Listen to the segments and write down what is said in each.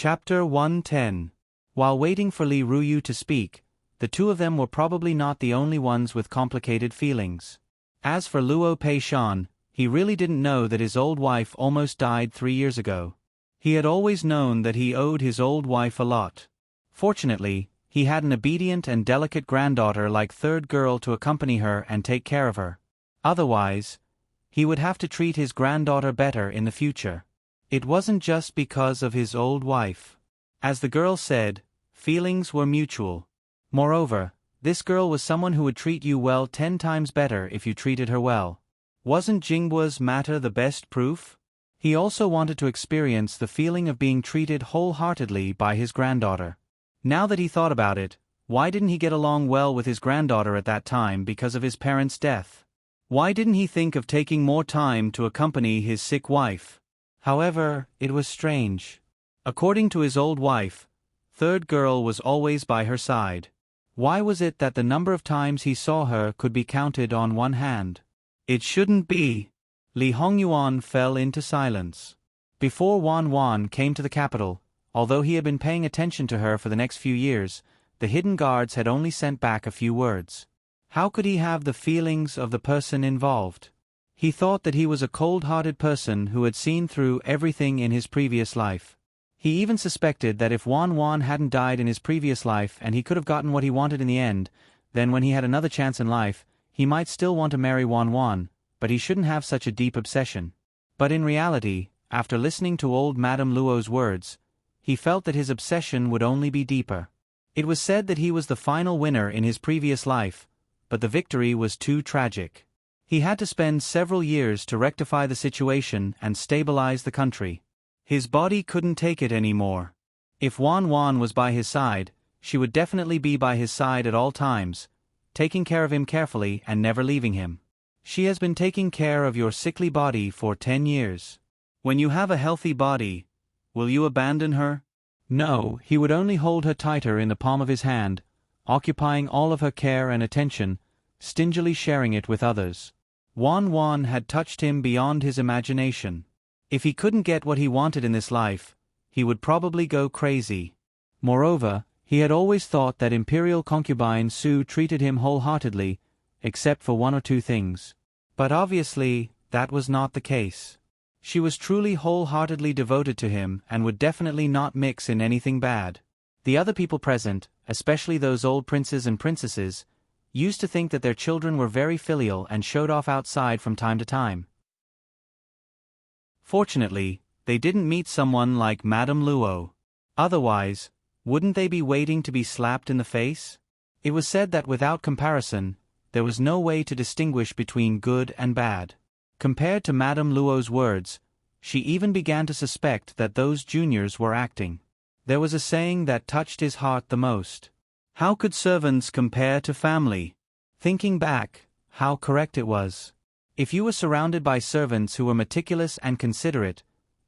Chapter 110. While waiting for Li Ruyu to speak, the two of them were probably not the only ones with complicated feelings. As for Luo Peishan, he really didn't know that his old wife almost died 3 years ago. He had always known that he owed his old wife a lot. Fortunately, he had an obedient and delicate granddaughter like third girl to accompany her and take care of her. Otherwise, he would have to treat his granddaughter better in the future. It wasn't just because of his old wife. As the girl said, feelings were mutual. Moreover, this girl was someone who would treat you well 10 times better if you treated her well. Wasn't Jingguo's matter the best proof? He also wanted to experience the feeling of being treated wholeheartedly by his granddaughter. Now that he thought about it, why didn't he get along well with his granddaughter at that time because of his parents' death? Why didn't he think of taking more time to accompany his sick wife? However, it was strange. According to his old wife, third girl was always by her side. Why was it that the number of times he saw her could be counted on one hand? It shouldn't be. Li Hongyuan fell into silence. Before Wan Wan came to the capital, although he had been paying attention to her for the next few years, the hidden guards had only sent back a few words. How could he have the feelings of the person involved? He thought that he was a cold-hearted person who had seen through everything in his previous life. He even suspected that if Wan Wan hadn't died in his previous life and he could have gotten what he wanted in the end, then when he had another chance in life, he might still want to marry Wan Wan, but he shouldn't have such a deep obsession. But in reality, after listening to old Madame Luo's words, he felt that his obsession would only be deeper. It was said that he was the final winner in his previous life, but the victory was too tragic. He had to spend several years to rectify the situation and stabilize the country. His body couldn't take it anymore. If Wan Wan was by his side, she would definitely be by his side at all times, taking care of him carefully and never leaving him. She has been taking care of your sickly body for 10 years. When you have a healthy body, will you abandon her? No, he would only hold her tighter in the palm of his hand, occupying all of her care and attention, stingily sharing it with others. Wan Wan had touched him beyond his imagination. If he couldn't get what he wanted in this life, he would probably go crazy. Moreover, he had always thought that imperial concubine Su treated him wholeheartedly, except for 1 or 2 things. But obviously, that was not the case. She was truly wholeheartedly devoted to him and would definitely not mix in anything bad. The other people present, especially those old princes and princesses, used to think that their children were very filial and showed off outside from time to time. Fortunately, they didn't meet someone like Madame Luo. Otherwise, wouldn't they be waiting to be slapped in the face? It was said that without comparison, there was no way to distinguish between good and bad. Compared to Madame Luo's words, she even began to suspect that those juniors were acting. There was a saying that touched his heart the most. How could servants compare to family? Thinking back, how correct it was. If you were surrounded by servants who were meticulous and considerate,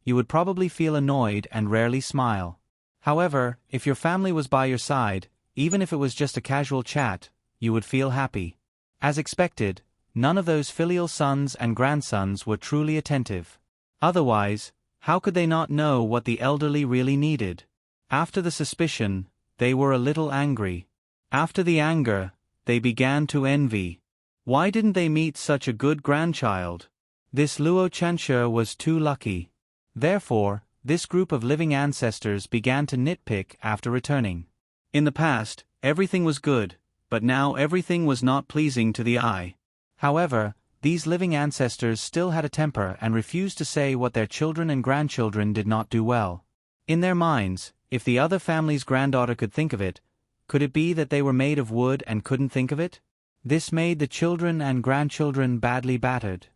you would probably feel annoyed and rarely smile. However, if your family was by your side, even if it was just a casual chat, you would feel happy. As expected, none of those filial sons and grandsons were truly attentive. Otherwise, how could they not know what the elderly really needed? After the suspicion, they were a little angry. After the anger, they began to envy. Why didn't they meet such a good grandchild? This Luo Chanshe was too lucky. Therefore, this group of living ancestors began to nitpick after returning. In the past, everything was good, but now everything was not pleasing to the eye. However, these living ancestors still had a temper and refused to say what their children and grandchildren did not do well. In their minds, if the other family's granddaughter could think of it, could it be that they were made of wood and couldn't think of it? This made the children and grandchildren badly battered.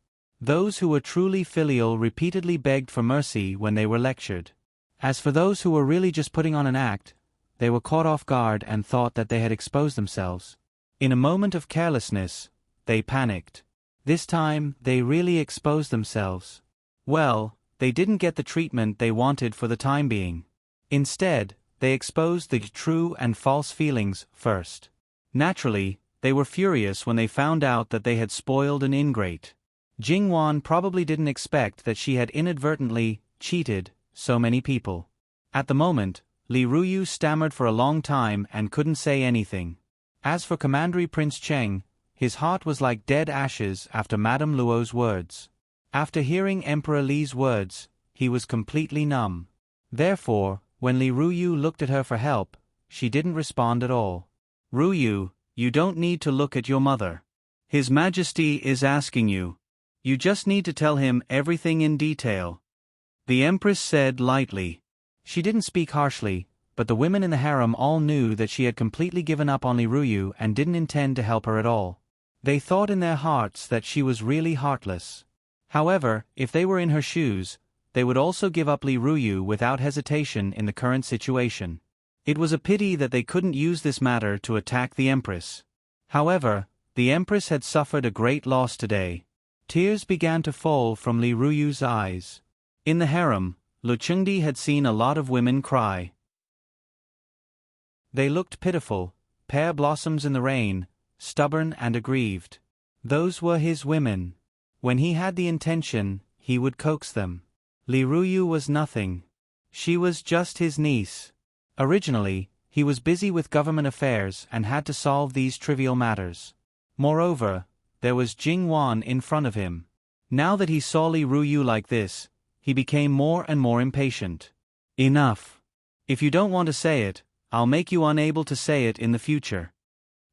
Those who were truly filial repeatedly begged for mercy when they were lectured. As for those who were really just putting on an act, they were caught off guard and thought that they had exposed themselves. In a moment of carelessness, they panicked. This time, they really exposed themselves. Well, they didn't get the treatment they wanted for the time being. Instead, they exposed the true and false feelings first. Naturally, they were furious when they found out that they had spoiled an ingrate. Jingwan probably didn't expect that she had inadvertently cheated so many people. At the moment, Li Ruyu stammered for a long time and couldn't say anything. As for Commandery Prince Cheng, his heart was like dead ashes after Madame Luo's words. After hearing Emperor Li's words, he was completely numb. Therefore, when Li Ruyu looked at her for help, she didn't respond at all. Ruyu, you don't need to look at your mother. His Majesty is asking you. You just need to tell him everything in detail. The Empress said lightly. She didn't speak harshly, but the women in the harem all knew that she had completely given up on Li Ruyu and didn't intend to help her at all. They thought in their hearts that she was really heartless. However, if they were in her shoes, they would also give up Li Ruyu without hesitation in the current situation. It was a pity that they couldn't use this matter to attack the Empress. However, the Empress had suffered a great loss today. Tears began to fall from Li Ruyu's eyes. In the harem, Lu Chengdi had seen a lot of women cry. They looked pitiful, pear blossoms in the rain, stubborn and aggrieved. Those were his women. When he had the intention, he would coax them. Li Ruyu was nothing. She was just his niece. Originally, he was busy with government affairs and had to solve these trivial matters. Moreover, there was Jing Wan in front of him. Now that he saw Li Ruyu like this, he became more and more impatient. Enough. If you don't want to say it, I'll make you unable to say it in the future.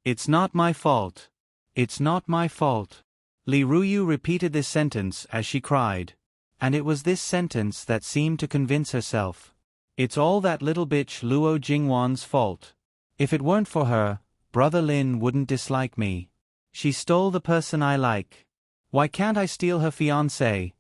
It's not my fault. It's not my fault. Li Ruyu repeated this sentence as she cried. And it was this sentence that seemed to convince herself. It's all that little bitch Luo Jingwan's fault. If it weren't for her, Brother Lin wouldn't dislike me. She stole the person I like. Why can't I steal her fiancé?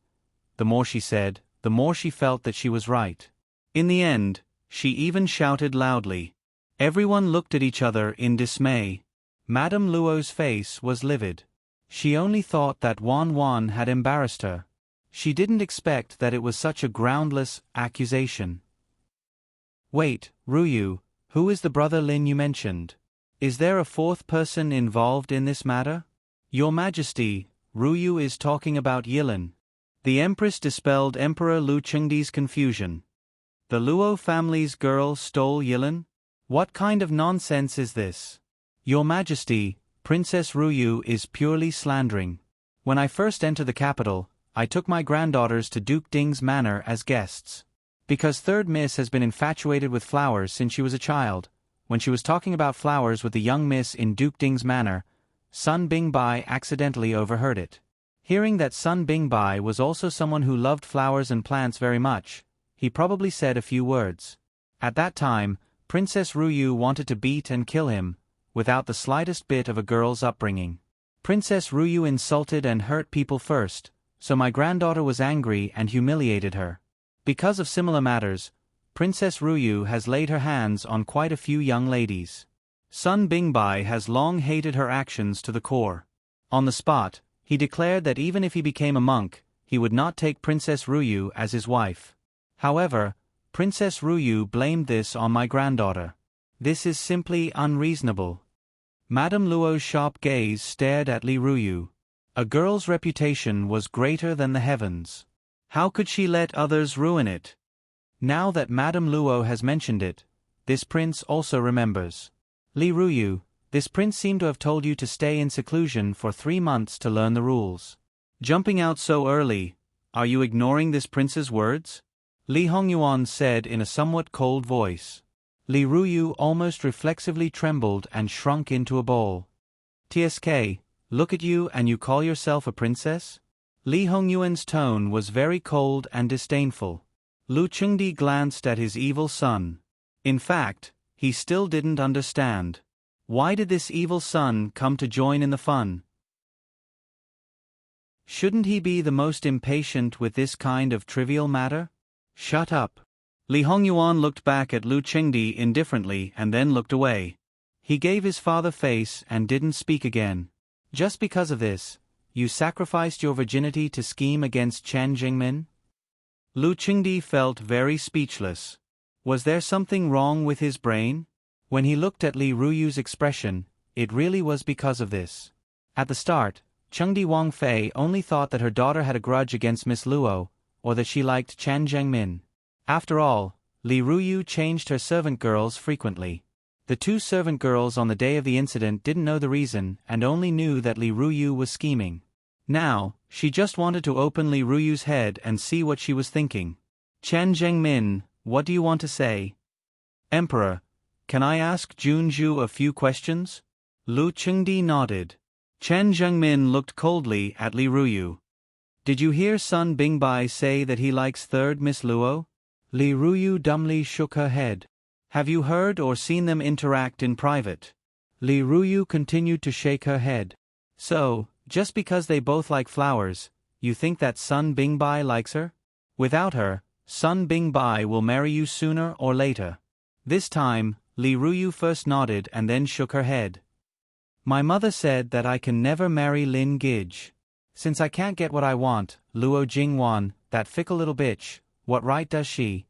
The more she said, the more she felt that she was right. In the end, she even shouted loudly. Everyone looked at each other in dismay. Madame Luo's face was livid. She only thought that Wan had embarrassed her. She didn't expect that it was such a groundless accusation. Wait, Ruyu, who is the Brother Lin you mentioned? Is there a fourth person involved in this matter? Your Majesty, Ruyu is talking about Yilin. The Empress dispelled Emperor Lu Chengdi's confusion. The Luo family's girl stole Yilin? What kind of nonsense is this? Your Majesty, Princess Ruyu is purely slandering. When I first entered the capital, I took my granddaughters to Duke Ding's manor as guests. Because Third Miss has been infatuated with flowers since she was a child, when she was talking about flowers with the young miss in Duke Ding's manor, Sun Bingbai accidentally overheard it. Hearing that Sun Bingbai was also someone who loved flowers and plants very much, he probably said a few words. At that time, Princess Ruyu wanted to beat and kill him, without the slightest bit of a girl's upbringing. Princess Ruyu insulted and hurt people first, so my granddaughter was angry and humiliated her. Because of similar matters, Princess Ruyu has laid her hands on quite a few young ladies. Sun Bingbai has long hated her actions to the core. On the spot, he declared that even if he became a monk, he would not take Princess Ruyu as his wife. However, Princess Ruyu blamed this on my granddaughter. This is simply unreasonable. Madame Luo's sharp gaze stared at Li Ruyu. A girl's reputation was greater than the heavens. How could she let others ruin it? Now that Madame Luo has mentioned it, this prince also remembers. Li Ruyu, this prince seemed to have told you to stay in seclusion for 3 months to learn the rules. Jumping out so early, are you ignoring this prince's words? Li Hongyuan said in a somewhat cold voice. Li Ruyu almost reflexively trembled and shrunk into a ball. TSK, look at you and you call yourself a princess? Li Hongyuan's tone was very cold and disdainful. Lu Chengdi glanced at his evil son. In fact, he still didn't understand. Why did this evil son come to join in the fun? Shouldn't he be the most impatient with this kind of trivial matter? Shut up. Li Hongyuan looked back at Lu Chengdi indifferently and then looked away. He gave his father face and didn't speak again. Just because of this, you sacrificed your virginity to scheme against Chen Jingmin? Lu Chengdi felt very speechless. Was there something wrong with his brain? When he looked at Li Ruyu's expression, it really was because of this. At the start, Chengdi Wangfei only thought that her daughter had a grudge against Miss Luo, or that she liked Chen Zhengmin. After all, Li Ruyu changed her servant girls frequently. The two servant girls on the day of the incident didn't know the reason and only knew that Li Ruyu was scheming. Now, she just wanted to open Li Ruyu's head and see what she was thinking. Chen Zhengmin, what do you want to say? Emperor, can I ask Junju a few questions? Lu Chengdi nodded. Chen Zhengmin looked coldly at Li Ruyu. Did you hear Sun Bingbai say that he likes third Miss Luo? Li Ruyu dumbly shook her head. Have you heard or seen them interact in private? Li Ruyu continued to shake her head. So, just because they both like flowers, you think that Sun Bingbai likes her? Without her, Sun Bingbai will marry you sooner or later. This time, Li Ruyu first nodded and then shook her head. My mother said that I can never marry Lin Gij. Since I can't get what I want, Luo Jingwan, that fickle little bitch, what right does she?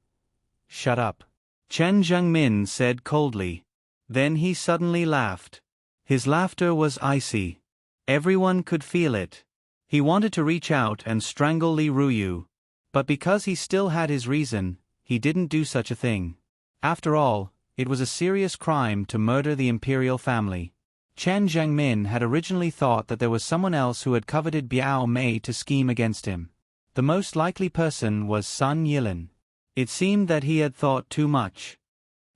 Shut up. Chen Zhengmin said coldly. Then he suddenly laughed. His laughter was icy. Everyone could feel it. He wanted to reach out and strangle Li Ruyu. But because he still had his reason, he didn't do such a thing. After all, it was a serious crime to murder the imperial family. Chen Zhengmin had originally thought that there was someone else who had coveted Biao Mei to scheme against him. The most likely person was Sun Yilin. It seemed that he had thought too much.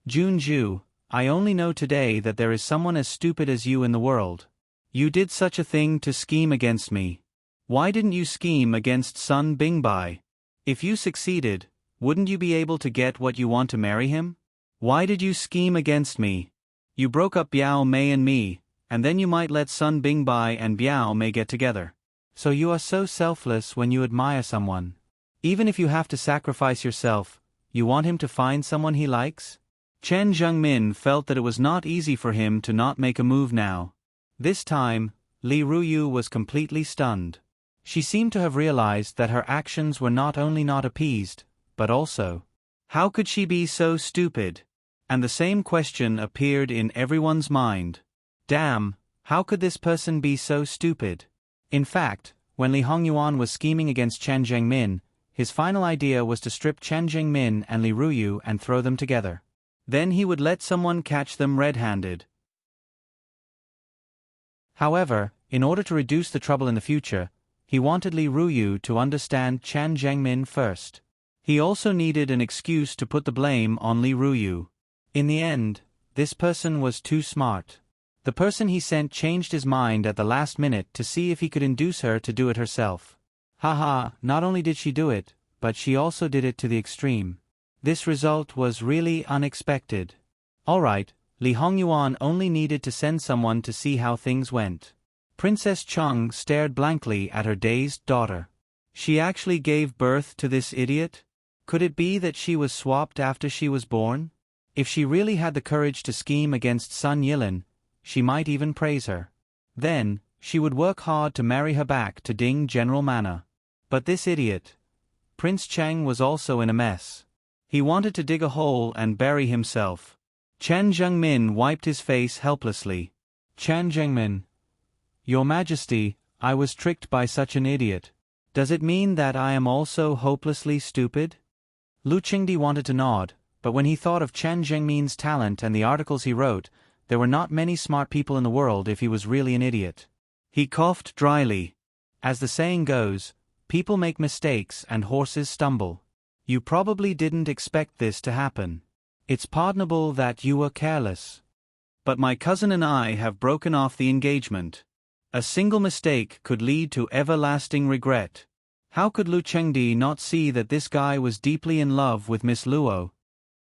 Junju, I only know today that there is someone as stupid as you in the world. You did such a thing to scheme against me. Why didn't you scheme against Sun Bingbai? If you succeeded, wouldn't you be able to get what you want to marry him? Why did you scheme against me? You broke up Biao Mei and me, and then you might let Sun Bingbai and Biao Mei get together. So you are so selfless when you admire someone. Even if you have to sacrifice yourself, you want him to find someone he likes? Chen Zhengmin felt that it was not easy for him to not make a move now. This time, Li Ruyu was completely stunned. She seemed to have realized that her actions were not only not appeased, but also, how could she be so stupid? And the same question appeared in everyone's mind. Damn, how could this person be so stupid? In fact, when Li Hongyuan was scheming against Chen Zhengmin, his final idea was to strip Chen Zhengmin and Li Ruyu and throw them together. Then he would let someone catch them red-handed. However, in order to reduce the trouble in the future, he wanted Li Ruyu to understand Chen Zhengmin first. He also needed an excuse to put the blame on Li Ruyu. In the end, this person was too smart. The person he sent changed his mind at the last minute to see if he could induce her to do it herself. Haha, not only did she do it, but she also did it to the extreme. This result was really unexpected. Alright, Li Hongyuan only needed to send someone to see how things went. Princess Cheng stared blankly at her dazed daughter. She actually gave birth to this idiot? Could it be that she was swapped after she was born? If she really had the courage to scheme against Sun Yilin, she might even praise her. Then, she would work hard to marry her back to Ding General Manor. But this idiot. Prince Cheng was also in a mess. He wanted to dig a hole and bury himself. Chen Zhengmin wiped his face helplessly. Chen Zhengmin. Your Majesty, I was tricked by such an idiot. Does it mean that I am also hopelessly stupid? Lu Qingdi wanted to nod, but when he thought of Chen Zhengmin's talent and the articles he wrote, there were not many smart people in the world if he was really an idiot. He coughed dryly. As the saying goes, people make mistakes and horses stumble. You probably didn't expect this to happen. It's pardonable that you were careless. But my cousin and I have broken off the engagement. A single mistake could lead to everlasting regret. How could Lu Chengdi not see that this guy was deeply in love with Miss Luo?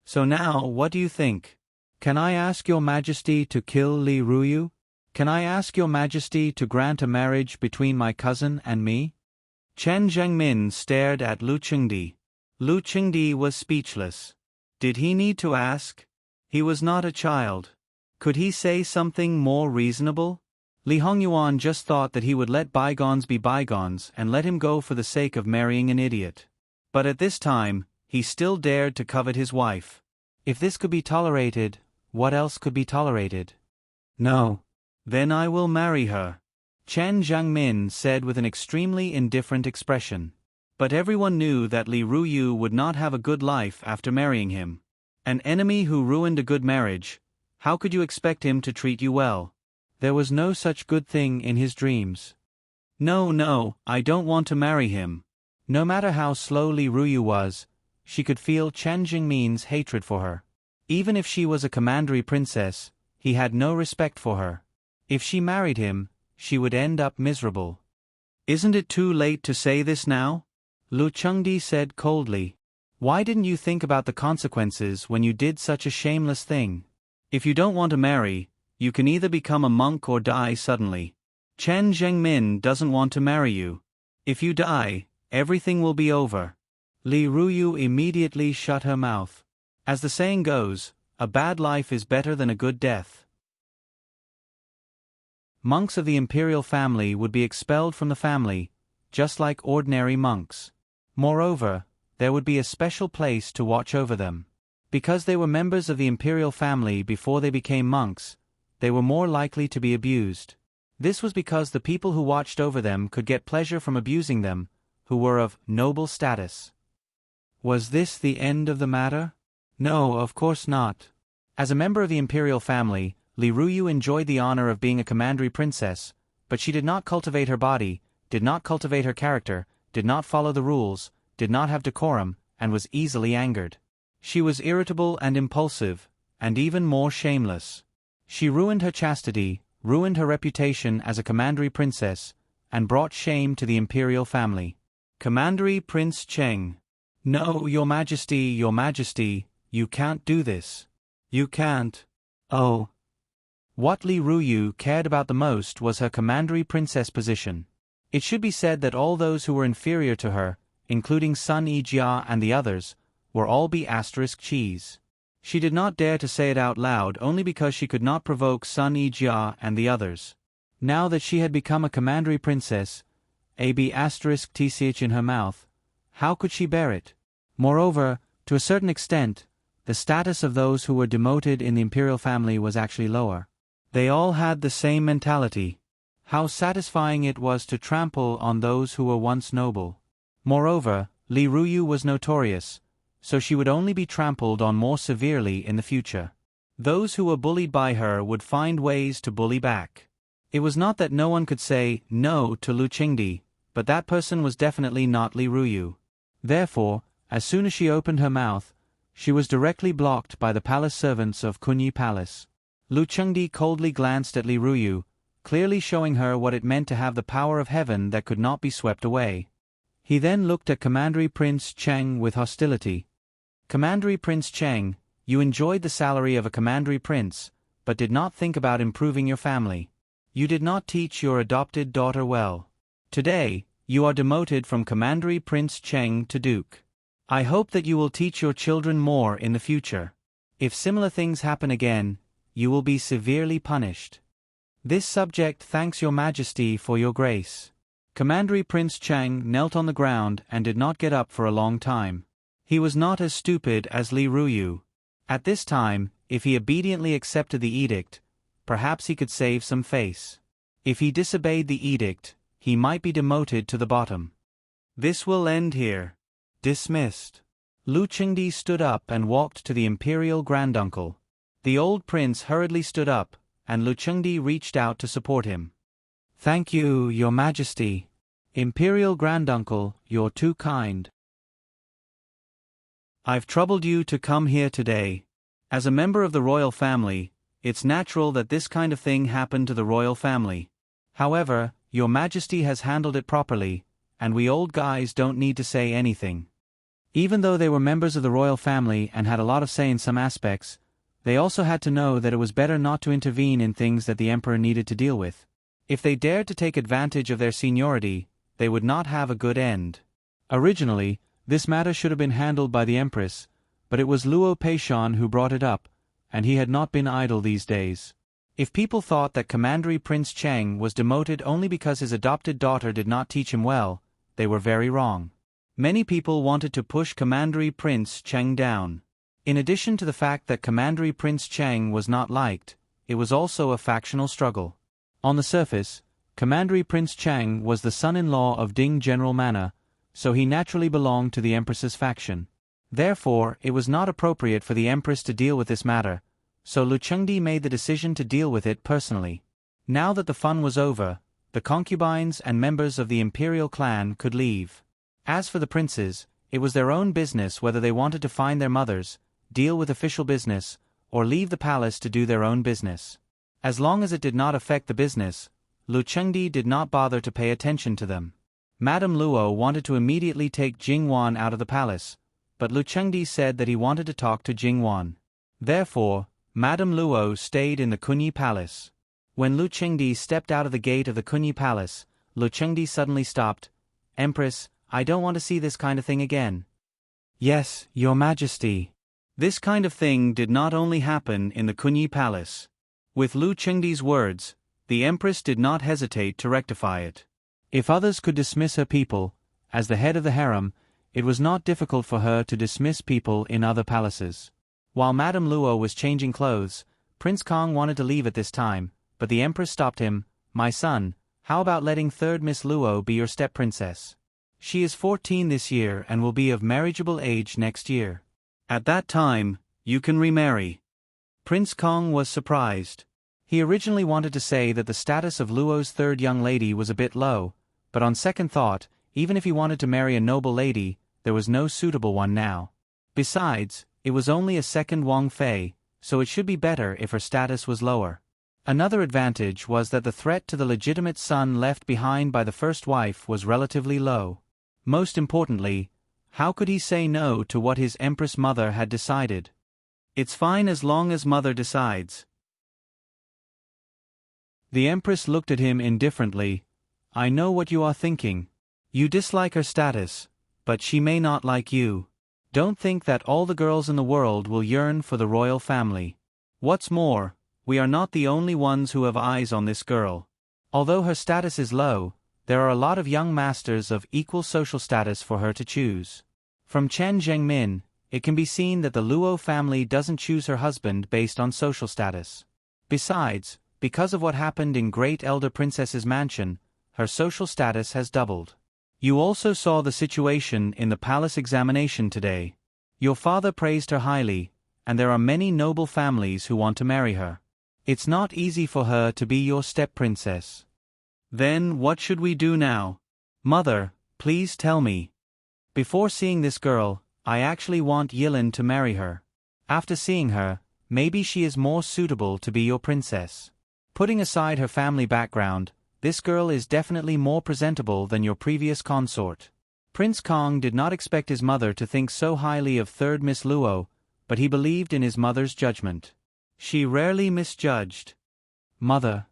So now, what do you think? Can I ask your Majesty to kill Li Ruyu? Can I ask your Majesty to grant a marriage between my cousin and me? Chen Zhengmin stared at Lu Chengdi. Lu Chengdi was speechless. Did he need to ask? He was not a child. Could he say something more reasonable? Li Hongyuan just thought that he would let bygones be bygones and let him go for the sake of marrying an idiot. But at this time, he still dared to covet his wife. If this could be tolerated, what else could be tolerated? No. Then I will marry her. Chen Zhengmin said with an extremely indifferent expression. But everyone knew that Li Ruyu would not have a good life after marrying him. An enemy who ruined a good marriage, how could you expect him to treat you well? There was no such good thing in his dreams. No, I don't want to marry him. No matter how slow Li Ruyu was, she could feel Chen Jingmin's hatred for her. Even if she was a commandery princess, he had no respect for her. If she married him, she would end up miserable. Isn't it too late to say this now? Lu Chengdi said coldly. Why didn't you think about the consequences when you did such a shameless thing? If you don't want to marry, you can either become a monk or die suddenly. Chen Zhengmin doesn't want to marry you. If you die, everything will be over. Li Ruyu immediately shut her mouth. As the saying goes, a bad life is better than a good death. Monks of the imperial family would be expelled from the family, just like ordinary monks. Moreover, there would be a special place to watch over them. Because they were members of the imperial family before they became monks, they were more likely to be abused. This was because the people who watched over them could get pleasure from abusing them, who were of noble status. Was this the end of the matter? No, of course not. As a member of the imperial family, Li Ruyu enjoyed the honor of being a commandery princess, but she did not cultivate her body, did not cultivate her character, did not follow the rules, did not have decorum, and was easily angered. She was irritable and impulsive, and even more shameless. She ruined her chastity, ruined her reputation as a commandery princess, and brought shame to the imperial family. Commandery Prince Cheng. No, your majesty, you can't do this. You can't. Oh. What Li Ruyu cared about the most was her commandery princess position. It should be said that all those who were inferior to her, including Sun Yijia and the others, were all B*cheese. She did not dare to say it out loud only because she could not provoke Sun Yijia and the others. Now that she had become a commandery princess, a B*th in her mouth, how could she bear it? Moreover, to a certain extent, the status of those who were demoted in the imperial family was actually lower. They all had the same mentality. How satisfying it was to trample on those who were once noble. Moreover, Li Ruyu was notorious, so she would only be trampled on more severely in the future. Those who were bullied by her would find ways to bully back. It was not that no one could say no to Lu Qingdi, but that person was definitely not Li Ruyu. Therefore, as soon as she opened her mouth, she was directly blocked by the palace servants of Kunyi Palace. Lu Chengdi coldly glanced at Li Ruyu, clearly showing her what it meant to have the power of heaven that could not be swept away. He then looked at Commandery Prince Cheng with hostility. Commandery Prince Cheng, you enjoyed the salary of a commandery prince, but did not think about improving your family. You did not teach your adopted daughter well. Today, you are demoted from Commandery Prince Cheng to Duke. I hope that you will teach your children more in the future. If similar things happen again, you will be severely punished. This subject thanks your majesty for your grace. Commandery Prince Cheng knelt on the ground and did not get up for a long time. He was not as stupid as Li Ruyu. At this time, if he obediently accepted the edict, perhaps he could save some face. If he disobeyed the edict, he might be demoted to the bottom. This will end here. Dismissed. Lu Qingdi stood up and walked to the imperial granduncle. The old prince hurriedly stood up, and Lu Chengdi reached out to support him. Thank you, your majesty. Imperial granduncle, you're too kind. I've troubled you to come here today. As a member of the royal family, it's natural that this kind of thing happened to the royal family. However, your majesty has handled it properly, and we old guys don't need to say anything. Even though they were members of the royal family and had a lot of say in some aspects, they also had to know that it was better not to intervene in things that the emperor needed to deal with. If they dared to take advantage of their seniority, they would not have a good end. Originally, this matter should have been handled by the empress, but it was Luo Peishan who brought it up, and he had not been idle these days. If people thought that Commandery Prince Cheng was demoted only because his adopted daughter did not teach him well, they were very wrong. Many people wanted to push Commandery Prince Cheng down. In addition to the fact that Commandery Prince Cheng was not liked, it was also a factional struggle. On the surface, Commandery Prince Cheng was the son-in-law of Ding General Manor, so he naturally belonged to the Empress's faction. Therefore, it was not appropriate for the Empress to deal with this matter, so Lu Chengdi made the decision to deal with it personally. Now that the fun was over, the concubines and members of the imperial clan could leave. As for the princes, it was their own business whether they wanted to find their mothers, deal with official business, or leave the palace to do their own business. As long as it did not affect the business, Lu Chengdi did not bother to pay attention to them. Madame Luo wanted to immediately take Jing Wan out of the palace, but Lu Chengdi said that he wanted to talk to Jing Wan. Therefore, Madame Luo stayed in the Kunyi Palace. When Lu Chengdi stepped out of the gate of the Kunyi Palace, Lu Chengdi suddenly stopped. "Empress, I don't want to see this kind of thing again." "Yes, Your Majesty." This kind of thing did not only happen in the Kunyi Palace. With Lu Chengdi's words, the Empress did not hesitate to rectify it. If others could dismiss her people, as the head of the harem, it was not difficult for her to dismiss people in other palaces. While Madame Luo was changing clothes, Prince Kong wanted to leave at this time, but the Empress stopped him. "My son, how about letting third Miss Luo be your step-princess? She is 14 this year and will be of marriageable age next year. At that time, you can remarry." Prince Kong was surprised. He originally wanted to say that the status of Luo's third young lady was a bit low, but on second thought, even if he wanted to marry a noble lady, there was no suitable one now. Besides, it was only a second Wang Fei, so it should be better if her status was lower. Another advantage was that the threat to the legitimate son left behind by the first wife was relatively low. Most importantly, how could he say no to what his Empress mother had decided? "It's fine as long as mother decides." The Empress looked at him indifferently. "I know what you are thinking. You dislike her status, but she may not like you. Don't think that all the girls in the world will yearn for the royal family. What's more, we are not the only ones who have eyes on this girl. Although her status is low, there are a lot of young masters of equal social status for her to choose. From Chen Zhengmin, it can be seen that the Luo family doesn't choose her husband based on social status. Besides, because of what happened in Great Elder Princess's mansion, her social status has doubled. You also saw the situation in the palace examination today. Your father praised her highly, and there are many noble families who want to marry her. It's not easy for her to be your step-princess. Then what should we do now? Mother, please tell me. Before seeing this girl, I actually want Yilin to marry her. After seeing her, maybe she is more suitable to be your princess. Putting aside her family background, this girl is definitely more presentable than your previous consort." Prince Kong did not expect his mother to think so highly of third Miss Luo, but he believed in his mother's judgment. She rarely misjudged. "Mother,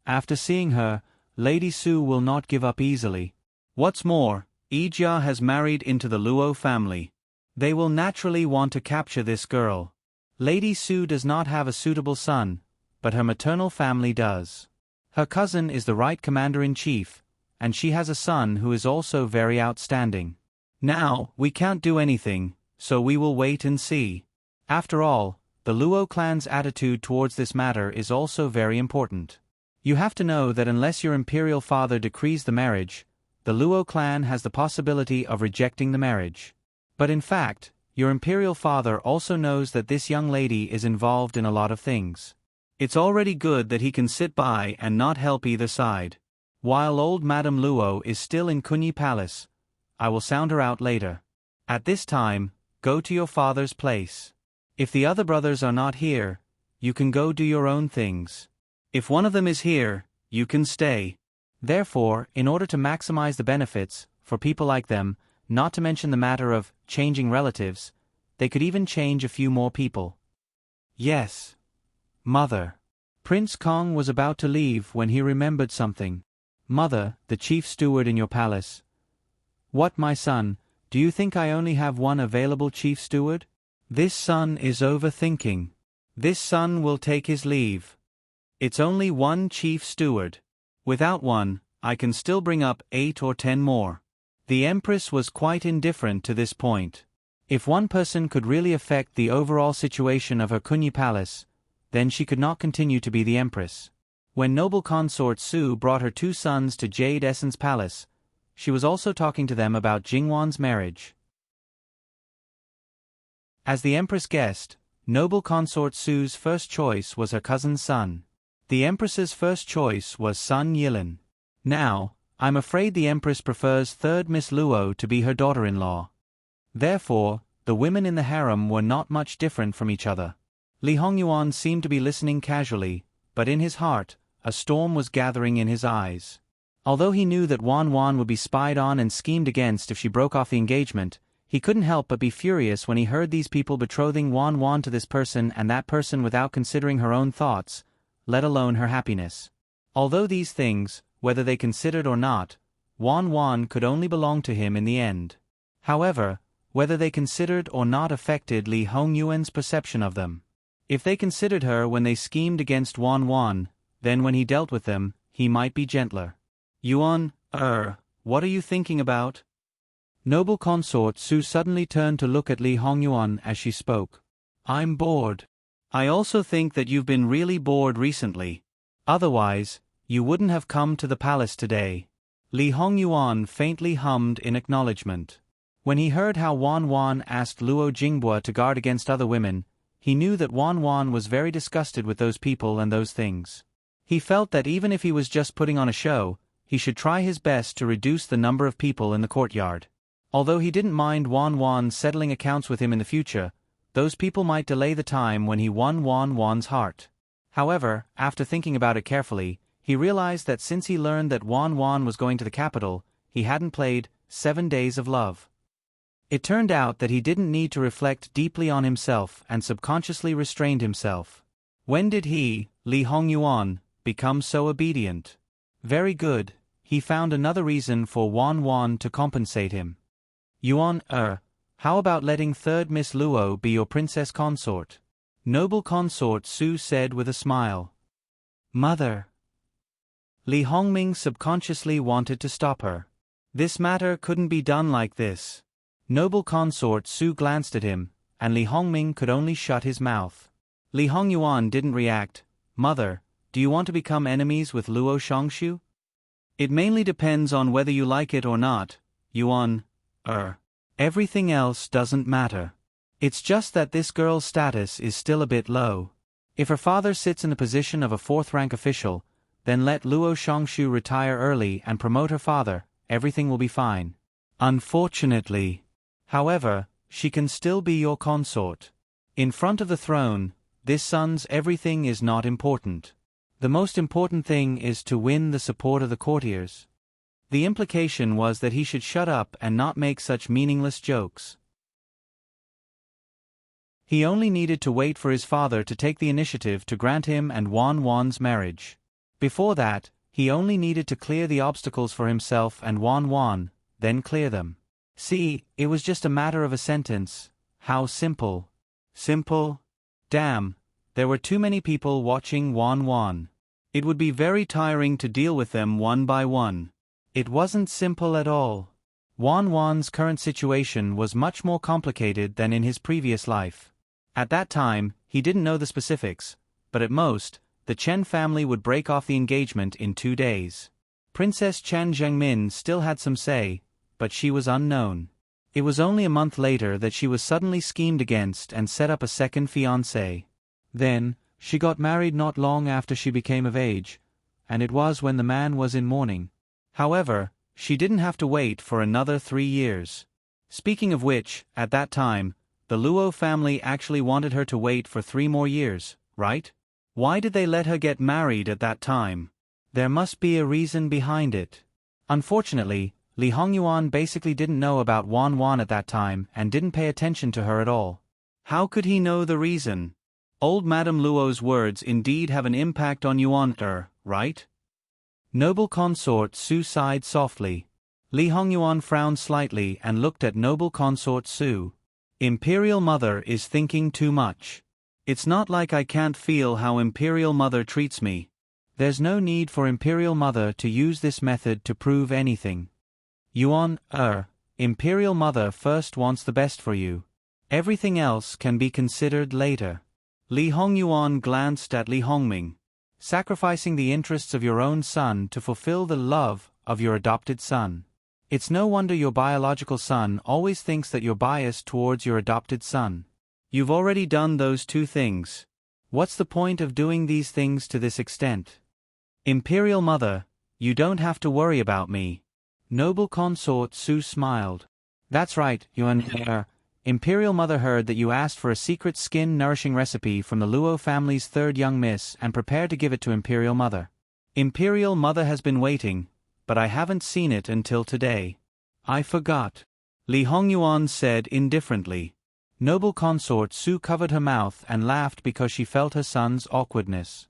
after seeing her, Lady Su will not give up easily. What's more, Ijia has married into the Luo family. They will naturally want to capture this girl. Lady Su does not have a suitable son, but her maternal family does. Her cousin is the right commander-in-chief, and she has a son who is also very outstanding. Now, we can't do anything, so we will wait and see. After all, the Luo clan's attitude towards this matter is also very important. You have to know that unless your imperial father decrees the marriage, the Luo clan has the possibility of rejecting the marriage. But in fact, your imperial father also knows that this young lady is involved in a lot of things. It's already good that he can sit by and not help either side. While old Madame Luo is still in Kunyi Palace, I will sound her out later. At this time, go to your father's place. If the other brothers are not here, you can go do your own things. If one of them is here, you can stay." Therefore, in order to maximize the benefits, for people like them, not to mention the matter of changing relatives, they could even change a few more people. "Yes, Mother." Prince Kong was about to leave when he remembered something. "Mother, the chief steward in your palace." "What, my son, do you think I only have one available chief steward?" "This son is overthinking. This son will take his leave. It's only one chief steward. Without one, I can still bring up 8 or 10 more." The Empress was quite indifferent to this point. If one person could really affect the overall situation of her Kunyi Palace, then she could not continue to be the Empress. When noble consort Su brought her 2 sons to Jade Essence Palace, she was also talking to them about Jingwan's marriage. As the Empress guessed, noble consort Su's first choice was her cousin's son. The Empress's first choice was son Yilin. Now, I'm afraid the Empress prefers third Miss Luo to be her daughter-in-law. Therefore, the women in the harem were not much different from each other. Li Hongyuan seemed to be listening casually, but in his heart, a storm was gathering in his eyes. Although he knew that Wan Wan would be spied on and schemed against if she broke off the engagement, he couldn't help but be furious when he heard these people betrothing Wan Wan to this person and that person without considering her own thoughts, let alone her happiness. Although these things, whether they considered or not, Wan Wan could only belong to him in the end. However, whether they considered or not affected Li Hongyuan's perception of them. If they considered her when they schemed against Wan Wan, then when he dealt with them, he might be gentler. Yuan, what are you thinking about? Noble consort Su suddenly turned to look at Li Hongyuan as she spoke. I'm bored. I also think that you've been really bored recently. Otherwise, you wouldn't have come to the palace today. Li Hongyuan faintly hummed in acknowledgement. When he heard how Wan Wan asked Luo Jingbua to guard against other women, he knew that Wan Wan was very disgusted with those people and those things. He felt that even if he was just putting on a show, he should try his best to reduce the number of people in the courtyard. Although he didn't mind Wan Wan settling accounts with him in the future, those people might delay the time when he won Wan Wan's heart. However, after thinking about it carefully, he realized that since he learned that Wan Wan was going to the capital, he hadn't played 7 Days of Love. It turned out that he didn't need to reflect deeply on himself and subconsciously restrained himself. When did he, Li Hongyuan, become so obedient? Very good, he found another reason for Wan Wan to compensate him. Yuan, how about letting third Miss Luo be your princess consort? Noble consort Su said with a smile. Mother. Li Hongming subconsciously wanted to stop her. This matter couldn't be done like this. Noble consort Su glanced at him, and Li Hongming could only shut his mouth. Li Hongyuan didn't react. Mother, do you want to become enemies with Luo Shongshu? It mainly depends on whether you like it or not, Yuan. Everything else doesn't matter. It's just that this girl's status is still a bit low. If her father sits in the position of a fourth-rank official, then let Luo Shongshu retire early and promote her father, everything will be fine. Unfortunately. However, she can still be your consort. In front of the throne, this son's everything is not important. The most important thing is to win the support of the courtiers. The implication was that he should shut up and not make such meaningless jokes. He only needed to wait for his father to take the initiative to grant him and Wan Wan's marriage. Before that, he only needed to clear the obstacles for himself and Wan Wan, then clear them. See, it was just a matter of a sentence. How simple. Simple? Damn, there were too many people watching Wan Wan. It would be very tiring to deal with them one by one. It wasn't simple at all. Wan Wan's current situation was much more complicated than in his previous life. At that time, he didn't know the specifics, but at most, the Chen family would break off the engagement in 2 days. Princess Chen Zhengmin still had some say, but she was unknown. It was only a month later that she was suddenly schemed against and set up a second fiancé. Then, she got married not long after she became of age, and it was when the man was in mourning. However, she didn't have to wait for another 3 years. Speaking of which, at that time, the Luo family actually wanted her to wait for 3 more years, right? Why did they let her get married at that time? There must be a reason behind it. Unfortunately, Li Hongyuan basically didn't know about Wan Wan at that time and didn't pay attention to her at all. How could he know the reason? Old Madame Luo's words indeed have an impact on Yuan, right? Noble consort Su sighed softly. Li Hongyuan frowned slightly and looked at noble consort Su. Imperial Mother is thinking too much. It's not like I can't feel how Imperial Mother treats me. There's no need for Imperial Mother to use this method to prove anything. Yuan, Imperial Mother first wants the best for you. Everything else can be considered later. Li Hongyuan glanced at Li Hongming. Sacrificing the interests of your own son to fulfill the love of your adopted son. It's no wonder your biological son always thinks that you're biased towards your adopted son. You've already done those two things. What's the point of doing these things to this extent? Imperial Mother, you don't have to worry about me. Noble Consort Su smiled. That's right, Yuan. Imperial Mother heard that you asked for a secret skin-nourishing recipe from the Luo family's third young miss and prepared to give it to Imperial Mother. Imperial Mother has been waiting, but I haven't seen it until today. I forgot. Li Hongyuan said indifferently. Noble Consort Su covered her mouth and laughed because she felt her son's awkwardness.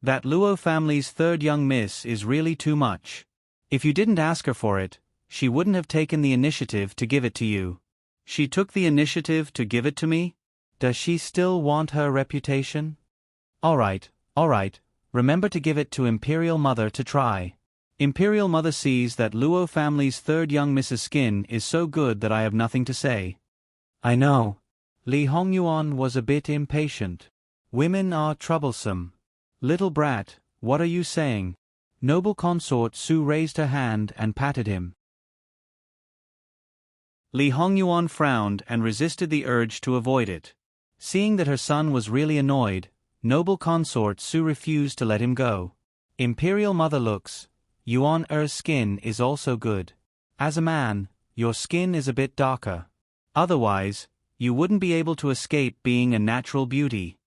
That Luo family's third young miss is really too much. If you didn't ask her for it, she wouldn't have taken the initiative to give it to you. She took the initiative to give it to me? Does she still want her reputation? All right, remember to give it to Imperial Mother to try. Imperial Mother sees that Luo family's third young Mrs. Skin is so good that I have nothing to say. I know. Li Hongyuan was a bit impatient. Women are troublesome. Little brat, what are you saying? Noble Consort Su raised her hand and patted him. Li Hongyuan frowned and resisted the urge to avoid it. Seeing that her son was really annoyed, Noble Consort Su refused to let him go. Imperial Mother looks, Yuan-er's skin is also good. As a man, your skin is a bit darker. Otherwise, you wouldn't be able to escape being a natural beauty.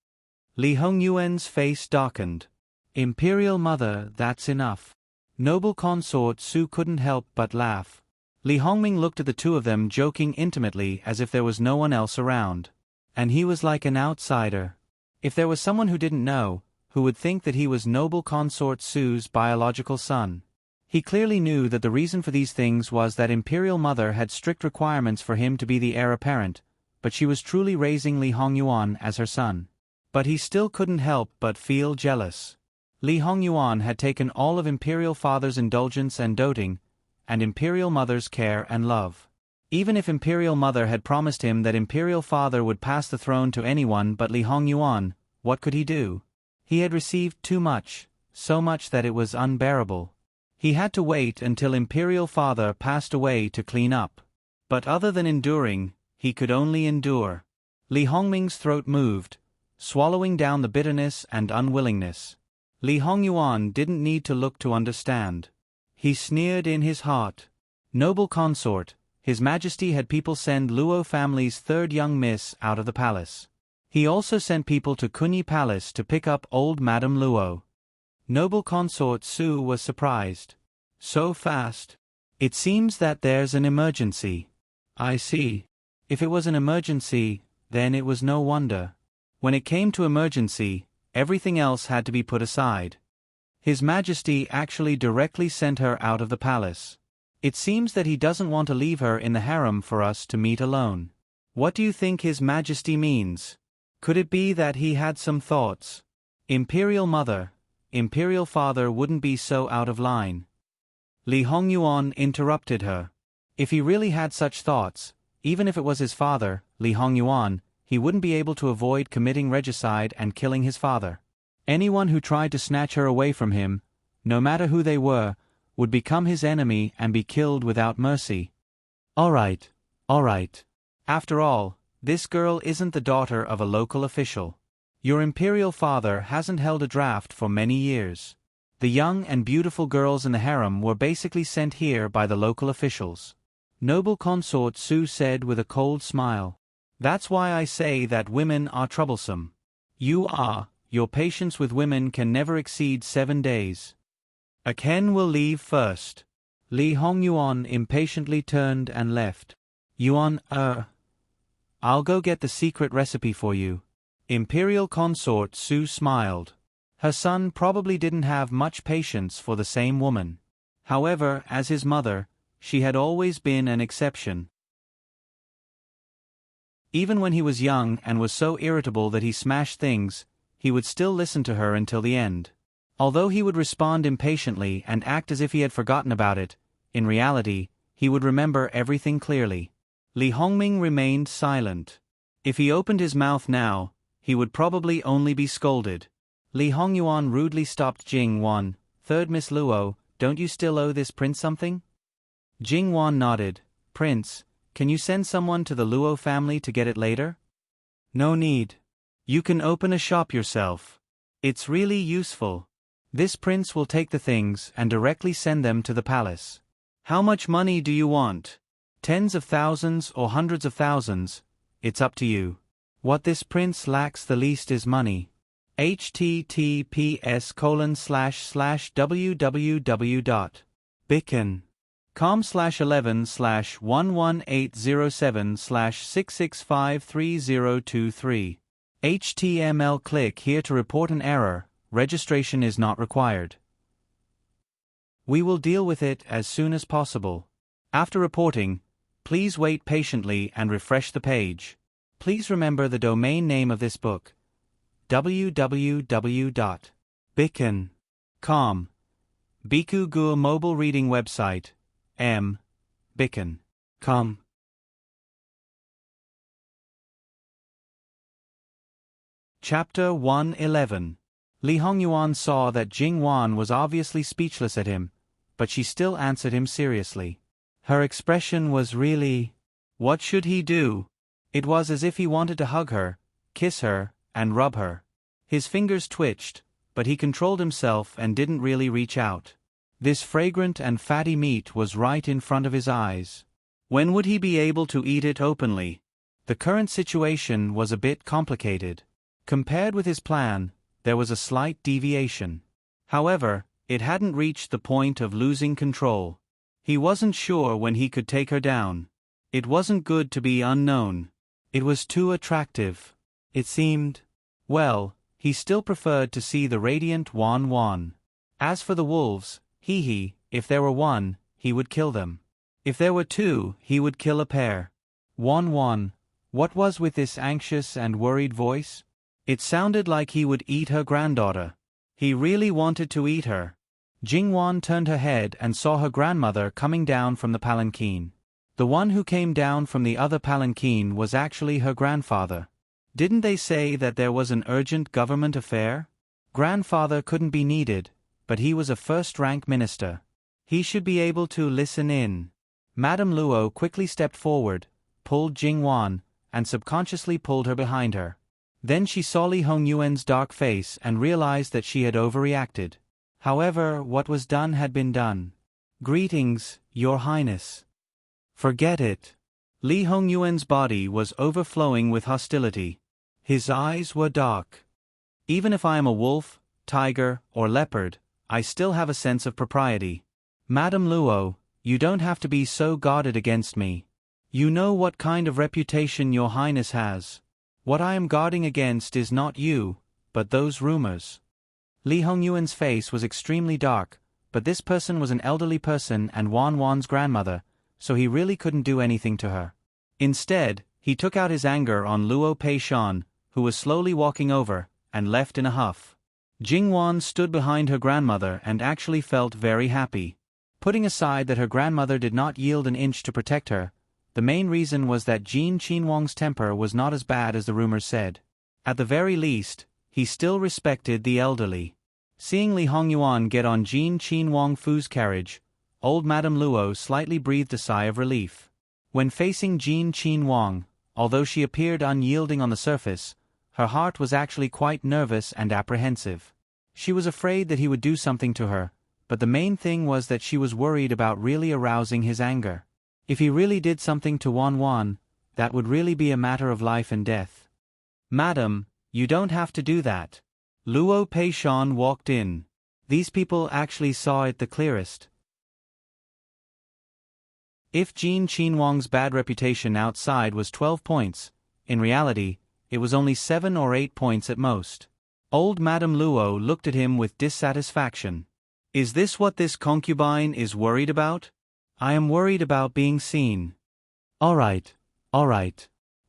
Li Hongyuan's face darkened. Imperial Mother, that's enough. Noble Consort Su couldn't help but laugh. Li Hongming looked at the two of them joking intimately as if there was no one else around. And he was like an outsider. If there was someone who didn't know, who would think that he was Noble Consort Su's biological son. He clearly knew that the reason for these things was that Imperial Mother had strict requirements for him to be the heir apparent, but she was truly raising Li Hongyuan as her son. But he still couldn't help but feel jealous. Li Hongyuan had taken all of Imperial Father's indulgence and doting, and Imperial Mother's care and love. Even if Imperial Mother had promised him that Imperial Father would pass the throne to anyone but Li Hongyuan, what could he do? He had received too much, so much that it was unbearable. He had to wait until Imperial Father passed away to clean up. But other than enduring, he could only endure. Li Hongming's throat moved, swallowing down the bitterness and unwillingness. Li Hongyuan didn't need to look to understand. He sneered in his heart. Noble Consort, His Majesty had people send Luo family's third young miss out of the palace. He also sent people to Kunyi Palace to pick up old Madame Luo. Noble Consort Su was surprised. So fast? It seems that there's an emergency. I see. If it was an emergency, then it was no wonder. When it came to emergency, everything else had to be put aside. His Majesty actually directly sent her out of the palace. It seems that he doesn't want to leave her in the harem for us to meet alone. What do you think His Majesty means? Could it be that he had some thoughts? Imperial Mother, Imperial Father wouldn't be so out of line. Li Hongyuan interrupted her. If he really had such thoughts, even if it was his father, Li Hongyuan, he wouldn't be able to avoid committing regicide and killing his father. Anyone who tried to snatch her away from him, no matter who they were, would become his enemy and be killed without mercy. All right. After all, this girl isn't the daughter of a local official. Your Imperial Father hasn't held a draft for many years. The young and beautiful girls in the harem were basically sent here by the local officials. Noble Consort Su said with a cold smile. That's why I say that women are troublesome. Your patience with women can never exceed 7 days. A Ken will leave first. Li Hongyuan impatiently turned and left. I'll go get the secret recipe for you. Imperial Consort Su smiled. Her son probably didn't have much patience for the same woman. However, as his mother, she had always been an exception. Even when he was young and was so irritable that he smashed things, he would still listen to her until the end. Although he would respond impatiently and act as if he had forgotten about it, in reality, he would remember everything clearly. Li Hongming remained silent. If he opened his mouth now, he would probably only be scolded. Li Hongyuan rudely stopped Jing Wan. Third Miss Luo, don't you still owe this prince something? Jingwan nodded. Prince, can you send someone to the Luo family to get it later? No need. You can open a shop yourself. It's really useful. This prince will take the things and directly send them to the palace. How much money do you want? Tens of thousands or hundreds of thousands, it's up to you. What this prince lacks the least is money. https://www.bicken.com/11/11807/6653023. HTML. Click here to report an error. Registration is not required. We will deal with it as soon as possible. After reporting, please wait patiently and refresh the page. Please remember the domain name of this book: www.bicken.com. Biku Gur mobile reading website, bicken.com. Chapter 111. Li Hongyuan saw that Jingwan was obviously speechless at him, but she still answered him seriously. Her expression was really, what should he do? It was as if he wanted to hug her, kiss her, and rub her. His fingers twitched, but he controlled himself and didn't really reach out. This fragrant and fatty meat was right in front of his eyes. When would he be able to eat it openly? The current situation was a bit complicated. Compared with his plan, there was a slight deviation. However, it hadn't reached the point of losing control. He wasn't sure when he could take her down. It wasn't good to be unknown. It was too attractive. It seemed. Well, he still preferred to see the radiant Wan Wan. As for the wolves, if there were one, he would kill them. If there were two, he would kill a pair. Wan Wan, what was with this anxious and worried voice? It sounded like he would eat her granddaughter. He really wanted to eat her. Jingwan turned her head and saw her grandmother coming down from the palanquin. The one who came down from the other palanquin was actually her grandfather. Didn't they say that there was an urgent government affair? Grandfather couldn't be needed, but he was a first-rank minister. He should be able to listen in. Madame Luo quickly stepped forward, pulled Jingwan, and subconsciously pulled her behind her. Then she saw Li Hongyuan's dark face and realized that she had overreacted. However, what was done had been done. Greetings, Your Highness. Forget it. Li Hongyuan's body was overflowing with hostility. His eyes were dark. Even if I am a wolf, tiger, or leopard, I still have a sense of propriety. Madame Luo, you don't have to be so guarded against me. You know what kind of reputation Your Highness has. What I am guarding against is not you, but those rumors. Li Hongyuan's face was extremely dark, but this person was an elderly person and Wan Wan's grandmother, so he really couldn't do anything to her. Instead, he took out his anger on Luo Peishan, who was slowly walking over, and left in a huff. Jingwan stood behind her grandmother and actually felt very happy. Putting aside that her grandmother did not yield an inch to protect her, the main reason was that Jin Qinhuang's temper was not as bad as the rumors said. At the very least, he still respected the elderly. Seeing Li Hongyuan get on Jin Qinhuang Fu's carriage, old Madame Luo slightly breathed a sigh of relief. When facing Jin Qinhuang, although she appeared unyielding on the surface, her heart was actually quite nervous and apprehensive. She was afraid that he would do something to her, but the main thing was that she was worried about really arousing his anger. If he really did something to Wan Wan, that would really be a matter of life and death. Madam, you don't have to do that. Luo Peishan walked in. These people actually saw it the clearest. If Jin Qinhuang's bad reputation outside was 12 points, in reality, it was only 7 or 8 points at most. Old Madame Luo looked at him with dissatisfaction. Is this what this concubine is worried about? I am worried about being seen. All right.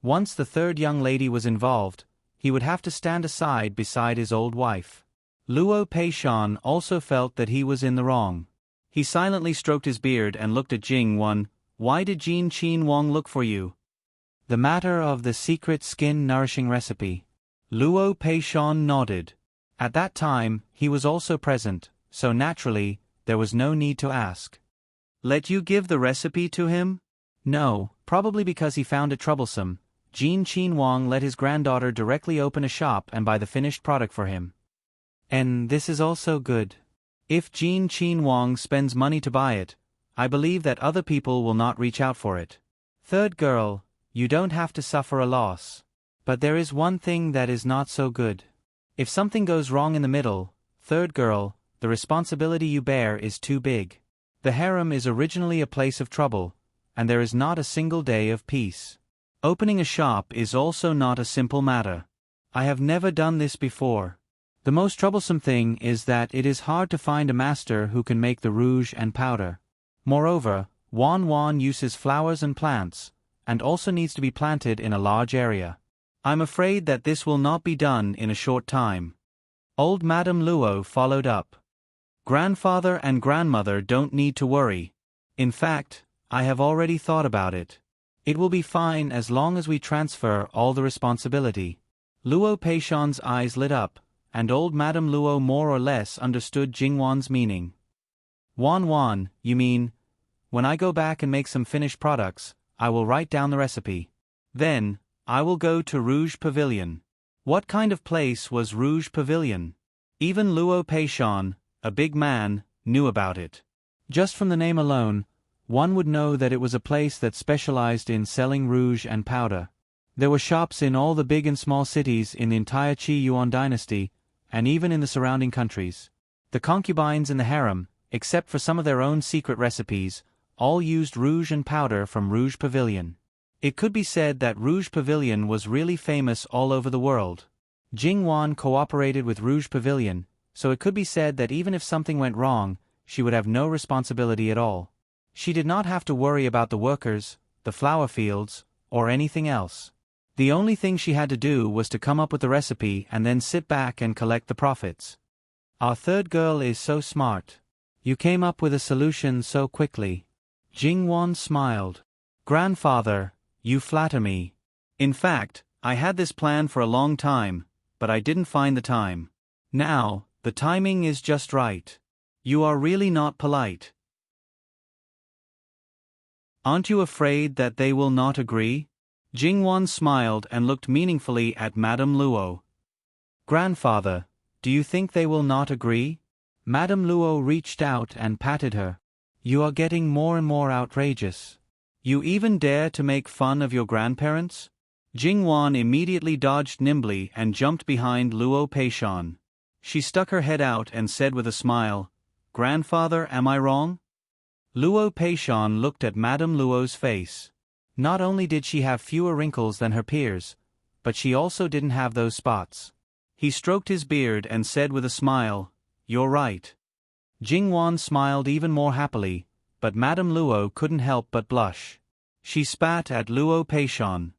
Once the third young lady was involved, he would have to stand aside beside his old wife. Luo Peishan also felt that he was in the wrong. He silently stroked his beard and looked at Jingwan. Why did Jin Qinhuang look for you? The matter of the secret skin-nourishing recipe. Luo Peishan nodded. At that time, he was also present, so naturally, there was no need to ask. Let you give the recipe to him? No, probably because he found it troublesome. Jin Qin Wang let his granddaughter directly open a shop and buy the finished product for him. And this is also good. If Jin Qin Wang spends money to buy it, I believe that other people will not reach out for it. Third girl, you don't have to suffer a loss. But there is one thing that is not so good. If something goes wrong in the middle, third girl, the responsibility you bear is too big. The harem is originally a place of trouble, and there is not a single day of peace. Opening a shop is also not a simple matter. I have never done this before. The most troublesome thing is that it is hard to find a master who can make the rouge and powder. Moreover, Wan uses flowers and plants, and also needs to be planted in a large area. I'm afraid that this will not be done in a short time. Old Madame Luo followed up. Grandfather and grandmother don't need to worry. In fact, I have already thought about it. It will be fine as long as we transfer all the responsibility. Luo Peishan's eyes lit up, and old Madame Luo more or less understood Jingwan's meaning. Wan, you mean, when I go back and make some finished products, I will write down the recipe. Then, I will go to Rouge Pavilion. What kind of place was Rouge Pavilion? Even Luo Peishan, a big man, knew about it. Just from the name alone, one would know that it was a place that specialized in selling rouge and powder. There were shops in all the big and small cities in the entire Qi Yuan dynasty, and even in the surrounding countries. The concubines in the harem, except for some of their own secret recipes, all used rouge and powder from Rouge Pavilion. It could be said that Rouge Pavilion was really famous all over the world. Jingwan cooperated with Rouge Pavilion, so it could be said that even if something went wrong, she would have no responsibility at all. She did not have to worry about the workers, the flower fields, or anything else. The only thing she had to do was to come up with the recipe and then sit back and collect the profits. Our third girl is so smart. You came up with a solution so quickly. Jingwan smiled. Grandfather, you flatter me. In fact, I had this plan for a long time, but I didn't find the time. Now, the timing is just right. You are really not polite. Aren't you afraid that they will not agree? Jingwan smiled and looked meaningfully at Madame Luo. Grandfather, do you think they will not agree? Madame Luo reached out and patted her. You are getting more and more outrageous. You even dare to make fun of your grandparents? Jingwan immediately dodged nimbly and jumped behind Luo Peishan. She stuck her head out and said with a smile, Grandfather, am I wrong? Luo Peishan looked at Madame Luo's face. Not only did she have fewer wrinkles than her peers, but she also didn't have those spots. He stroked his beard and said with a smile, You're right. Jingwan smiled even more happily, but Madame Luo couldn't help but blush. She spat at Luo Peishan.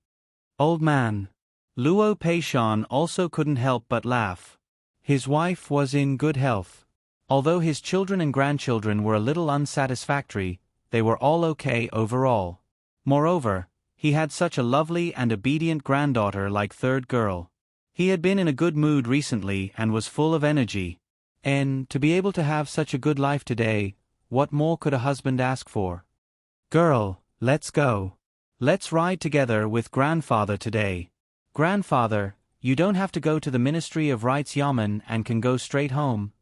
Old man. Luo Peishan also couldn't help but laugh. His wife was in good health. Although his children and grandchildren were a little unsatisfactory, they were all okay overall. Moreover, he had such a lovely and obedient granddaughter like third girl. He had been in a good mood recently and was full of energy. And, to be able to have such a good life today, what more could a husband ask for? Girl, let's go. Let's ride together with grandfather today. Grandfather, you don't have to go to the Ministry of Rights Yamen and can go straight home.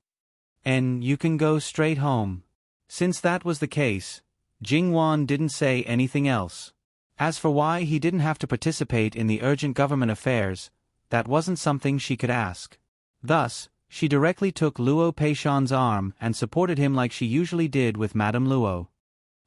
And you can go straight home. Since that was the case, Jingwan didn't say anything else. As for why he didn't have to participate in the urgent government affairs, that wasn't something she could ask. Thus, she directly took Luo Peishan's arm and supported him like she usually did with Madame Luo.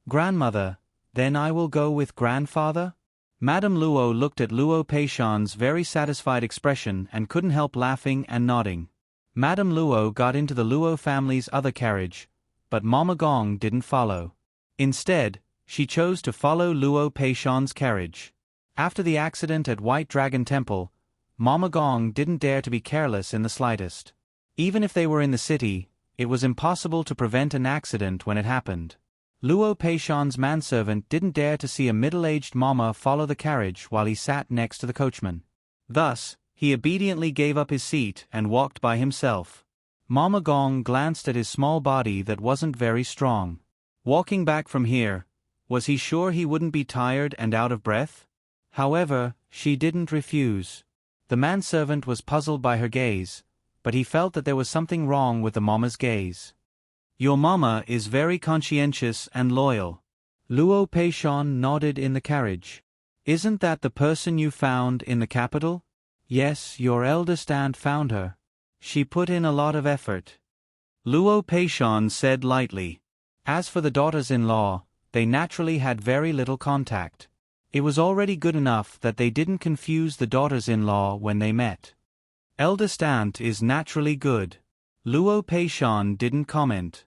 Grandmother, then I will go with grandfather? Madame Luo looked at Luo Peishan's very satisfied expression and couldn't help laughing and nodding. Madame Luo got into the Luo family's other carriage, but Mama Gong didn't follow. Instead, she chose to follow Luo Peishan's carriage. After the accident at White Dragon Temple, Mama Gong didn't dare to be careless in the slightest. Even if they were in the city, it was impossible to prevent an accident when it happened. Luo Peishan's manservant didn't dare to see a middle-aged mama follow the carriage while he sat next to the coachman. Thus, he obediently gave up his seat and walked by himself. Mama Gong glanced at his small body that wasn't very strong. Walking back from here, was he sure he wouldn't be tired and out of breath? However, she didn't refuse. The manservant was puzzled by her gaze, but he felt that there was something wrong with the mama's gaze. Your mama is very conscientious and loyal. Luo Peishan nodded in the carriage. Isn't that the person you found in the capital? Yes, your eldest aunt found her. She put in a lot of effort. Luo Peishan said lightly. As for the daughters-in-law, they naturally had very little contact. It was already good enough that they didn't confuse the daughters-in-law when they met. Eldest aunt is naturally good. Luo Peishan didn't comment.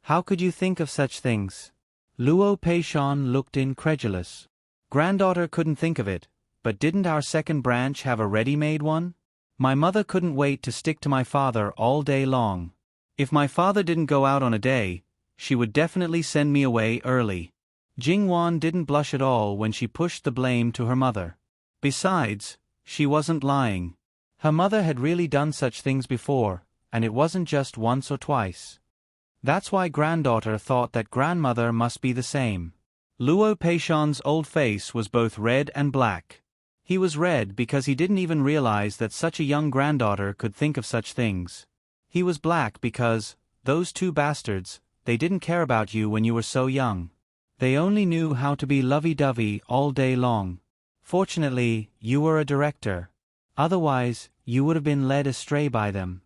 How could you think of such things? Luo Peishan looked incredulous. Granddaughter couldn't think of it, but didn't our second branch have a ready-made one? My mother couldn't wait to stick to my father all day long. If my father didn't go out on a day, she would definitely send me away early. Jingwan didn't blush at all when she pushed the blame to her mother. Besides, she wasn't lying. Her mother had really done such things before, and it wasn't just once or twice. That's why granddaughter thought that grandmother must be the same. Luo Peishan's old face was both red and black. He was red because he didn't even realize that such a young granddaughter could think of such things. He was black because, those two bastards, they didn't care about you when you were so young. They only knew how to be lovey-dovey all day long. Fortunately, you were a director. Otherwise, you would have been led astray by them.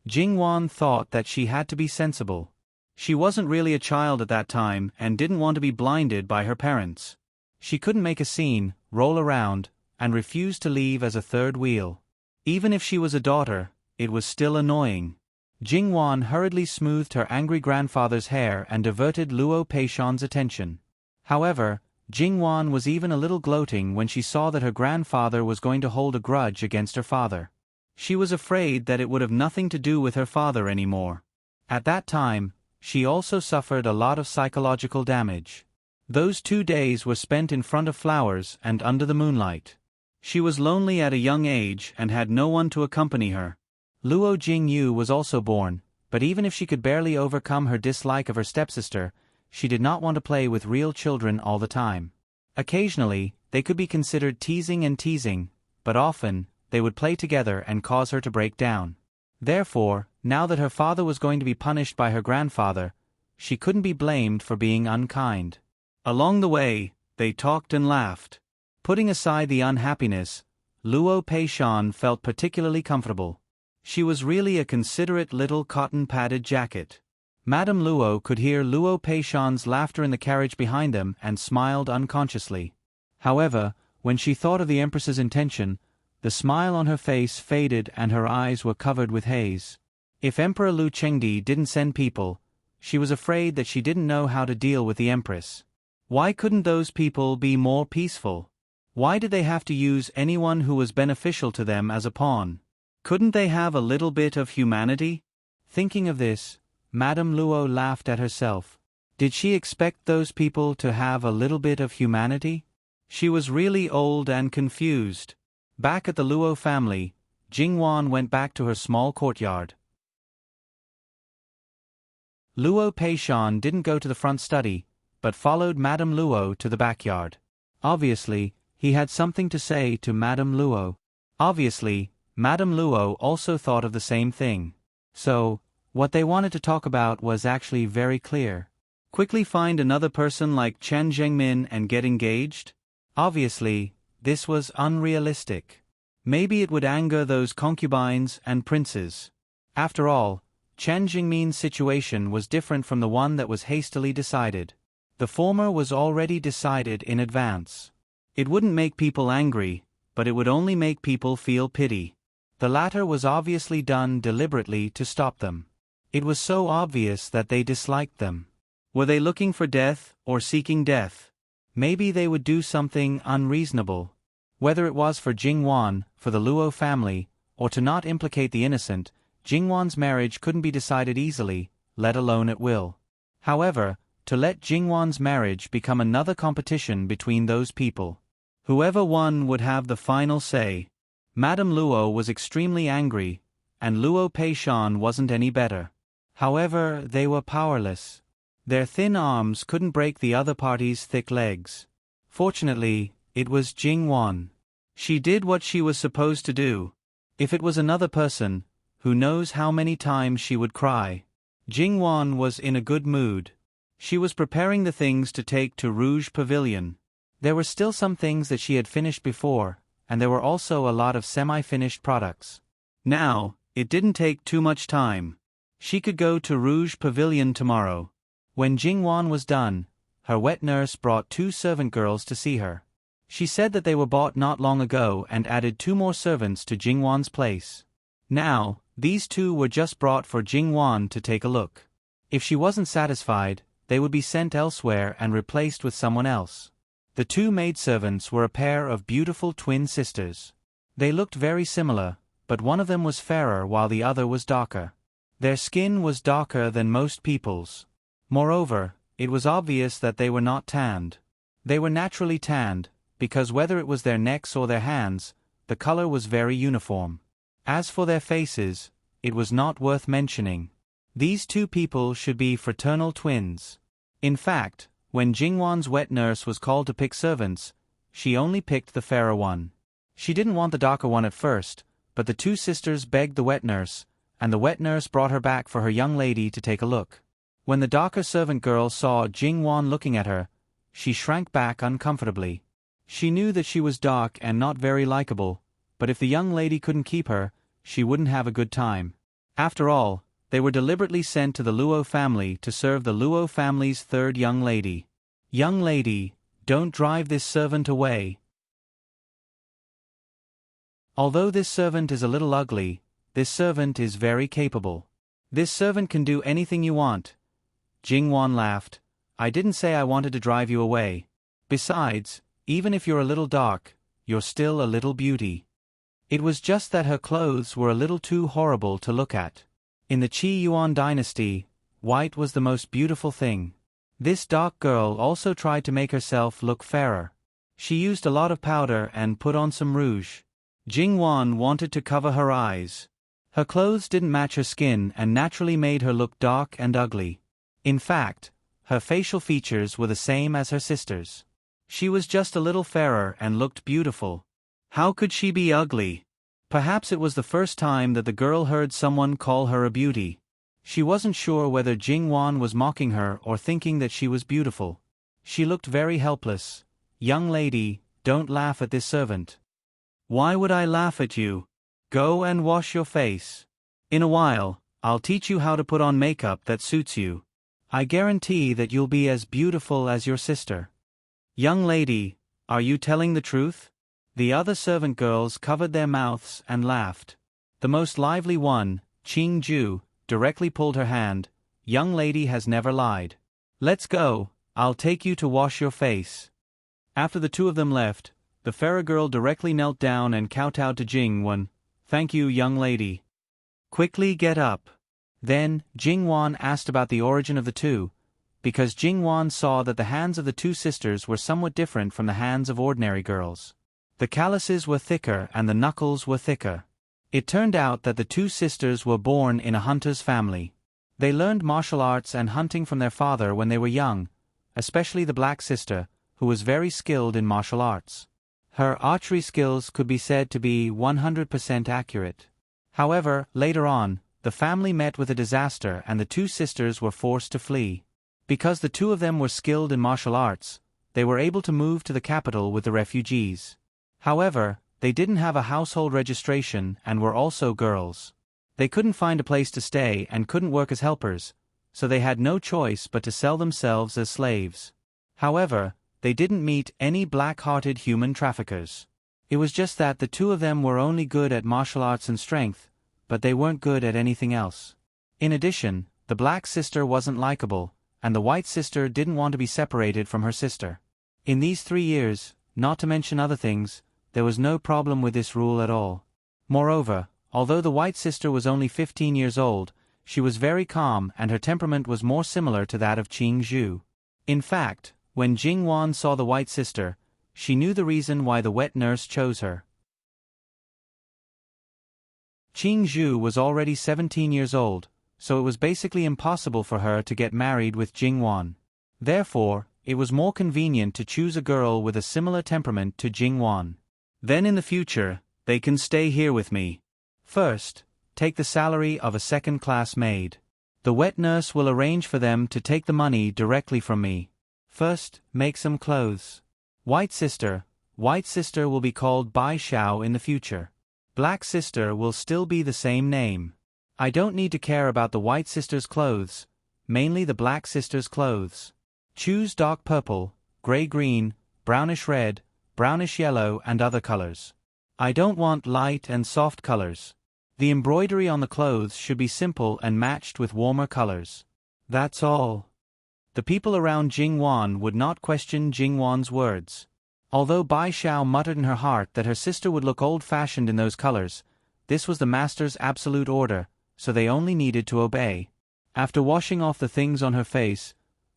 Jingwan thought that she had to be sensible. She wasn't really a child at that time and didn't want to be blinded by her parents. She couldn't make a scene, roll around, and refuse to leave as a third wheel. Even if she was a daughter, it was still annoying. Jingwan hurriedly smoothed her angry grandfather's hair and diverted Luo Peishan's attention. However, Jingwan was even a little gloating when she saw that her grandfather was going to hold a grudge against her father. She was afraid that it would have nothing to do with her father anymore. At that time, she also suffered a lot of psychological damage. Those 2 days were spent in front of flowers and under the moonlight. She was lonely at a young age and had no one to accompany her. Luo Jingyu was also born, but even if she could barely overcome her dislike of her stepsister, she did not want to play with real children all the time. Occasionally, they could be considered teasing, but often, they would play together and cause her to break down. Therefore, now that her father was going to be punished by her grandfather, she couldn't be blamed for being unkind. Along the way, they talked and laughed. Putting aside the unhappiness, Luo Peishan felt particularly comfortable. She was really a considerate little cotton-padded jacket. Madame Luo could hear Luo Peishan's laughter in the carriage behind them and smiled unconsciously. However, when she thought of the Empress's intention, the smile on her face faded and her eyes were covered with haze. If Emperor Lu Chengdi didn't send people, she was afraid that she didn't know how to deal with the Empress. Why couldn't those people be more peaceful? Why did they have to use anyone who was beneficial to them as a pawn? Couldn't they have a little bit of humanity? Thinking of this, Madame Luo laughed at herself. Did she expect those people to have a little bit of humanity? She was really old and confused. Back at the Luo family, Jingwan went back to her small courtyard. Luo Peishan didn't go to the front study, but followed Madame Luo to the backyard. Obviously, he had something to say to Madame Luo. Obviously, Madame Luo also thought of the same thing. So, what they wanted to talk about was actually very clear. Quickly find another person like Chen Zhengmin and get engaged? Obviously, this was unrealistic. Maybe it would anger those concubines and princes. After all, Chen Jingmin's situation was different from the one that was hastily decided. The former was already decided in advance. It wouldn't make people angry, but it would only make people feel pity. The latter was obviously done deliberately to stop them. It was so obvious that they disliked them. Were they looking for death or seeking death? Maybe they would do something unreasonable. Whether it was for Jingwan, for the Luo family, or to not implicate the innocent, Jingwan's marriage couldn't be decided easily, let alone at will. However, to let Jingwan's marriage become another competition between those people. Whoever won would have the final say. Madame Luo was extremely angry, and Luo Pei-shan wasn't any better. However, they were powerless. Their thin arms couldn't break the other party's thick legs. Fortunately, it was Jing-wan. She did what she was supposed to do. If it was another person, who knows how many times she would cry. Jing-wan was in a good mood. She was preparing the things to take to Rouge Pavilion. There were still some things that she had finished before, and there were also a lot of semi-finished products. Now, it didn't take too much time. She could go to Rouge Pavilion tomorrow. When Jing-wan was done, her wet nurse brought 2 servant girls to see her. She said that they were bought not long ago and added 2 more servants to Jing-wan's place. Now, these 2 were just brought for Jing-wan to take a look. If she wasn't satisfied, they would be sent elsewhere and replaced with someone else. The 2 maidservants were a pair of beautiful twin sisters. They looked very similar, but one of them was fairer while the other was darker. Their skin was darker than most people's. Moreover, it was obvious that they were not tanned. They were naturally tanned, because whether it was their necks or their hands, the color was very uniform. As for their faces, it was not worth mentioning. These 2 people should be fraternal twins. In fact, when Jing-wan's wet nurse was called to pick servants, she only picked the fairer one. She didn't want the darker one at first, but the 2 sisters begged the wet nurse, and the wet nurse brought her back for her young lady to take a look. When the darker servant girl saw Jing-wan looking at her, she shrank back uncomfortably. She knew that she was dark and not very likable, but if the young lady couldn't keep her, she wouldn't have a good time. After all, they were deliberately sent to the Luo family to serve the Luo family's 3rd young lady. Young lady, don't drive this servant away. Although this servant is a little ugly, this servant is very capable. This servant can do anything you want. Jing-wan laughed. I didn't say I wanted to drive you away. Besides, even if you're a little dark, you're still a little beauty. It was just that her clothes were a little too horrible to look at. In the Qi Yuan dynasty, white was the most beautiful thing. This dark girl also tried to make herself look fairer. She used a lot of powder and put on some rouge. Jing-wan wanted to cover her eyes. Her clothes didn't match her skin and naturally made her look dark and ugly. In fact, her facial features were the same as her sister's. She was just a little fairer and looked beautiful. How could she be ugly? Perhaps it was the first time that the girl heard someone call her a beauty. She wasn't sure whether Jing-wan was mocking her or thinking that she was beautiful. She looked very helpless. Young lady, don't laugh at this servant. Why would I laugh at you? Go and wash your face. In a while, I'll teach you how to put on makeup that suits you. I guarantee that you'll be as beautiful as your sister. Young lady, are you telling the truth? The other servant girls covered their mouths and laughed. The most lively one, Qing-ju, directly pulled her hand. Young lady has never lied. Let's go, I'll take you to wash your face. After the 2 of them left, the fairer girl directly knelt down and kowtowed to Jing-wan. Thank you, young lady. Quickly get up. Then, Jing-wan asked about the origin of the 2, because Jing-wan saw that the hands of the 2 sisters were somewhat different from the hands of ordinary girls. The calluses were thicker and the knuckles were thicker. It turned out that the 2 sisters were born in a hunter's family. They learned martial arts and hunting from their father when they were young, especially the black sister, who was very skilled in martial arts. Her archery skills could be said to be 100% accurate. However, later on, the family met with a disaster and the 2 sisters were forced to flee. Because the 2 of them were skilled in martial arts, they were able to move to the capital with the refugees. However, they didn't have a household registration and were also girls. They couldn't find a place to stay and couldn't work as helpers, so they had no choice but to sell themselves as slaves. However, they didn't meet any black-hearted human traffickers. It was just that the 2 of them were only good at martial arts and strength, but they weren't good at anything else. In addition, the black sister wasn't likable, and the white sister didn't want to be separated from her sister. In these 3 years, not to mention other things, there was no problem with this rule at all. Moreover, although the white sister was only 15 years old, she was very calm and her temperament was more similar to that of Qing-ju. In fact, when Jing-wan saw the white sister, she knew the reason why the wet nurse chose her. Qing Zhu was already 17 years old, so it was basically impossible for her to get married with Jing Wan. Therefore, it was more convenient to choose a girl with a similar temperament to Jing Wan. Then in the future, they can stay here with me. First, take the salary of a second-class maid. The wet nurse will arrange for them to take the money directly from me. First, make some clothes. White sister will be called Bai Xiao in the future. Black sister will still be the same name. I don't need to care about the white sister's clothes, mainly the black sister's clothes. Choose dark purple, gray-green, brownish-red, brownish-yellow and other colors. I don't want light and soft colors. The embroidery on the clothes should be simple and matched with warmer colors. That's all. The people around Jing Wan would not question Jing Wan's words. Although Bai Xiao muttered in her heart that her sister would look old-fashioned in those colors, this was the master's absolute order, so they only needed to obey. After washing off the things on her face,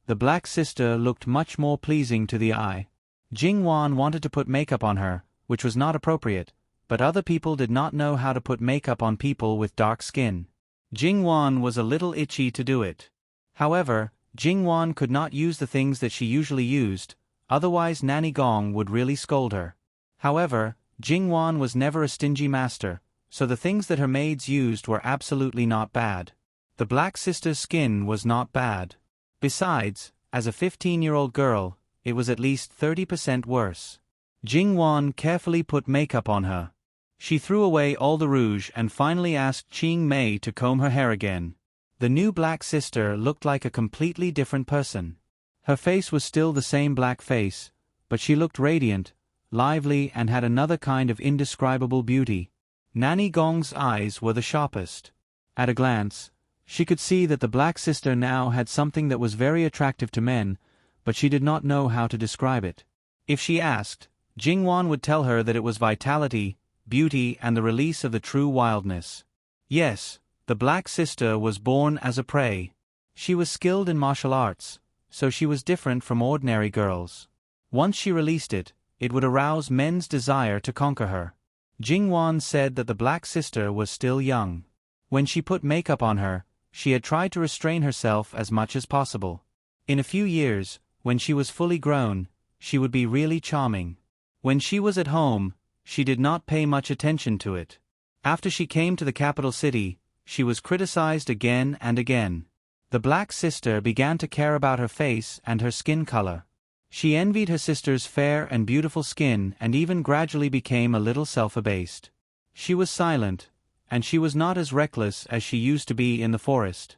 the black sister looked much more pleasing to the eye. Jing Wan wanted to put makeup on her, which was not appropriate, but other people did not know how to put makeup on people with dark skin. Jing Wan was a little itchy to do it. However, Jing Wan could not use the things that she usually used, otherwise Nanny Gong would really scold her. However, Jing Wan was never a stingy master, so the things that her maids used were absolutely not bad. The black sister's skin was not bad. Besides, as a 15-year-old girl, it was at least 30% worse. Jing Wan carefully put makeup on her. She threw away all the rouge and finally asked Qing Mei to comb her hair again. The new black sister looked like a completely different person. Her face was still the same black face, but she looked radiant, lively and had another kind of indescribable beauty. Nanny Gong's eyes were the sharpest. At a glance, she could see that the black sister now had something that was very attractive to men, but she did not know how to describe it. If she asked, Jing Wan would tell her that it was vitality, beauty and the release of the true wildness. Yes, the black sister was born as a prey. She was skilled in martial arts, so she was different from ordinary girls. Once she released it, it would arouse men's desire to conquer her. Jing Wan said that the black sister was still young. When she put makeup on her, she had tried to restrain herself as much as possible. In a few years, when she was fully grown, she would be really charming. When she was at home, she did not pay much attention to it. After she came to the capital city, she was criticized again and again. The black sister began to care about her face and her skin color. She envied her sister's fair and beautiful skin and even gradually became a little self-abased. She was silent, and she was not as reckless as she used to be in the forest.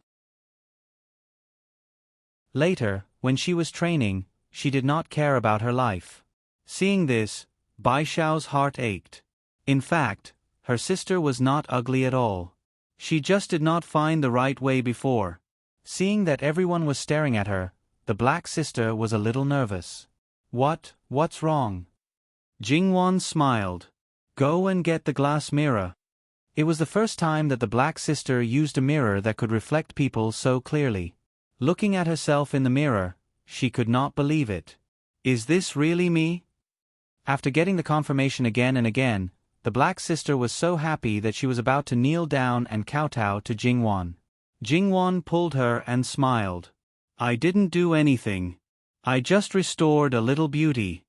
Later, when she was training, she did not care about her life. Seeing this, Bai Xiao's heart ached. In fact, her sister was not ugly at all. She just did not find the right way before. Seeing that everyone was staring at her, the black sister was a little nervous. What's wrong? Jing Wan smiled. Go and get the glass mirror. It was the first time that the black sister used a mirror that could reflect people so clearly. Looking at herself in the mirror, she could not believe it. Is this really me? After getting the confirmation again and again, the black sister was so happy that she was about to kneel down and kowtow to Jing Wan. Jing Wan pulled her and smiled. I didn't do anything. I just restored a little beauty.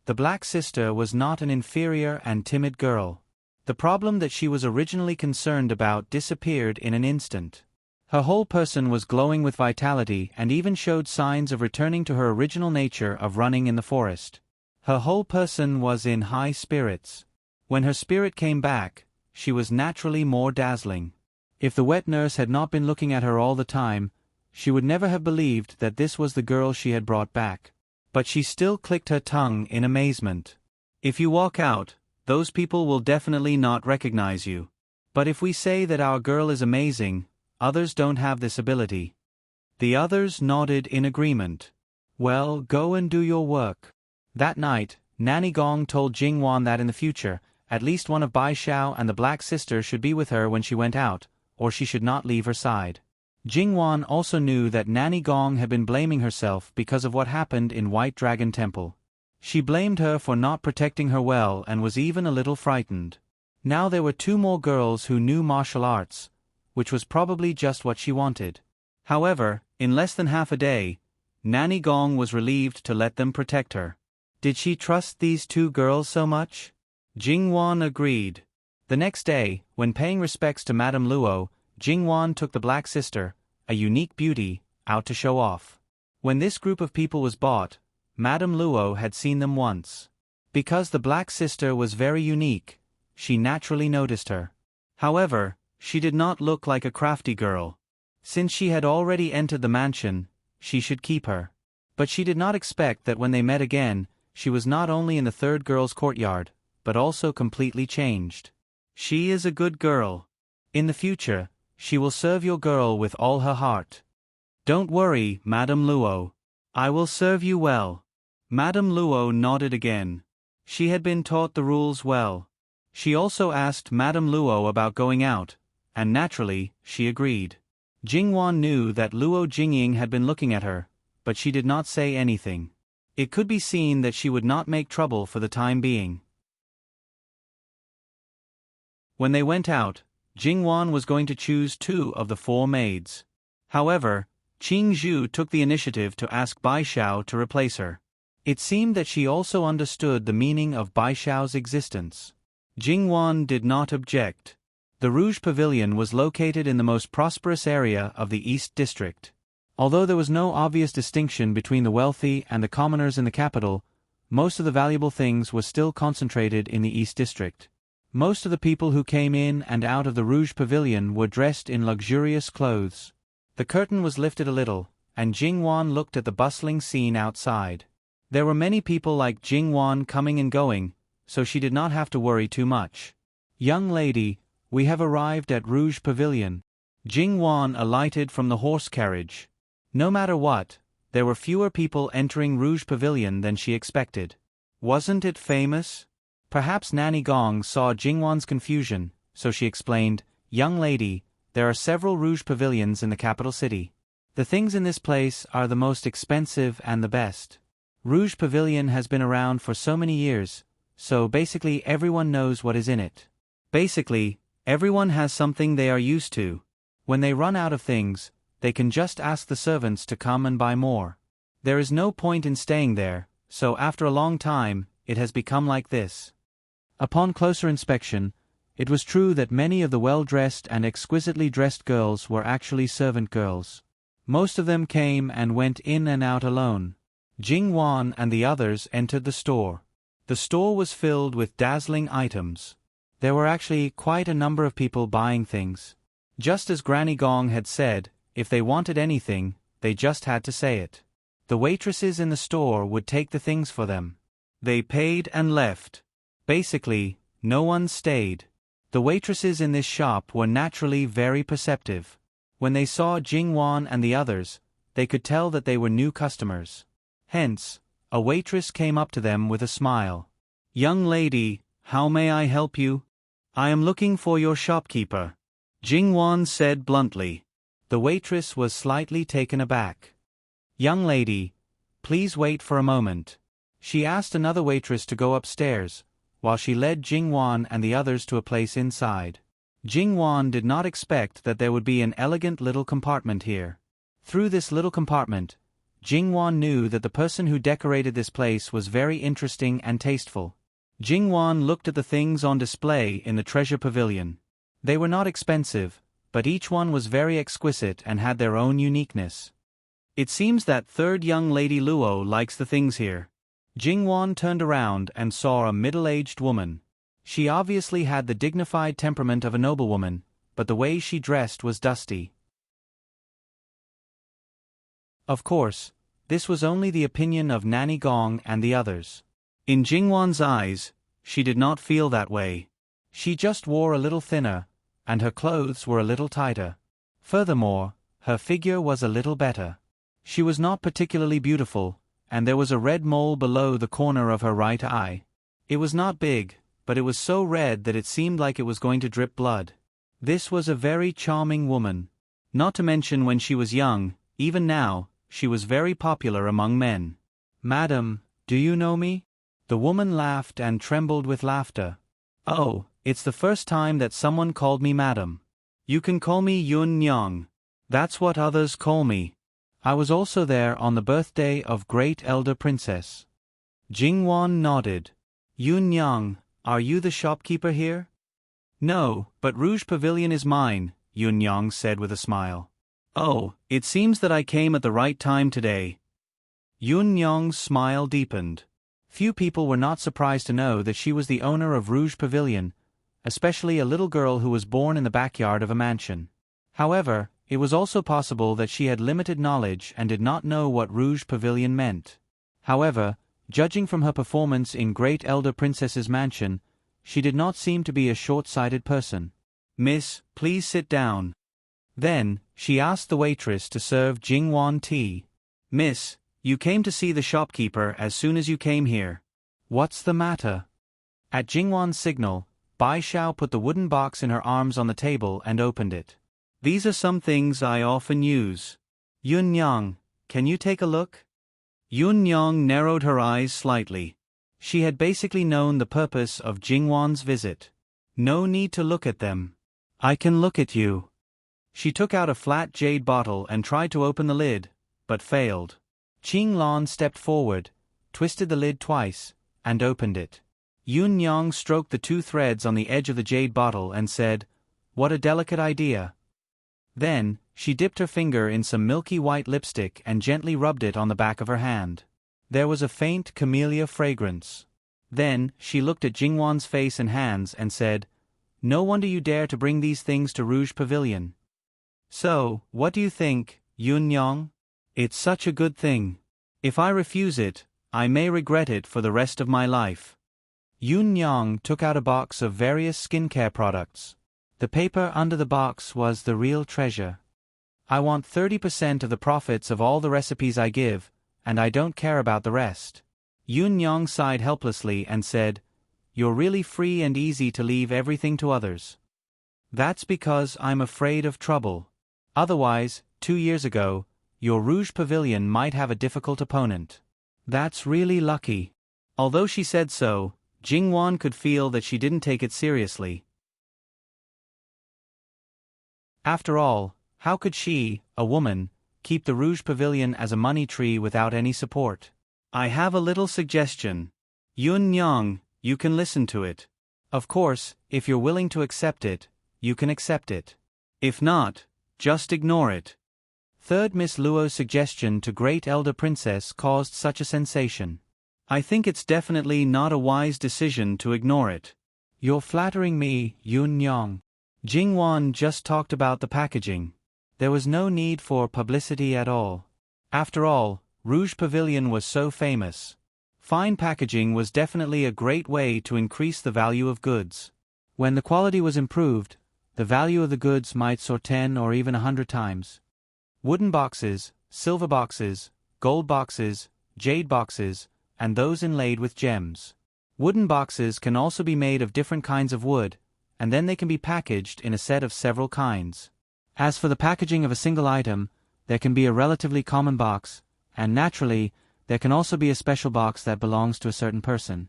The black sister was not an inferior and timid girl. The problem that she was originally concerned about disappeared in an instant. Her whole person was glowing with vitality and even showed signs of returning to her original nature of running in the forest. Her whole person was in high spirits. When her spirit came back, she was naturally more dazzling. If the wet nurse had not been looking at her all the time, she would never have believed that this was the girl she had brought back. But she still clicked her tongue in amazement. If you walk out, those people will definitely not recognize you. But if we say that our girl is amazing, others don't have this ability. The others nodded in agreement. Well, go and do your work. That night, Nanny Gong told Jing Wan that in the future, at least one of Bai Xiao and the black sister should be with her when she went out, or she should not leave her side. Jing Wan also knew that Nanny Gong had been blaming herself because of what happened in White Dragon Temple. She blamed her for not protecting her well and was even a little frightened. Now there were 2 more girls who knew martial arts, which was probably just what she wanted. However, in less than half a day, Nanny Gong was relieved to let them protect her. Did she trust these 2 girls so much? Jingwan agreed. The next day, when paying respects to Madame Luo, Jingwan took the Black Sister, a unique beauty, out to show off. When this group of people was bought, Madame Luo had seen them once. Because the Black Sister was very unique, she naturally noticed her. However, she did not look like a crafty girl. Since she had already entered the mansion, she should keep her. But she did not expect that when they met again, she was not only in the 3rd girl's courtyard, but also completely changed. She is a good girl. In the future, she will serve your girl with all her heart. Don't worry, Madame Luo. I will serve you well. Madame Luo nodded again. She had been taught the rules well. She also asked Madame Luo about going out, and naturally, she agreed. Jingwan knew that Luo Jingying had been looking at her, but she did not say anything. It could be seen that she would not make trouble for the time being. When they went out, Jingwan was going to choose 2 of the 4 maids. However, Qing Zhu took the initiative to ask Bai Xiao to replace her. It seemed that she also understood the meaning of Bai Xiao's existence. Jingwan did not object. The Rouge Pavilion was located in the most prosperous area of the East District. Although there was no obvious distinction between the wealthy and the commoners in the capital, most of the valuable things was still concentrated in the East District. Most of the people who came in and out of the Rouge Pavilion were dressed in luxurious clothes. The curtain was lifted a little, and Jingwan looked at the bustling scene outside. There were many people like Jingwan coming and going, so she did not have to worry too much. Young lady, we have arrived at Rouge Pavilion. Jingwan alighted from the horse carriage. No matter what, there were fewer people entering Rouge Pavilion than she expected. Wasn't it famous? Perhaps Nanny Gong saw Jingwan's confusion, so she explained, "Young lady, there are several Rouge Pavilions in the capital city. The things in this place are the most expensive and the best. Rouge Pavilion has been around for so many years, so basically everyone knows what is in it. Basically, everyone has something they are used to. When they run out of things, they can just ask the servants to come and buy more. There is no point in staying there, so after a long time, it has become like this." Upon closer inspection, it was true that many of the well-dressed and exquisitely dressed girls were actually servant girls. Most of them came and went in and out alone. Jingwan and the others entered the store. The store was filled with dazzling items. There were actually quite a number of people buying things. Just as Granny Gong had said, if they wanted anything, they just had to say it. The waitresses in the store would take the things for them. They paid and left. Basically, no one stayed. The waitresses in this shop were naturally very perceptive. When they saw Jingwan and the others, they could tell that they were new customers. Hence, a waitress came up to them with a smile. "Young lady, how may I help you?" "I am looking for your shopkeeper," Jingwan said bluntly. The waitress was slightly taken aback. "Young lady, please wait for a moment." She asked another waitress to go upstairs, while she led Jingwan and the others to a place inside. Jingwan did not expect that there would be an elegant little compartment here. Through this little compartment, Jingwan knew that the person who decorated this place was very interesting and tasteful. Jingwan looked at the things on display in the treasure pavilion. They were not expensive, but each one was very exquisite and had their own uniqueness. It seems that 3rd young lady Luo likes the things here. Jingwan turned around and saw a middle-aged woman. She obviously had the dignified temperament of a noblewoman, but the way she dressed was dusty. Of course, this was only the opinion of Nanny Gong and the others. In Jingwan's eyes, she did not feel that way. She just wore a little thinner, and her clothes were a little tighter. Furthermore, her figure was a little better. She was not particularly beautiful, and there was a red mole below the corner of her right eye. It was not big, but it was so red that it seemed like it was going to drip blood. This was a very charming woman. Not to mention when she was young, even now, she was very popular among men. "Madam, do you know me?" The woman laughed and trembled with laughter. "Oh, It's the first time that someone called me madam. You can call me Yun Nyang. That's what others call me. I was also there on the birthday of Great Elder Princess. Jingwan nodded. Yun Nyang, are you the shopkeeper here? No, but Rouge Pavilion is mine, Yun Nyang said with a smile. Oh, it seems that I came at the right time today. Yun Nyang's smile deepened. Few people were not surprised to know that she was the owner of Rouge Pavilion, especially a little girl who was born in the backyard of a mansion. However, it was also possible that she had limited knowledge and did not know what Rouge Pavilion meant. However, judging from her performance in Great Elder Princess's mansion, she did not seem to be a short-sighted person. Miss, please sit down. Then, she asked the waitress to serve Jingwan tea. Miss, you came to see the shopkeeper as soon as you came here. What's the matter? At Jingwan's signal, Bai Xiao put the wooden box in her arms on the table and opened it. These are some things I often use. Yun Yang, can you take a look? Yun Yang narrowed her eyes slightly. She had basically known the purpose of Jingwan's visit. No need to look at them. I can look at you. She took out a flat jade bottle and tried to open the lid, but failed. Qing Lan stepped forward, twisted the lid twice, and opened it. Yun Yang stroked the two threads on the edge of the jade bottle and said, "What a delicate idea." Then, she dipped her finger in some milky white lipstick and gently rubbed it on the back of her hand. There was a faint camellia fragrance. Then, she looked at Jingwan's face and hands and said, "No wonder you dare to bring these things to Rouge Pavilion. So, what do you think, Yun Yang? It's such a good thing. If I refuse it, I may regret it for the rest of my life." Yun Yang took out a box of various skincare products. The paper under the box was the real treasure. I want 30% of the profits of all the recipes I give, and I don't care about the rest. Yun Yang sighed helplessly and said, "You're really free and easy to leave everything to others." That's because I'm afraid of trouble. Otherwise, 2 years ago, your Rouge Pavilion might have a difficult opponent. That's really lucky. Although she said so, Jingwan could feel that she didn't take it seriously. After all, how could she, a woman, keep the Rouge Pavilion as a money tree without any support? I have a little suggestion. Yun Yang, you can listen to it. Of course, if you're willing to accept it, you can accept it. If not, just ignore it. Third Miss Luo's suggestion to Great Elder Princess caused such a sensation. I think it's definitely not a wise decision to ignore it. You're flattering me, Yun Yang. Jingwan just talked about the packaging. There was no need for publicity at all. After all, Rouge Pavilion was so famous. Fine packaging was definitely a great way to increase the value of goods. When the quality was improved, the value of the goods might soar 10 or even 100 times. Wooden boxes, silver boxes, gold boxes, jade boxes, and those inlaid with gems. Wooden boxes can also be made of different kinds of wood, and then they can be packaged in a set of several kinds. As for the packaging of a single item, there can be a relatively common box, and naturally, there can also be a special box that belongs to a certain person.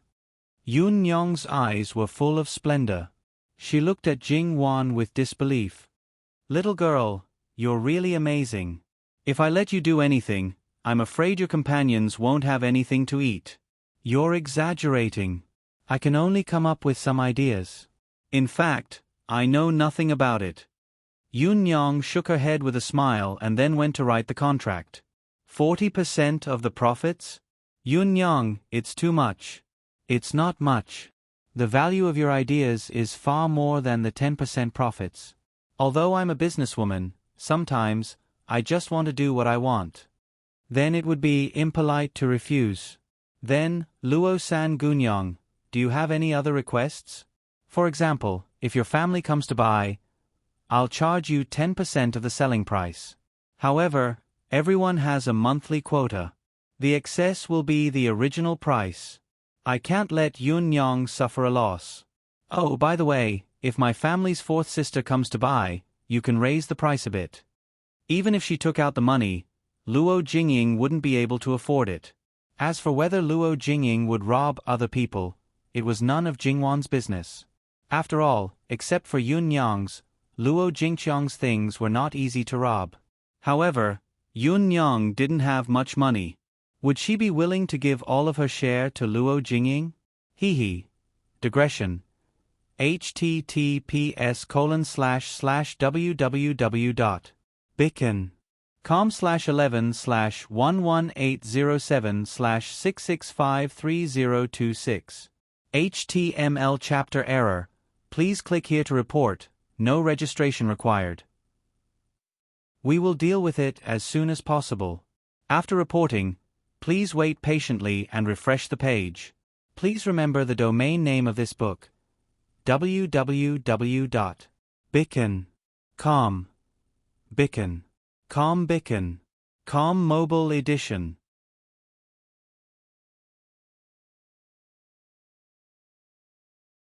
Yun Yang's eyes were full of splendor. She looked at Jingwan with disbelief. Little girl, you're really amazing. If I let you do anything, I'm afraid your companions won't have anything to eat. You're exaggerating. I can only come up with some ideas. In fact, I know nothing about it. Yun Yang shook her head with a smile and then went to write the contract. 40% of the profits? Yun Yang, it's too much. It's not much. The value of your ideas is far more than the 10% profits. Although I'm a businesswoman, sometimes, I just want to do what I want. Then it would be impolite to refuse. Then, Luo-san Gunyang, do you have any other requests? For example, if your family comes to buy, I'll charge you 10% of the selling price. However, everyone has a monthly quota. The excess will be the original price. I can't let Yun Yang suffer a loss. Oh, by the way, if my family's fourth sister comes to buy, you can raise the price a bit. Even if she took out the money, Luo Jingying wouldn't be able to afford it. As for whether Luo Jingying would rob other people, it was none of Jingwan's business. After all, except for Yun Yang's, Luo Jingqiang's things were not easy to rob. However, Yun Yang didn't have much money. Would she be willing to give all of her share to Luo Jingying? Hee. Digression. https://www.bicken.com/11/11807/6653026. HTML chapter error. Please click here to report. No registration required. We will deal with it as soon as possible. After reporting, please wait patiently and refresh the page. Please remember the domain name of this book: www.bicken.com. Bicken.com Mobile Edition.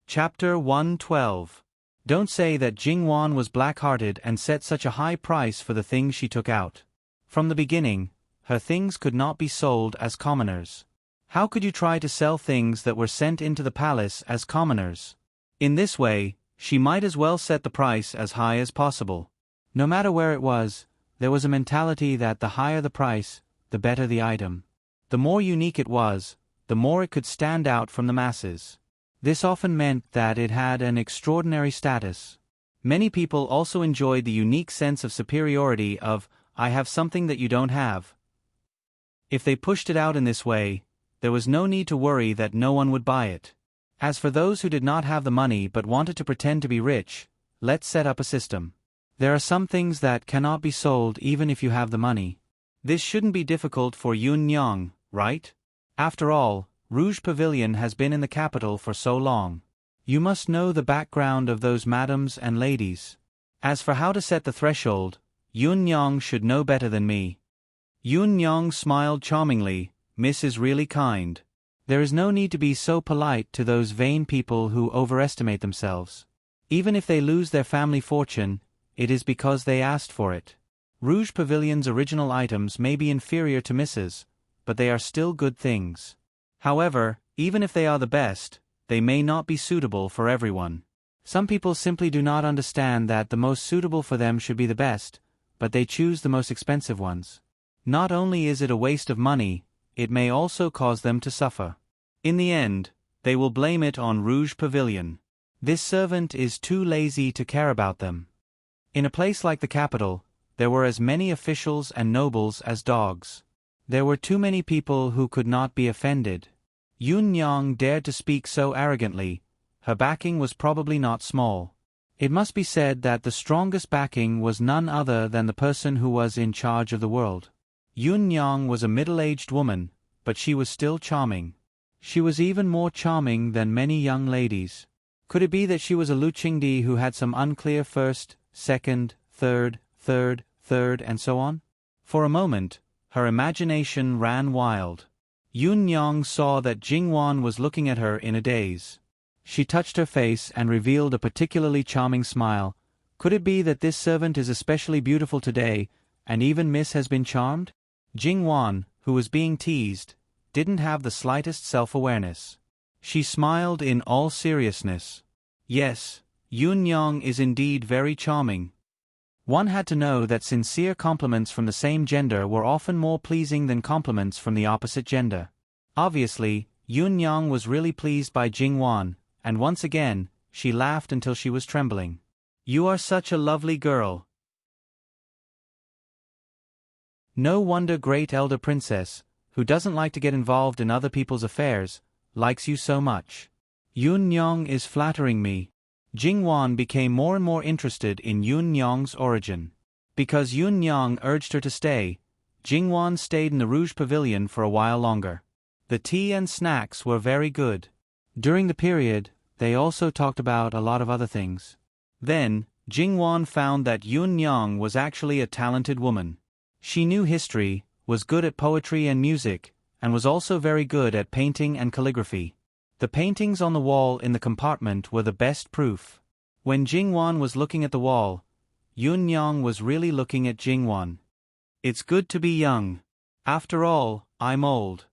Chapter 112. Don't say that Jingwan was black-hearted and set such a high price for the things she took out. From the beginning, her things could not be sold as commoners. How could you try to sell things that were sent into the palace as commoners? In this way, she might as well set the price as high as possible. No matter where it was, there was a mentality that the higher the price, the better the item. The more unique it was, the more it could stand out from the masses. This often meant that it had an extraordinary status. Many people also enjoyed the unique sense of superiority of, "I have something that you don't have." If they pushed it out in this way, there was no need to worry that no one would buy it. As for those who did not have the money but wanted to pretend to be rich, let's set up a system. There are some things that cannot be sold even if you have the money. This shouldn't be difficult for Yun Yang, right? After all, Rouge Pavilion has been in the capital for so long. You must know the background of those madams and ladies. As for how to set the threshold, Yun Yang should know better than me. Yun Yang smiled charmingly. "Miss is really kind. There is no need to be so polite to those vain people who overestimate themselves. Even if they lose their family fortune, it is because they asked for it. Rouge Pavilion's original items may be inferior to Mrs., but they are still good things. However, even if they are the best, they may not be suitable for everyone. Some people simply do not understand that the most suitable for them should be the best, but they choose the most expensive ones. Not only is it a waste of money, it may also cause them to suffer. In the end, they will blame it on Rouge Pavilion. This servant is too lazy to care about them." In a place like the capital, there were as many officials and nobles as dogs. There were too many people who could not be offended. Yun Yang dared to speak so arrogantly. Her backing was probably not small. It must be said that the strongest backing was none other than the person who was in charge of the world. Yun Yang was a middle-aged woman, but she was still charming. She was even more charming than many young ladies. Could it be that she was a Luqingdi who had some unclear first, second, third, and so on? For a moment, her imagination ran wild. Yun Yang saw that Jingwan was looking at her in a daze. She touched her face and revealed a particularly charming smile. Could it be that this servant is especially beautiful today, and even Miss has been charmed? Jingwan, who was being teased, didn't have the slightest self-awareness. She smiled in all seriousness. Yes, Yun Yang is indeed very charming. One had to know that sincere compliments from the same gender were often more pleasing than compliments from the opposite gender. Obviously, Yun Yang was really pleased by Jingwan, and once again, she laughed until she was trembling. "You are such a lovely girl. No wonder great elder princess, who doesn't like to get involved in other people's affairs, likes you so much. Yun Yang is flattering me." Jingwan became more and more interested in Yun Yang's origin. Because Yun Yang urged her to stay, Jingwan stayed in the Rouge Pavilion for a while longer. The tea and snacks were very good. During the period, they also talked about a lot of other things. Then, Jingwan found that Yun Yang was actually a talented woman. She knew history, was good at poetry and music, and was also very good at painting and calligraphy. The paintings on the wall in the compartment were the best proof. When Jingwan was looking at the wall, Yun Yang was really looking at Jingwan. "It's good to be young. After all, I'm old.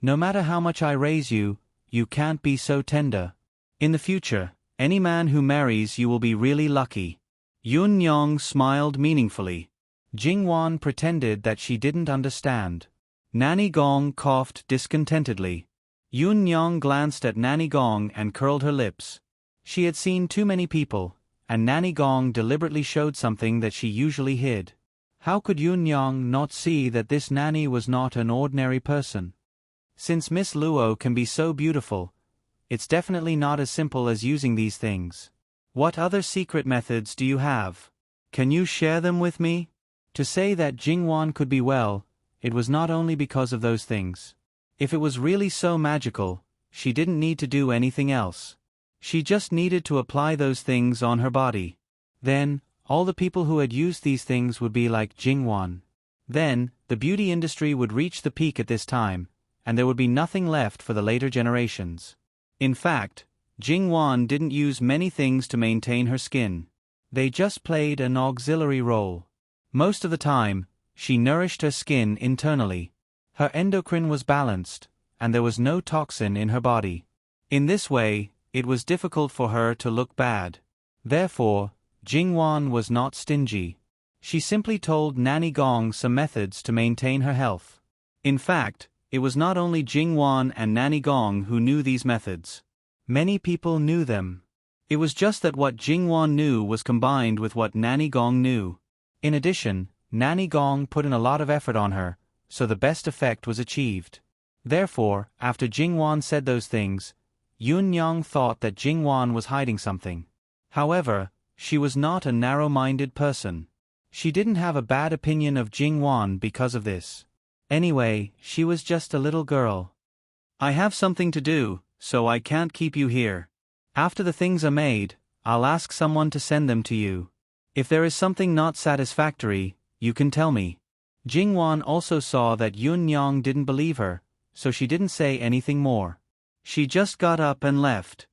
No matter how much I raise you, you can't be so tender. In the future, Any man who marries you will be really lucky. Yun Nyong smiled meaningfully. Jingwan pretended that she didn't understand. Nanny Gong coughed discontentedly. Yun Nyong glanced at Nanny Gong and curled her lips. She had seen too many people, and Nanny Gong deliberately showed something that she usually hid. How could Yun Nyong not see that this nanny was not an ordinary person? Since Miss Luo can be so beautiful, it's definitely not as simple as using these things. What other secret methods do you have? Can you share them with me? To say that Jingwan could be well, it was not only because of those things. If it was really so magical, she didn't need to do anything else. She just needed to apply those things on her body. Then, all the people who had used these things would be like Jingwan. Then, the beauty industry would reach the peak at this time, and there would be nothing left for the later generations. In fact, Jingwan didn't use many things to maintain her skin. They just played an auxiliary role. Most of the time, she nourished her skin internally. Her endocrine was balanced, and there was no toxin in her body. In this way, it was difficult for her to look bad. Therefore, Jingwan was not stingy. She simply told Nanny Gong some methods to maintain her health. In fact, it was not only Jingwan and Nanny Gong who knew these methods. Many people knew them. It was just that what Jingwan knew was combined with what Nanny Gong knew. In addition, Nanny Gong put in a lot of effort on her, so the best effect was achieved. Therefore, after Jingwan said those things, Yun Nyong thought that Jingwan was hiding something. However, she was not a narrow-minded person. She didn't have a bad opinion of Jingwan because of this. Anyway, she was just a little girl. I have something to do, so I can't keep you here. After the things are made, I'll ask someone to send them to you. If there is something not satisfactory, you can tell me. Jingwan also saw that Yun Nyong didn't believe her, so she didn't say anything more. She just got up and left.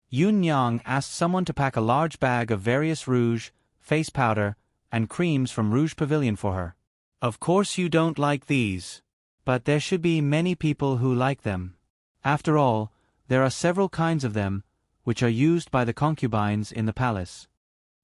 Yun Nyong asked someone to pack a large bag of various rouge, face powder, and creams from Rouge Pavilion for her. Of course you don't like these. But there should be many people who like them. After all, there are several kinds of them, which are used by the concubines in the palace.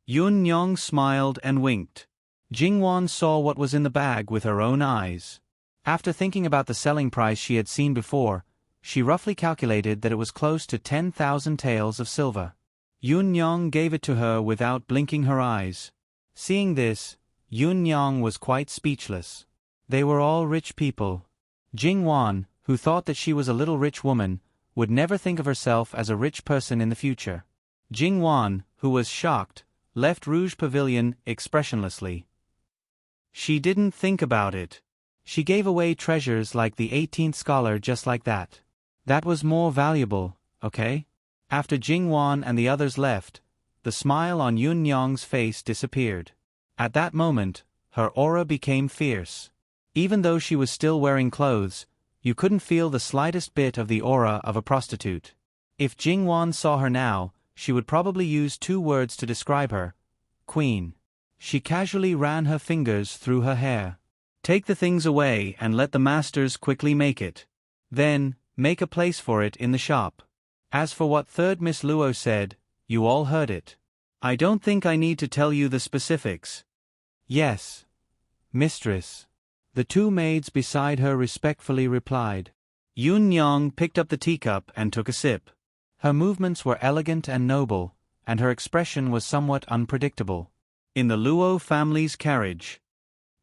Yun Nyong smiled and winked. Jingwan saw what was in the bag with her own eyes. After thinking about the selling price she had seen before, she roughly calculated that it was close to 10,000 taels of silver. Yun Nyong gave it to her without blinking her eyes. Seeing this, Yun Nyong was quite speechless. They were all rich people. Jingwan, who thought that she was a little rich woman, would never think of herself as a rich person in the future. Jingwan, who was shocked, left Rouge Pavilion expressionlessly. She didn't think about it. She gave away treasures like the 18th scholar just like that. That was more valuable, okay? After Jingwan and the others left, the smile on Yun Nyong's face disappeared. At that moment, her aura became fierce. Even though she was still wearing clothes, you couldn't feel the slightest bit of the aura of a prostitute. If Jingwan saw her now, she would probably use 2 words to describe her: Queen. She casually ran her fingers through her hair. Take the things away and let the masters quickly make it. Then, make a place for it in the shop. As for what third Miss Luo said, you all heard it. I don't think I need to tell you the specifics. Yes, mistress. The 2 maids beside her respectfully replied. Yun Nyong picked up the teacup and took a sip. Her movements were elegant and noble, and her expression was somewhat unpredictable. In the Luo family's carriage.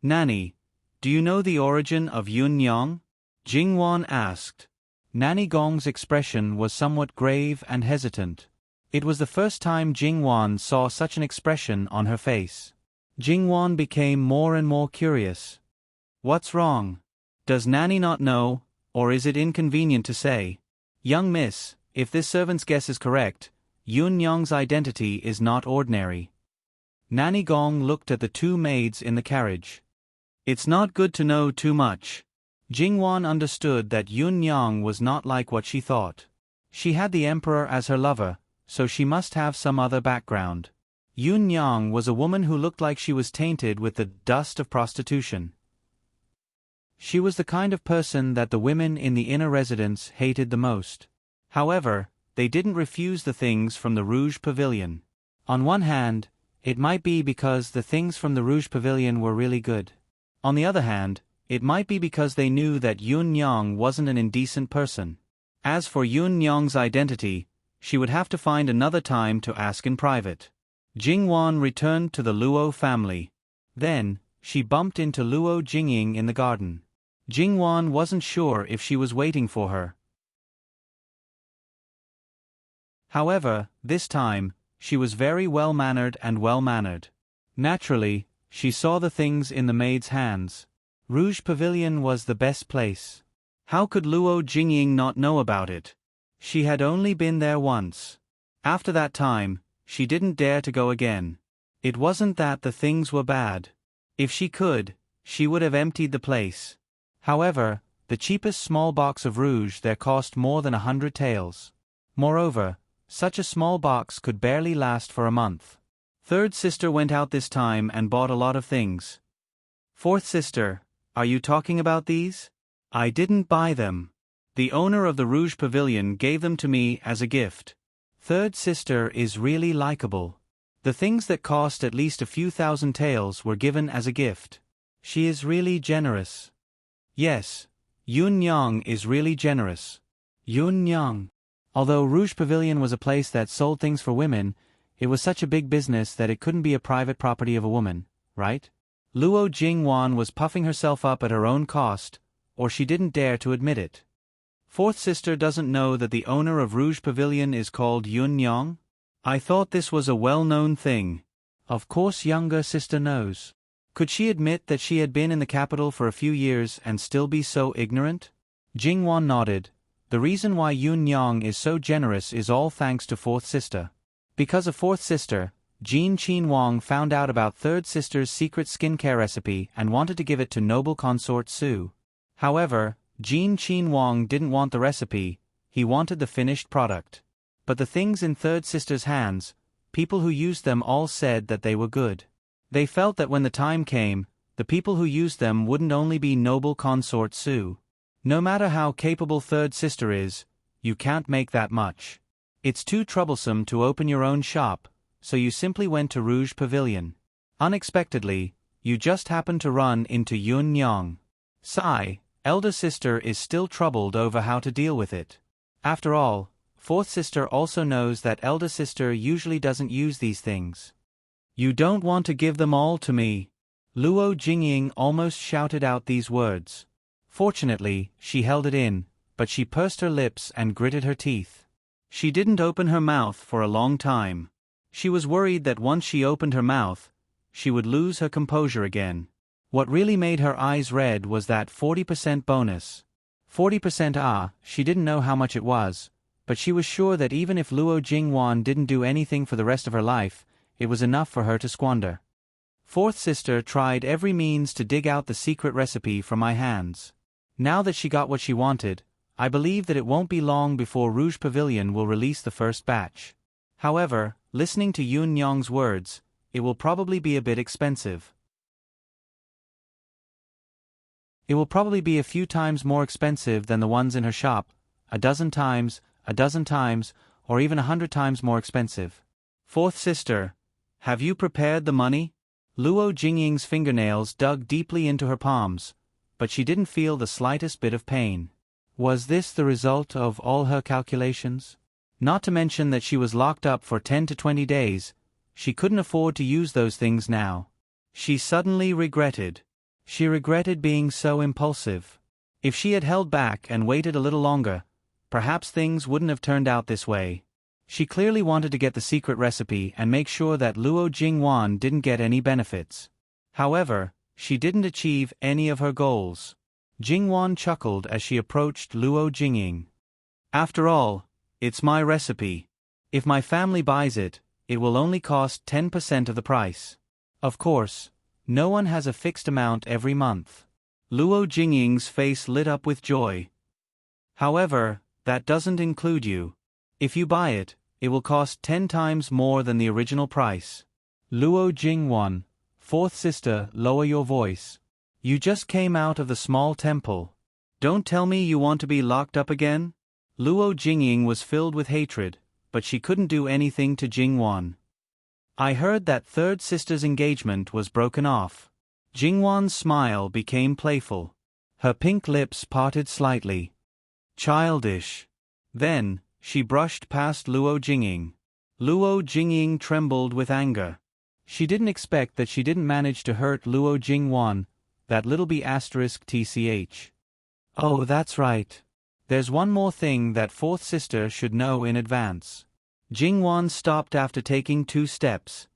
Nanny, do you know the origin of Yun Nyong? Jingwan asked. Nanny Gong's expression was somewhat grave and hesitant. It was the first time Jingwan saw such an expression on her face. Jingwan became more and more curious. What's wrong? Does Nanny not know, or is it inconvenient to say? Young miss, if this servant's guess is correct, Yun Nyong's identity is not ordinary. Nanny Gong looked at the 2 maids in the carriage. It's not good to know too much. Jingwan understood that Yun Nyong was not like what she thought. She had the emperor as her lover, so she must have some other background. Yun Nyong was a woman who looked like she was tainted with the dust of prostitution. She was the kind of person that the women in the inner residence hated the most. However, they didn't refuse the things from the Rouge Pavilion. On one hand, it might be because the things from the Rouge Pavilion were really good. On the other hand, it might be because they knew that Yun Nyang wasn't an indecent person. As for Yun Nyang's identity, she would have to find another time to ask in private. Jingwan returned to the Luo family. Then, she bumped into Luo Jingying in the garden. Jingwan wasn't sure if she was waiting for her. However, this time, she was very well-mannered and well-mannered. Naturally, she saw the things in the maid's hands. Rouge Pavilion was the best place. How could Luo Jingying not know about it? She had only been there once. After that time, she didn't dare to go again. It wasn't that the things were bad. If she could, she would have emptied the place. However, the cheapest small box of rouge there cost more than 100 taels. Moreover, such a small box could barely last for a month. Third sister went out this time and bought a lot of things. Fourth sister, are you talking about these? I didn't buy them. The owner of the Rouge Pavilion gave them to me as a gift. Third sister is really likable. The things that cost at least a few thousand taels were given as a gift. She is really generous. Yes, Yun Nyang is really generous. Yun Nyang. Although Rouge Pavilion was a place that sold things for women, it was such a big business that it couldn't be a private property of a woman, right? Luo Jingwan was puffing herself up at her own cost, or she didn't dare to admit it. Fourth sister doesn't know that the owner of Rouge Pavilion is called Yun Nyang? I thought this was a well-known thing. Of course younger sister knows. Could she admit that she had been in the capital for a few years and still be so ignorant? Jingwan nodded. The reason why Yun Nyang is so generous is all thanks to fourth sister. Because of fourth sister, Jin Qin Wang found out about third sister's secret skincare recipe and wanted to give it to noble consort Su. However, Jin Qin Wang didn't want the recipe, he wanted the finished product. But the things in third sister's hands, people who used them all said that they were good. They felt that when the time came, the people who used them wouldn't only be noble consort Su. No matter how capable third sister is, you can't make that much. It's too troublesome to open your own shop, so you simply went to Rouge Pavilion. Unexpectedly, you just happened to run into Yun Nyang. Sigh, elder sister is still troubled over how to deal with it. After all, fourth sister also knows that elder sister usually doesn't use these things. You don't want to give them all to me. Luo Jingying almost shouted out these words. Fortunately, she held it in, but she pursed her lips and gritted her teeth. She didn't open her mouth for a long time. She was worried that once she opened her mouth, she would lose her composure again. What really made her eyes red was that 40% bonus. 40%. She didn't know how much it was, but she was sure that even if Luo Jingwan didn't do anything for the rest of her life, it was enough for her to squander. Fourth sister tried every means to dig out the secret recipe from my hands. Now that she got what she wanted, I believe that it won't be long before Rouge Pavilion will release the first batch. However, listening to Yun Nyang's words, it will probably be a bit expensive. It will probably be a few times more expensive than the ones in her shop, a dozen times, or even 100 times more expensive. Fourth sister, have you prepared the money? Luo Jingying's fingernails dug deeply into her palms, but she didn't feel the slightest bit of pain. Was this the result of all her calculations? Not to mention that she was locked up for 10 to 20 days, she couldn't afford to use those things now. She suddenly regretted. She regretted being so impulsive. If she had held back and waited a little longer, perhaps things wouldn't have turned out this way. She clearly wanted to get the secret recipe and make sure that Luo Jingwan didn't get any benefits. However, she didn't achieve any of her goals. Jingwan chuckled as she approached Luo Jingying. After all, it's my recipe. If my family buys it, it will only cost 10% of the price. Of course, no one has a fixed amount every month. Luo Jingying's face lit up with joy. However, that doesn't include you. If you buy it, it will cost 10 times more than the original price. Luo Jingwan, fourth sister, lower your voice. You just came out of the small temple. Don't tell me you want to be locked up again? Luo Jingying was filled with hatred, but she couldn't do anything to Jingwan. I heard that third sister's engagement was broken off. Jingwan's smile became playful. Her pink lips parted slightly. Childish. Then, she brushed past Luo Jingying. Luo Jingying trembled with anger. She didn't expect that she didn't manage to hurt Luo Jingwan, that little b*tch. Oh, that's right. There's one more thing that fourth sister should know in advance. Jingwan stopped after taking 2 steps.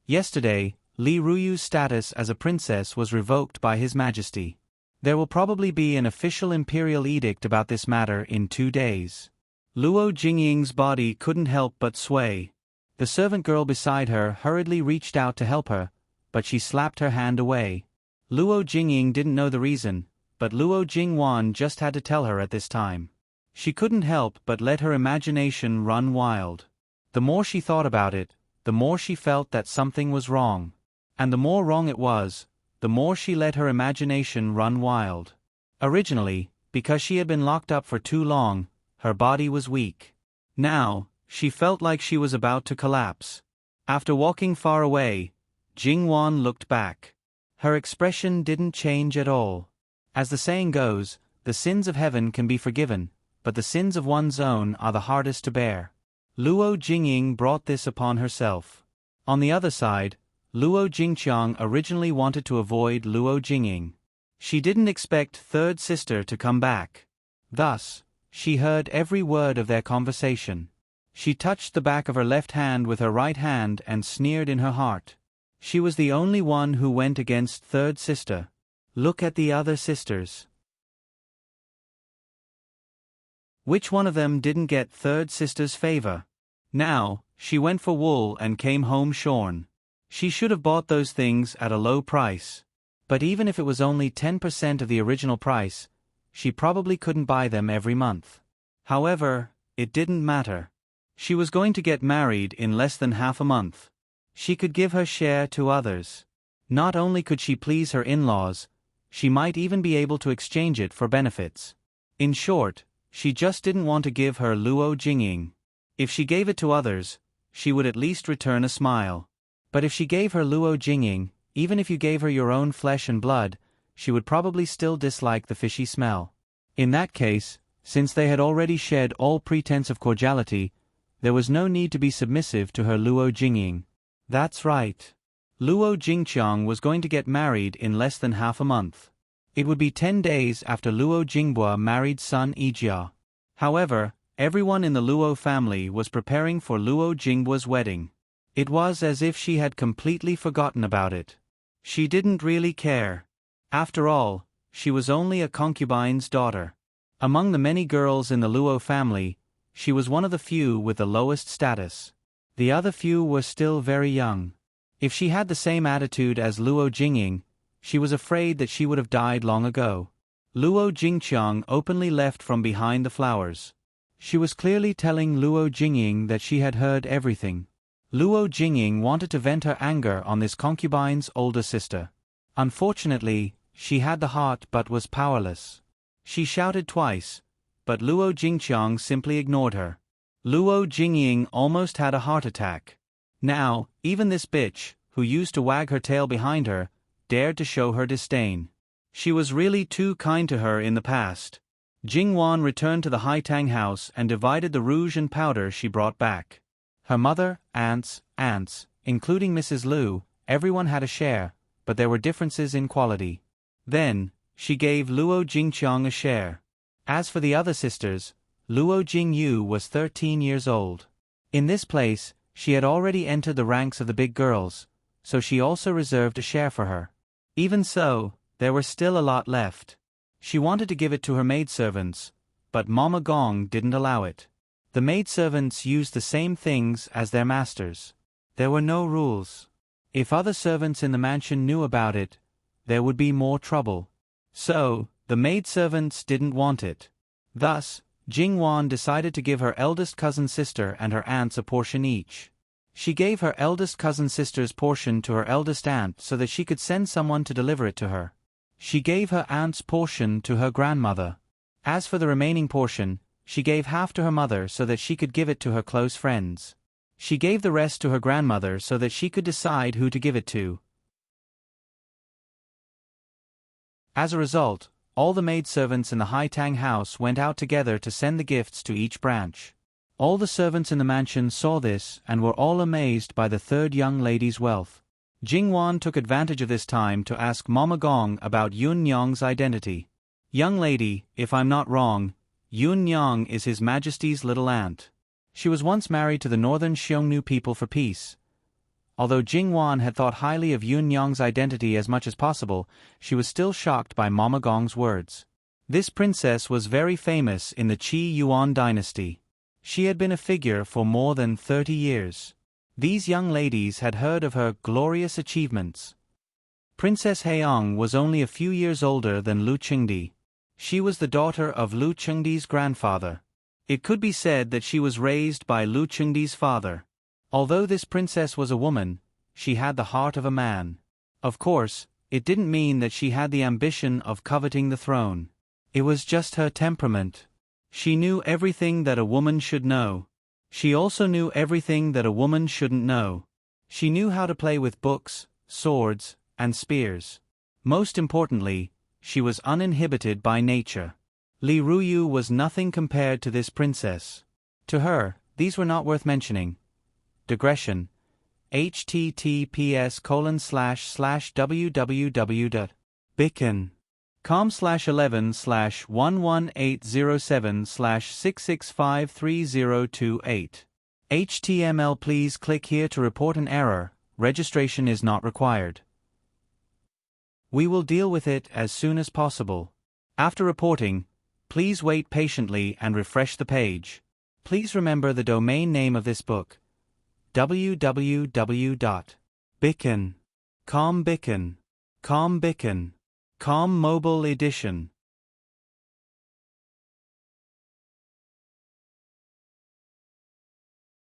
Yesterday, Li Ruyu's status as a princess was revoked by His Majesty. There will probably be an official imperial edict about this matter in 2 days. Luo Jingying's body couldn't help but sway. The servant girl beside her hurriedly reached out to help her, but she slapped her hand away. Luo Jingying didn't know the reason, but Luo Jingwan just had to tell her at this time. She couldn't help but let her imagination run wild. The more she thought about it, the more she felt that something was wrong. And the more wrong it was, the more she let her imagination run wild. Originally, because she had been locked up for too long, her body was weak. Now, she felt like she was about to collapse. After walking far away, Jingwan looked back. Her expression didn't change at all. As the saying goes, the sins of heaven can be forgiven, but the sins of one's own are the hardest to bear. Luo Jingying brought this upon herself. On the other side, Luo Jingqiang originally wanted to avoid Luo Jingying. She didn't expect third sister to come back. Thus, she heard every word of their conversation. She touched the back of her left hand with her right hand and sneered in her heart. She was the only one who went against third sister. Look at the other sisters. Which one of them didn't get third sister's favor? Now, she went for wool and came home shorn. She should have bought those things at a low price. But even if it was only 10% of the original price, she probably couldn't buy them every month. However, it didn't matter. She was going to get married in less than half a month. She could give her share to others. Not only could she please her in-laws, she might even be able to exchange it for benefits. In short, she just didn't want to give her Luo Jingying. If she gave it to others, she would at least return a smile. But if she gave her Luo Jingying, even if you gave her your own flesh and blood, she would probably still dislike the fishy smell. In that case, since they had already shed all pretense of cordiality, there was no need to be submissive to her Luo Jingying. That's right. Luo Jingqiang was going to get married in less than half a month. It would be 10 days after Luo Jingbua married son Yijia. However, everyone in the Luo family was preparing for Luo Jingbua's wedding. It was as if she had completely forgotten about it. She didn't really care. After all, she was only a concubine's daughter. Among the many girls in the Luo family, she was one of the few with the lowest status. The other few were still very young. If she had the same attitude as Luo Jingying, she was afraid that she would have died long ago. Luo Jingqiang openly left from behind the flowers. She was clearly telling Luo Jingying that she had heard everything. Luo Jingying wanted to vent her anger on this concubine's older sister. Unfortunately, she had the heart but was powerless. She shouted twice, but Luo Jingqiang simply ignored her. Luo Jingying almost had a heart attack. Now, even this bitch, who used to wag her tail behind her, dared to show her disdain. She was really too kind to her in the past. Jingwan returned to the Haitang house and divided the rouge and powder she brought back. Her mother, aunts, including Mrs. Lu, everyone had a share, but there were differences in quality. Then, she gave Luo Jingqiang a share. As for the other sisters, Luo Jingyu was 13 years old. In this place, she had already entered the ranks of the big girls, so she also reserved a share for her. Even so, there were still a lot left. She wanted to give it to her maidservants, but Mama Gong didn't allow it. The maidservants used the same things as their masters. There were no rules. If other servants in the mansion knew about it, there would be more trouble. So, the maidservants didn't want it. Thus, Jingwan decided to give her eldest cousin sister and her aunts a portion each. She gave her eldest cousin sister's portion to her eldest aunt so that she could send someone to deliver it to her. She gave her aunt's portion to her grandmother. As for the remaining portion, She gave half to her mother so that she could give it to her close friends. She gave the rest to her grandmother so that she could decide who to give it to. As a result, all the maidservants in the Haitang house went out together to send the gifts to each branch. All the servants in the mansion saw this and were all amazed by the third young lady's wealth. Jingwan took advantage of this time to ask Mama Gong about Yun Nyong's identity. "Young lady, if I'm not wrong, Yun Nyong is His Majesty's little aunt. She was once married to the northern Xiongnu people for peace." Although Jingwan had thought highly of Yun Nyong's identity as much as possible, she was still shocked by Mama Gong's words. This princess was very famous in the Qi Yuan dynasty. She had been a figure for more than 30 years. These young ladies had heard of her glorious achievements. Princess Haeyong was only a few years older than Lu Qingdi. She was the daughter of Lu Qingdi's grandfather. It could be said that she was raised by Lu Qingdi's father. Although this princess was a woman, she had the heart of a man. Of course, it didn't mean that she had the ambition of coveting the throne. It was just her temperament. She knew everything that a woman should know. She also knew everything that a woman shouldn't know. She knew how to play with books, swords, and spears. Most importantly, she was uninhibited by nature. Li Ruyu was nothing compared to this princess. To her, these were not worth mentioning. Digression. https://www.bicken.com/11/11807/6653028. HTML. Please click here to report an error. Registration is not required. We will deal with it as soon as possible. After reporting, please wait patiently and refresh the page. Please remember the domain name of this book: www.bicken.com mobile edition.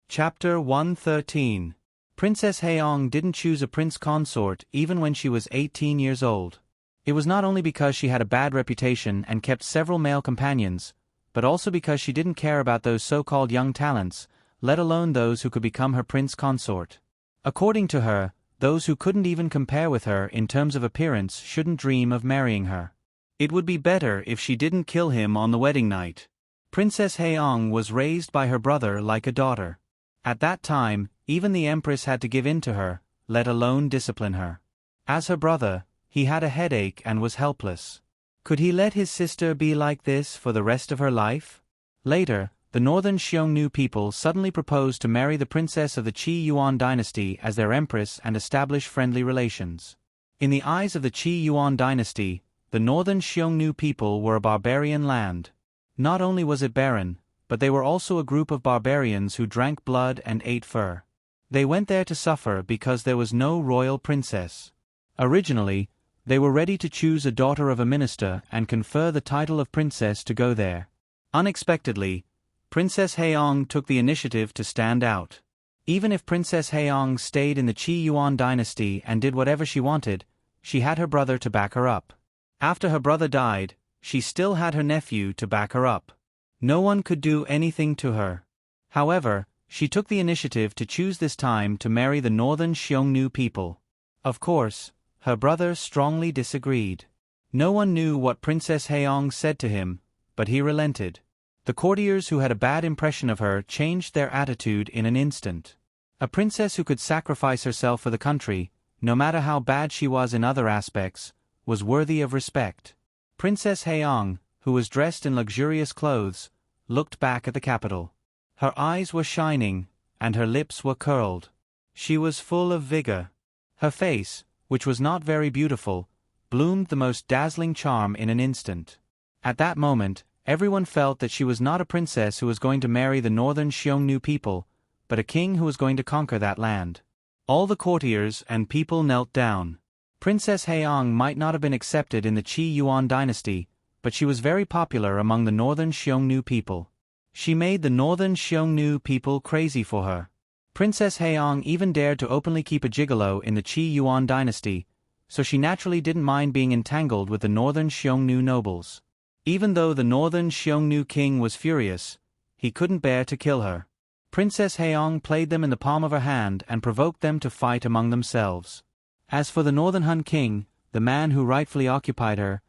Chapter 113. Princess Haeyong didn't choose a prince consort even when she was 18 years old. It was not only because she had a bad reputation and kept several male companions, but also because she didn't care about those so-called young talents, let alone those who could become her prince consort. According to her, those who couldn't even compare with her in terms of appearance shouldn't dream of marrying her. It would be better if she didn't kill him on the wedding night. Princess Haeyong was raised by her brother like a daughter. At that time, even the empress had to give in to her, let alone discipline her. As her brother, he had a headache and was helpless. Could he let his sister be like this for the rest of her life? Later, the northern Xiongnu people suddenly proposed to marry the princess of the Qi Yuan dynasty as their empress and establish friendly relations. In the eyes of the Qi Yuan dynasty, the northern Xiongnu people were a barbarian land. Not only was it barren, but they were also a group of barbarians who drank blood and ate fur. They went there to suffer because there was no royal princess. Originally, they were ready to choose a daughter of a minister and confer the title of princess to go there. Unexpectedly, Princess Haeyong took the initiative to stand out. Even if Princess Haeyong stayed in the Qi Yuan dynasty and did whatever she wanted, she had her brother to back her up. After her brother died, she still had her nephew to back her up. No one could do anything to her. However, she took the initiative to choose this time to marry the northern Xiongnu people. Of course, her brother strongly disagreed. No one knew what Princess Haeyong said to him, but he relented. The courtiers who had a bad impression of her changed their attitude in an instant. A princess who could sacrifice herself for the country, no matter how bad she was in other aspects, was worthy of respect. Princess Haeyong, who was dressed in luxurious clothes, looked back at the capital. Her eyes were shining, and her lips were curled. She was full of vigor. Her face, which was not very beautiful, bloomed the most dazzling charm in an instant. At that moment, everyone felt that she was not a princess who was going to marry the northern Xiongnu people, but a king who was going to conquer that land. All the courtiers and people knelt down. Princess Haeyong might not have been accepted in the Qi Yuan dynasty, but she was very popular among the northern Xiongnu people. She made the northern Xiongnu people crazy for her. Princess Haeyong even dared to openly keep a gigolo in the Qi Yuan dynasty, so she naturally didn't mind being entangled with the northern Xiongnu nobles. Even though the northern Xiongnu king was furious, he couldn't bear to kill her. Princess Heong played them in the palm of her hand and provoked them to fight among themselves. As for the northern Han king, the man who rightfully occupied her,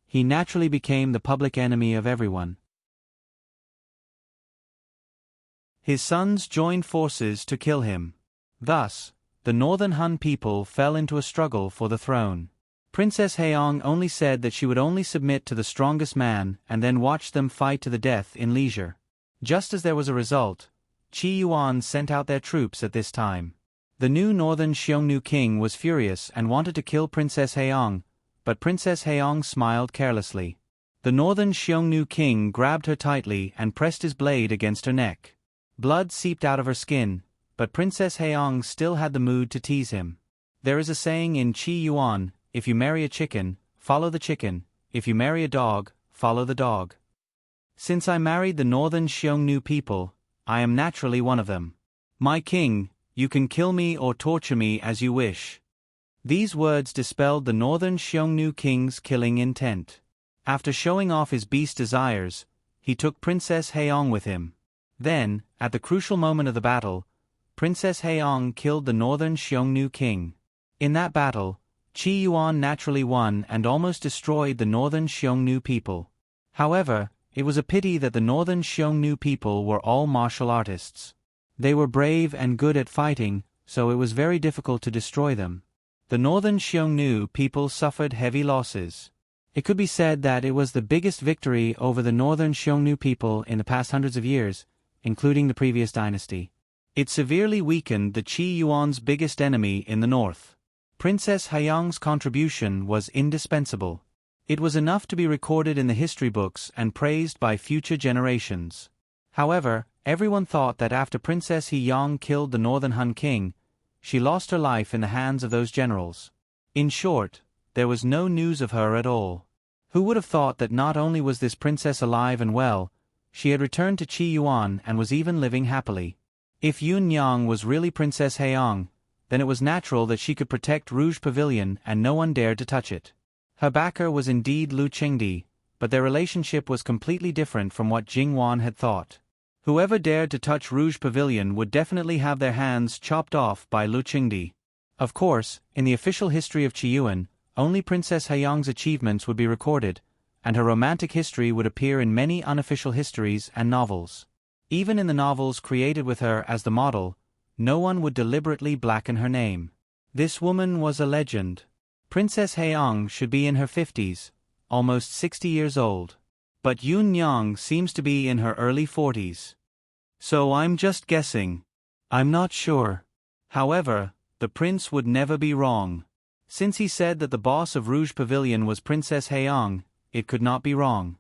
he naturally became the public enemy of everyone. His sons joined forces to kill him. Thus, the northern Han people fell into a struggle for the throne. Princess Heong only said that she would only submit to the strongest man and then watch them fight to the death in leisure. Just as there was a result, Qi Yuan sent out their troops at this time. The new northern Xiongnu king was furious and wanted to kill Princess Heong, but Princess Heong smiled carelessly. The northern Xiongnu king grabbed her tightly and pressed his blade against her neck. Blood seeped out of her skin, but Princess Heong still had the mood to tease him. There is a saying in Qi Yuan, if you marry a chicken, follow the chicken, if you marry a dog, follow the dog. Since I married the northern Xiongnu people, I am naturally one of them. My king, you can kill me or torture me as you wish. These words dispelled the northern Xiongnu king's killing intent. After showing off his beast desires, he took Princess Heong with him. Then, at the crucial moment of the battle, Princess Heong killed the northern Xiongnu king. In that battle, Qi Yuan naturally won and almost destroyed the northern Xiongnu people. However, it was a pity that the northern Xiongnu people were all martial artists. They were brave and good at fighting, so it was very difficult to destroy them. The northern Xiongnu people suffered heavy losses. It could be said that it was the biggest victory over the northern Xiongnu people in the past hundreds of years, including the previous dynasty. It severely weakened the Qi Yuan's biggest enemy in the north. Princess Heong's contribution was indispensable. It was enough to be recorded in the history books and praised by future generations. However, everyone thought that after Princess Heong killed the northern Han king, she lost her life in the hands of those generals. In short, there was no news of her at all. Who would have thought that not only was this princess alive and well, she had returned to Qi Yuan and was even living happily. If Yun Yang was really Princess Heong, then it was natural that she could protect Rouge Pavilion and no one dared to touch it. Her backer was indeed Lu Qingdi, but their relationship was completely different from what Jingwan had thought. Whoever dared to touch Rouge Pavilion would definitely have their hands chopped off by Lu Qingdi. Of course, in the official history of Qiyuan, only Princess Heong's achievements would be recorded, and her romantic history would appear in many unofficial histories and novels. Even in the novels created with her as the model, no one would deliberately blacken her name. This woman was a legend. Princess Heong should be in her 50s, almost 60 years old. But Yun Yang seems to be in her early 40s. So I'm just guessing. I'm not sure. However, the prince would never be wrong. Since he said that the boss of Rouge Pavilion was Princess Heong, it could not be wrong.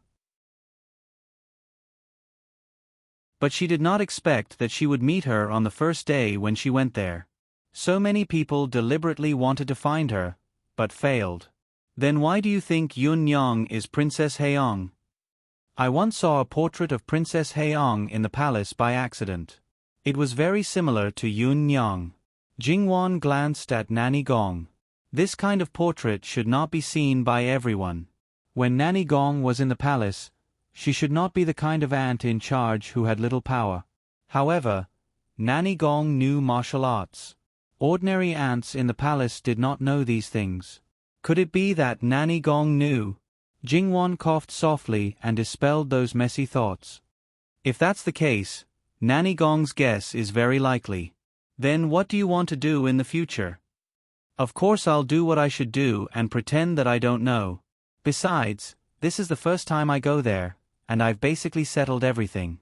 But she did not expect that she would meet her on the first day when she went there. So many people deliberately wanted to find her, but failed. Then why do you think Yun Yang is Princess Heong? I once saw a portrait of Princess Heong in the palace by accident. It was very similar to Yun Yang. Jingwan glanced at Nanny Gong. This kind of portrait should not be seen by everyone. When Nanny Gong was in the palace, she should not be the kind of aunt in charge who had little power. However, Nanny Gong knew martial arts. Ordinary aunts in the palace did not know these things. Could it be that Nanny Gong knew? Jingwan coughed softly and dispelled those messy thoughts. If that's the case, Nanny Gong's guess is very likely. Then what do you want to do in the future? Of course I'll do what I should do and pretend that I don't know. Besides, this is the first time I go there, and I've basically settled everything.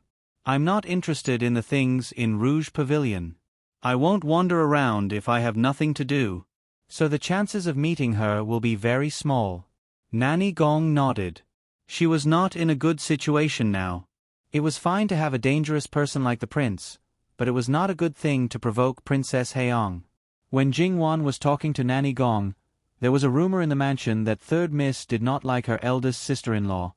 I'm not interested in the things in Rouge Pavilion. I won't wander around if I have nothing to do. So the chances of meeting her will be very small. Nanny Gong nodded. She was not in a good situation now. It was fine to have a dangerous person like the prince, but it was not a good thing to provoke Princess Heong. When Jingwan was talking to Nanny Gong, there was a rumor in the mansion that Third Miss did not like her eldest sister-in-law.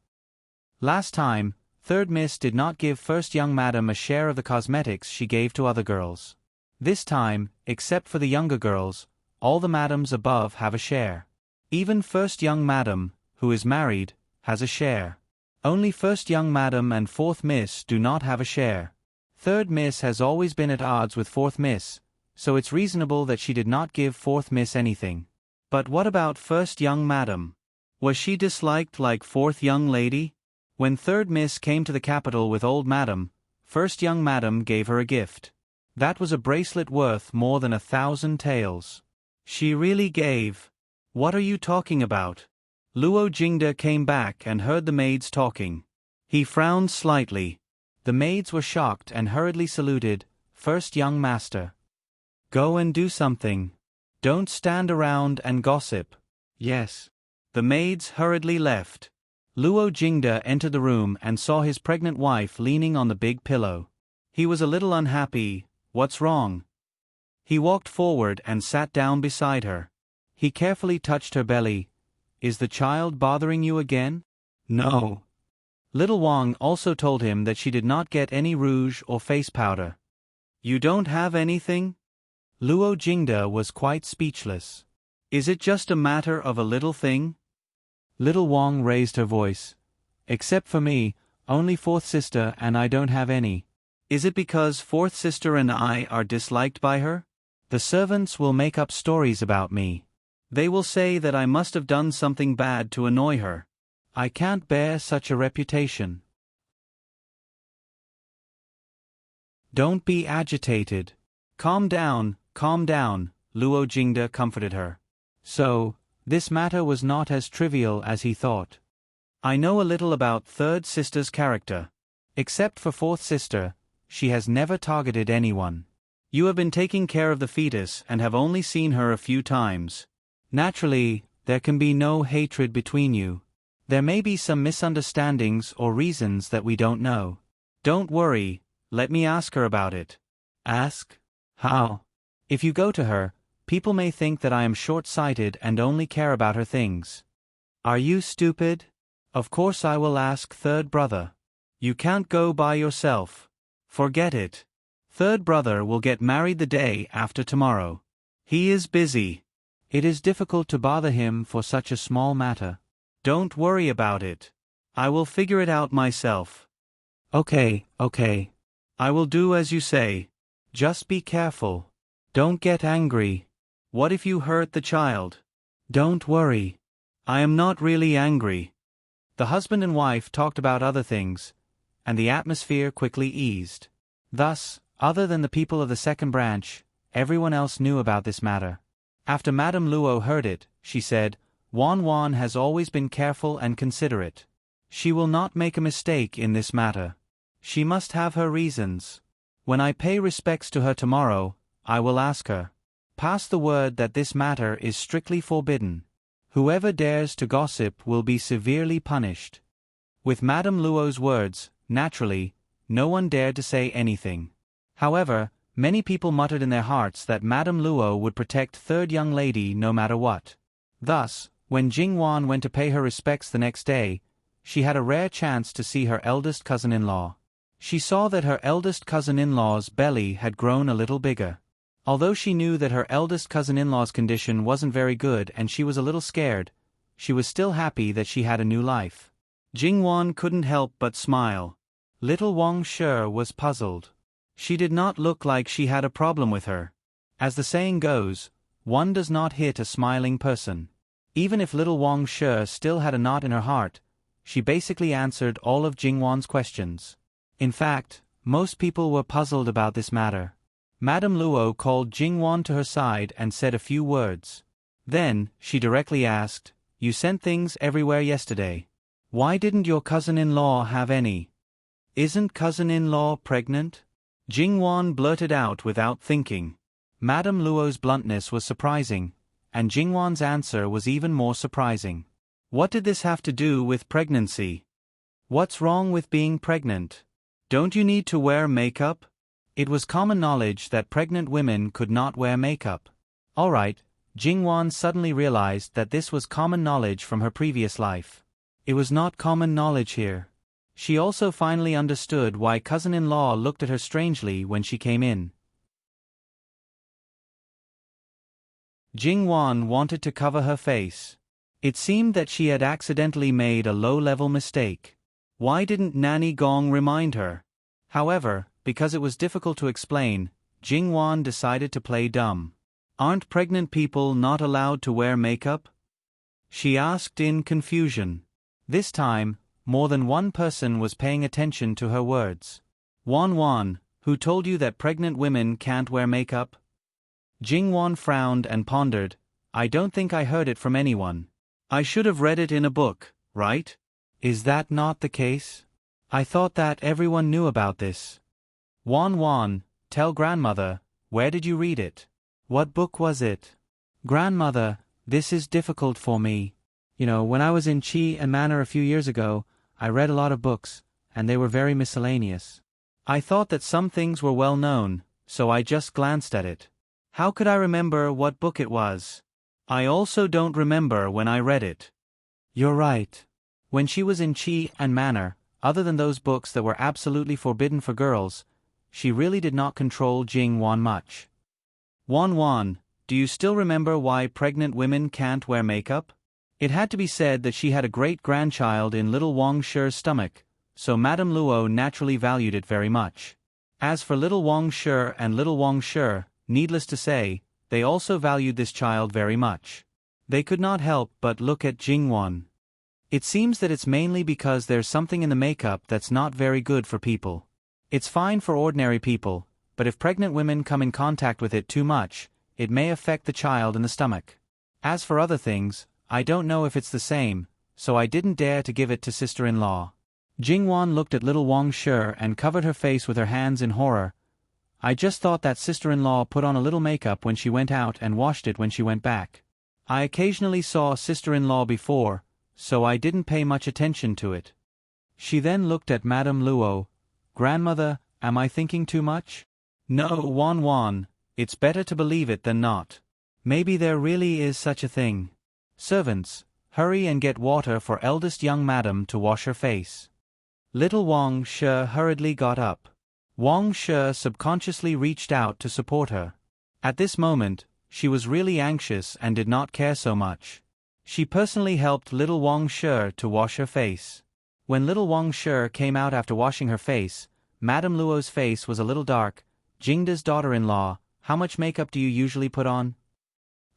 Last time, Third Miss did not give First Young Madam a share of the cosmetics she gave to other girls. This time, except for the younger girls, all the madams above have a share. Even First Young Madam, who is married, has a share. Only first young madam and fourth miss do not have a share. Third miss has always been at odds with fourth miss, so it's reasonable that she did not give fourth miss anything. But what about first young madam? Was she disliked like fourth young lady? When third miss came to the capital with old madam, first young madam gave her a gift. That was a bracelet worth more than 1,000 taels. She really gave. What are you talking about? Luo Jingde came back and heard the maids talking. He frowned slightly. The maids were shocked and hurriedly saluted, "First young master. Go and do something. Don't stand around and gossip." Yes. The maids hurriedly left. Luo Jingde entered the room and saw his pregnant wife leaning on the big pillow. He was a little unhappy. What's wrong? He walked forward and sat down beside her. He carefully touched her belly. Is the child bothering you again? No. Little Wang also told him that she did not get any rouge or face powder. You don't have anything? Luo Jingde was quite speechless. Is it just a matter of a little thing? Little Wang raised her voice. Except for me, only fourth sister and I don't have any. Is it because fourth sister and I are disliked by her? The servants will make up stories about me. They will say that I must have done something bad to annoy her. I can't bear such a reputation. Don't be agitated. Calm down, Luo Jingde comforted her. So, this matter was not as trivial as he thought. I know a little about third sister's character. Except for fourth sister, she has never targeted anyone. You have been taking care of the fetus and have only seen her a few times. Naturally, there can be no hatred between you. There may be some misunderstandings or reasons that we don't know. Don't worry, let me ask her about it. Ask? How? If you go to her, people may think that I am short-sighted and only care about her things. Are you stupid? Of course I will ask third brother. You can't go by yourself. Forget it. Third brother will get married the day after tomorrow. He is busy. It is difficult to bother him for such a small matter. Don't worry about it. I will figure it out myself. Okay. I will do as you say. Just be careful. Don't get angry. What if you hurt the child? Don't worry. I am not really angry. The husband and wife talked about other things, and the atmosphere quickly eased. Thus, other than the people of the second branch, everyone else knew about this matter. After Madame Luo heard it, she said, Wan has always been careful and considerate. She will not make a mistake in this matter. She must have her reasons. When I pay respects to her tomorrow, I will ask her. Pass the word that this matter is strictly forbidden. Whoever dares to gossip will be severely punished. With Madame Luo's words, naturally, no one dared to say anything. However, many people muttered in their hearts that Madame Luo would protect third young lady no matter what. Thus, when Jingwan went to pay her respects the next day, she had a rare chance to see her eldest cousin-in-law. She saw that her eldest cousin-in-law's belly had grown a little bigger. Although she knew that her eldest cousin-in-law's condition wasn't very good and she was a little scared, she was still happy that she had a new life. Jingwan couldn't help but smile. Little Wang Shi was puzzled. She did not look like she had a problem with her. As the saying goes, one does not hit a smiling person. Even if little Wang Shi still had a knot in her heart, she basically answered all of Jingwan's questions. In fact, most people were puzzled about this matter. Madame Luo called Jingwan to her side and said a few words. Then, she directly asked, You sent things everywhere yesterday. Why didn't your cousin-in-law have any? Isn't cousin-in-law pregnant? Jingwan blurted out without thinking. Madame Luo's bluntness was surprising, and Jingwan's answer was even more surprising. What did this have to do with pregnancy? What's wrong with being pregnant? Don't you need to wear makeup? It was common knowledge that pregnant women could not wear makeup. Alright, Jingwan suddenly realized that this was common knowledge from her previous life. It was not common knowledge here. She also finally understood why cousin-in-law looked at her strangely when she came in. Jingwan wanted to cover her face. It seemed that she had accidentally made a low-level mistake. Why didn't Nanny Gong remind her? However, because it was difficult to explain, Jingwan decided to play dumb. Aren't pregnant people not allowed to wear makeup? She asked in confusion. This time, more than one person was paying attention to her words. Wan, who told you that pregnant women can't wear makeup? Jingwan frowned and pondered. I don't think I heard it from anyone. I should have read it in a book, right? Is that not the case? I thought that everyone knew about this. Wan, tell grandmother, where did you read it? What book was it? Grandmother, this is difficult for me. When I was in Qi and Manor a few years ago, I read a lot of books, and they were very miscellaneous. I thought that some things were well known, so I just glanced at it. How could I remember what book it was? I also don't remember when I read it. You're right. When she was in Qi and Manor, other than those books that were absolutely forbidden for girls, she really did not control Jingwan much. Wan, do you still remember why pregnant women can't wear makeup? It had to be said that she had a great-grandchild in little Wang Shi's stomach, so Madame Luo naturally valued it very much. As for little Wang Shi and little Wang Shi, needless to say, they also valued this child very much. They could not help but look at Jingwan. It seems that it's mainly because there's something in the makeup that's not very good for people. It's fine for ordinary people, but if pregnant women come in contact with it too much, it may affect the child in the stomach. As for other things, I don't know if it's the same, so I didn't dare to give it to sister-in-law. Jingwan looked at little Wang Shi and covered her face with her hands in horror. I just thought that sister-in-law put on a little makeup when she went out and washed it when she went back. I occasionally saw sister-in-law before, so I didn't pay much attention to it. She then looked at Madame Luo. Grandmother, am I thinking too much? No, Wan, it's better to believe it than not. Maybe there really is such a thing. Servants, hurry and get water for eldest young madam to wash her face. Little Wang Shi hurriedly got up. Wang Shi subconsciously reached out to support her. At this moment, she was really anxious and did not care so much. She personally helped little Wang Shi to wash her face. When little Wang Shi came out after washing her face, Madame Luo's face was a little dark. Jingda's daughter-in-law, how much makeup do you usually put on?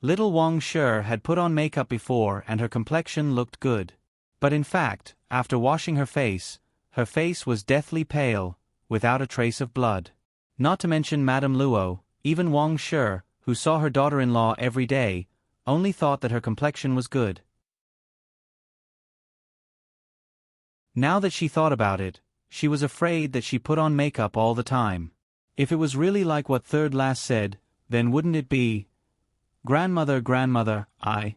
Little Wang Shi had put on makeup before and her complexion looked good. But in fact, after washing her face was deathly pale, without a trace of blood. Not to mention Madame Luo, even Wang Shi, who saw her daughter-in-law every day, only thought that her complexion was good. Now that she thought about it, she was afraid that she put on makeup all the time. If it was really like what Third Last said, then wouldn't it be, Grandmother, I.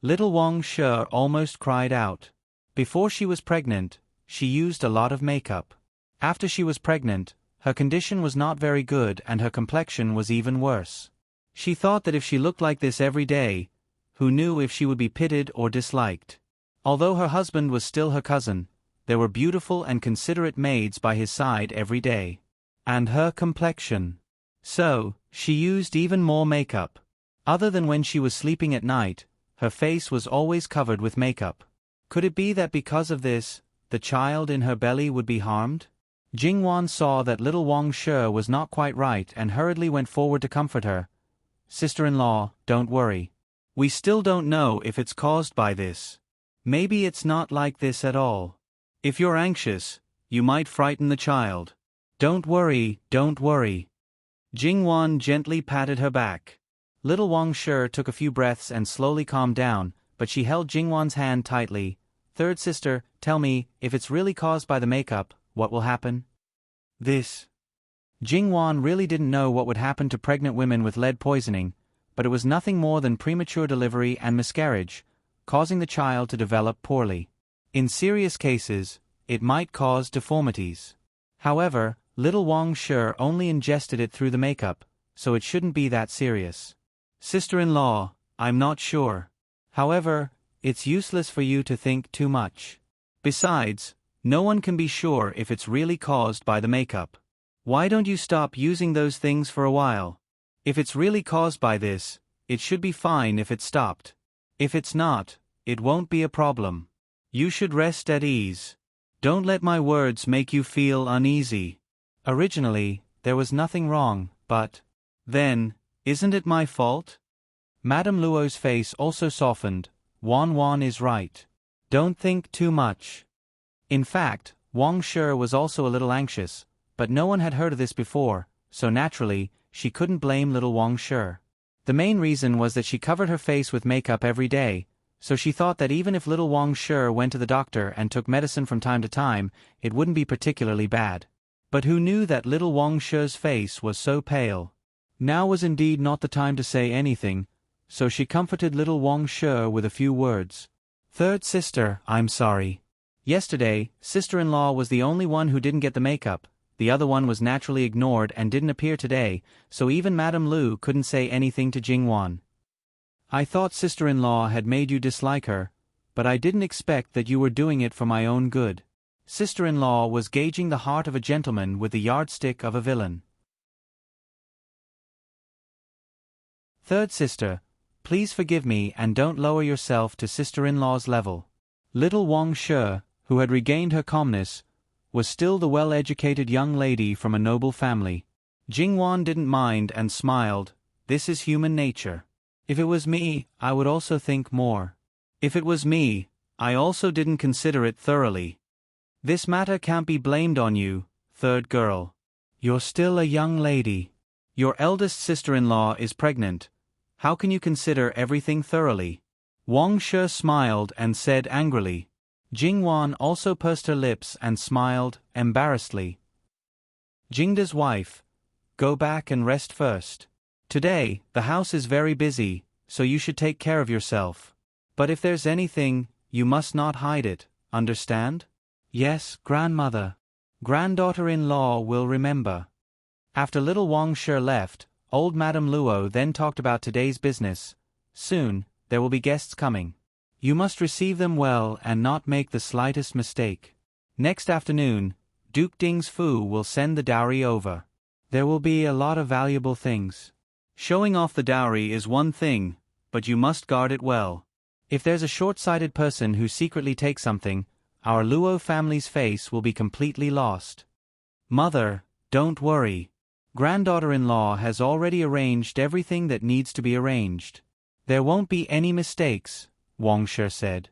Little Wang Shi almost cried out. Before she was pregnant, she used a lot of makeup. After she was pregnant, her condition was not very good and her complexion was even worse. She thought that if she looked like this every day, who knew if she would be pitied or disliked. Although her husband was still her cousin, there were beautiful and considerate maids by his side every day. And her complexion. So, she used even more makeup. Other than when she was sleeping at night, her face was always covered with makeup. Could it be that because of this, the child in her belly would be harmed? Jingwan saw that little Wang Shi was not quite right and hurriedly went forward to comfort her. Sister-in-law, don't worry. We still don't know if it's caused by this. Maybe it's not like this at all. If you're anxious, you might frighten the child. Don't worry. Jingwan gently patted her back. Little Wang Shi took a few breaths and slowly calmed down, but she held Jingwan's hand tightly. Third sister, tell me, if it's really caused by the makeup, what will happen? This. Jingwan really didn't know what would happen to pregnant women with lead poisoning, but it was nothing more than premature delivery and miscarriage, causing the child to develop poorly. In serious cases, it might cause deformities. However, little Wang Shi only ingested it through the makeup, so it shouldn't be that serious. Sister-in-law, I'm not sure. However, it's useless for you to think too much. Besides, no one can be sure if it's really caused by the makeup. Why don't you stop using those things for a while? If it's really caused by this, it should be fine if it stopped. If it's not, it won't be a problem. You should rest at ease. Don't let my words make you feel uneasy. Originally, there was nothing wrong, but then, isn't it my fault? Madame Luo's face also softened. Wan is right. Don't think too much. In fact, Wang Shi was also a little anxious, but no one had heard of this before, so naturally, she couldn't blame little Wang Shi. The main reason was that she covered her face with makeup every day, so she thought that even if little Wang Shi went to the doctor and took medicine from time to time, it wouldn't be particularly bad. But who knew that little Wang Shi's face was so pale? Now was indeed not the time to say anything, so she comforted little Wang Shi with a few words. Third sister, I'm sorry. Yesterday, sister-in-law was the only one who didn't get the makeup, the other one was naturally ignored and didn't appear today, so even Madame Lu couldn't say anything to Jingwan. I thought sister-in-law had made you dislike her, but I didn't expect that you were doing it for my own good. Sister-in-law was gauging the heart of a gentleman with the yardstick of a villain. Third sister, please forgive me and don't lower yourself to sister-in-law's level. Little Wang Shi, who had regained her calmness, was still the well-educated young lady from a noble family. Jingwan didn't mind and smiled. This is human nature. If it was me, I would also think more. If it was me, I also didn't consider it thoroughly. This matter can't be blamed on you, third girl. You're still a young lady. Your eldest sister-in-law is pregnant. How can you consider everything thoroughly? Wang Shi smiled and said angrily. Jingwan also pursed her lips and smiled, embarrassedly. Jingda's wife, go back and rest first. Today, the house is very busy, so you should take care of yourself. But if there's anything, you must not hide it, understand? Yes, grandmother. Granddaughter-in-law will remember. After little Wang Shi left, old Madame Luo then talked about today's business. Soon, there will be guests coming. You must receive them well and not make the slightest mistake. Next afternoon, Duke Ding's Fu will send the dowry over. There will be a lot of valuable things. Showing off the dowry is one thing, but you must guard it well. If there's a short-sighted person who secretly takes something, our Luo family's face will be completely lost. Mother, don't worry. Granddaughter-in-law has already arranged everything that needs to be arranged. There won't be any mistakes, Wang Shi said.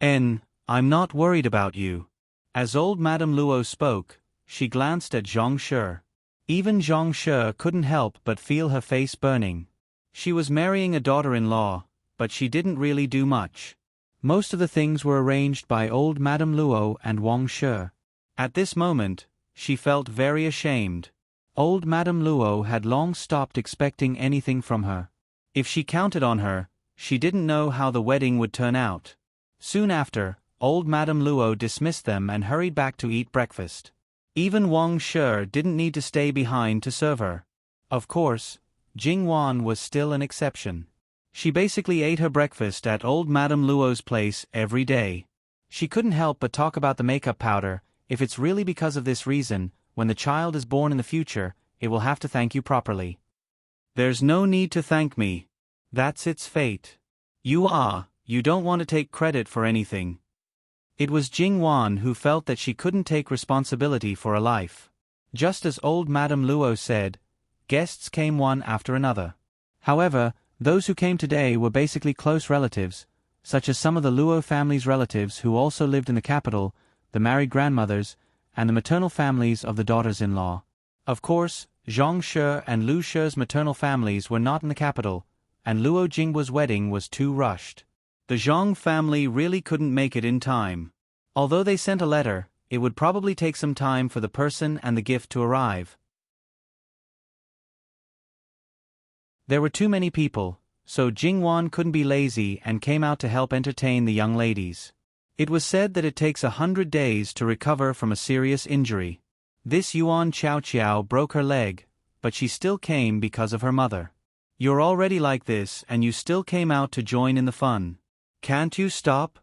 I'm not worried about you. As old Madame Luo spoke, she glanced at Zhang Shi. Even Zhang Shi couldn't help but feel her face burning. She was marrying a daughter-in-law, but she didn't really do much. Most of the things were arranged by old Madame Luo and Wang Shi. At this moment, she felt very ashamed. Old Madame Luo had long stopped expecting anything from her. If she counted on her, she didn't know how the wedding would turn out. Soon after, old Madame Luo dismissed them and hurried back to eat breakfast. Even Wang Shi didn't need to stay behind to serve her. Of course, Jingwan was still an exception. She basically ate her breakfast at old Madame Luo's place every day. She couldn't help but talk about the makeup powder. If it's really because of this reason, when the child is born in the future, it will have to thank you properly. There's no need to thank me. That's its fate. You don't want to take credit for anything. It was Jingwan who felt that she couldn't take responsibility for a life. Just as old Madame Luo said, guests came one after another. However, those who came today were basically close relatives, such as some of the Luo family's relatives who also lived in the capital, the married grandmothers, and the maternal families of the daughters-in-law. Of course, Zhang Shi and Lu Shi's maternal families were not in the capital, and Luo Jingba's wedding was too rushed. The Zhang family really couldn't make it in time. Although they sent a letter, it would probably take some time for the person and the gift to arrive. There were too many people, so Jingwan couldn't be lazy and came out to help entertain the young ladies. It was said that it takes 100 days to recover from a serious injury. This Yuan Qiao broke her leg, but she still came because of her mother. You're already like this and you still came out to join in the fun. Can't you stop?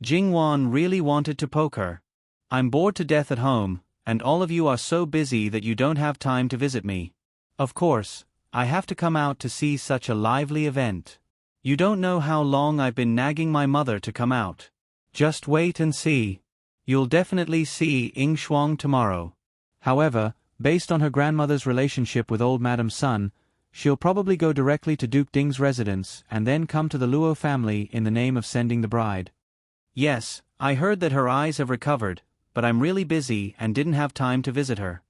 Jingwan really wanted to poke her. I'm bored to death at home, and all of you are so busy that you don't have time to visit me. Of course, I have to come out to see such a lively event. You don't know how long I've been nagging my mother to come out. Just wait and see. You'll definitely see Ing Shuang tomorrow. However, based on her grandmother's relationship with old Madam Sun, she'll probably go directly to Duke Ding's residence and then come to the Luo family in the name of sending the bride. Yes, I heard that her eyes have recovered, but I'm really busy and didn't have time to visit her.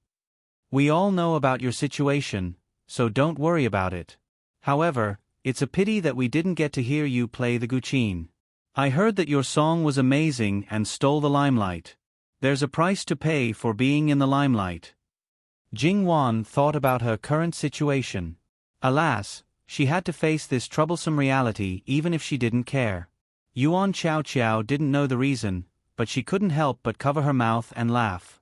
We all know about your situation, so don't worry about it. However, it's a pity that we didn't get to hear you play the guqin. I heard that your song was amazing and stole the limelight. There's a price to pay for being in the limelight. Jing Wan thought about her current situation. Alas, she had to face this troublesome reality even if she didn't care. Yuan Xiao didn't know the reason, but she couldn't help but cover her mouth and laugh.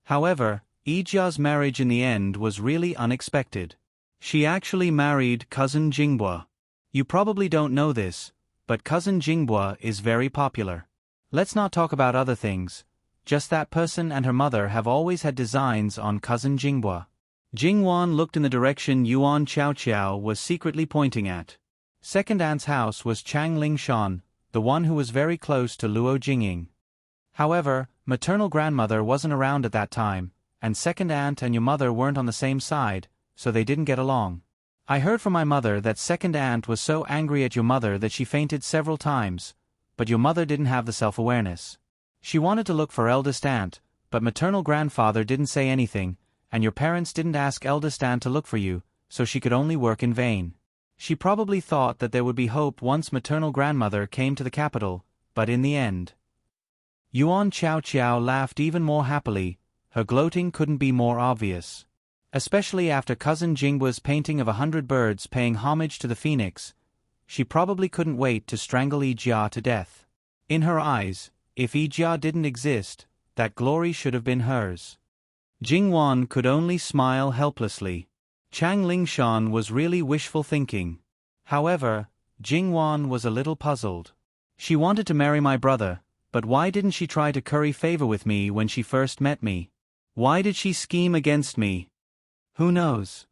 However, Yijia's marriage in the end was really unexpected. She actually married cousin Jinghua. You probably don't know this, but cousin Jinghua is very popular. Let's not talk about other things, just that person and her mother have always had designs on cousin Jinghua. Jingwan looked in the direction Yuan Xiao was secretly pointing at. Second aunt's house was Chang Lingshan, the one who was very close to Luo Jingying. However, maternal grandmother wasn't around at that time, and second aunt and your mother weren't on the same side, so they didn't get along. I heard from my mother that second aunt was so angry at your mother that she fainted several times, but your mother didn't have the self-awareness. She wanted to look for eldest aunt, but maternal grandfather didn't say anything, and your parents didn't ask eldest aunt to look for you, so she could only work in vain. She probably thought that there would be hope once maternal grandmother came to the capital, but in the end. Yuan Xiao laughed even more happily, her gloating couldn't be more obvious. Especially after cousin Jinghua's painting of 100 birds paying homage to the phoenix, she probably couldn't wait to strangle Yijia to death. In her eyes, if Yijia didn't exist, that glory should have been hers. Jingwan could only smile helplessly. Chang Lingshan was really wishful thinking. However, Jingwan was a little puzzled. She wanted to marry my brother, but why didn't she try to curry favor with me when she first met me? Why did she scheme against me? Who knows?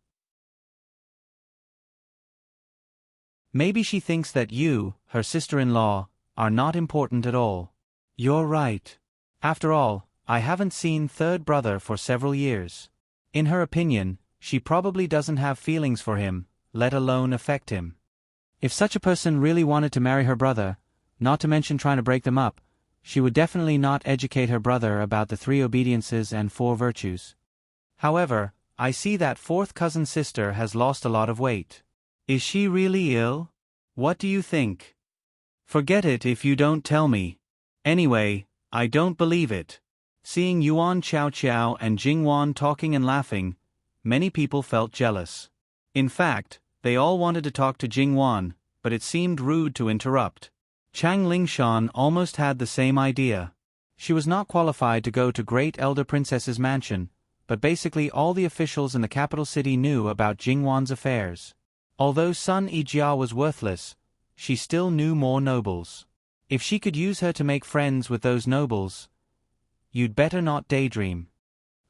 Maybe she thinks that you, her sister-in-law, are not important at all. You're right. After all, I haven't seen third brother for several years. In her opinion, she probably doesn't have feelings for him, let alone affect him. If such a person really wanted to marry her brother, not to mention trying to break them up, she would definitely not educate her brother about the 3 obediences and 4 virtues. However, I see that fourth cousin sister has lost a lot of weight. Is she really ill? What do you think? Forget it if you don't tell me. Anyway, I don't believe it. Seeing Yuan Xiao and Jingwan talking and laughing, many people felt jealous. In fact, they all wanted to talk to Jingwan, but it seemed rude to interrupt. Chang Lingshan almost had the same idea. She was not qualified to go to Great Elder Princess's mansion, but basically all the officials in the capital city knew about Jingwan's affairs. Although Sun Yijia was worthless, she still knew more nobles. If she could use her to make friends with those nobles, you'd better not daydream.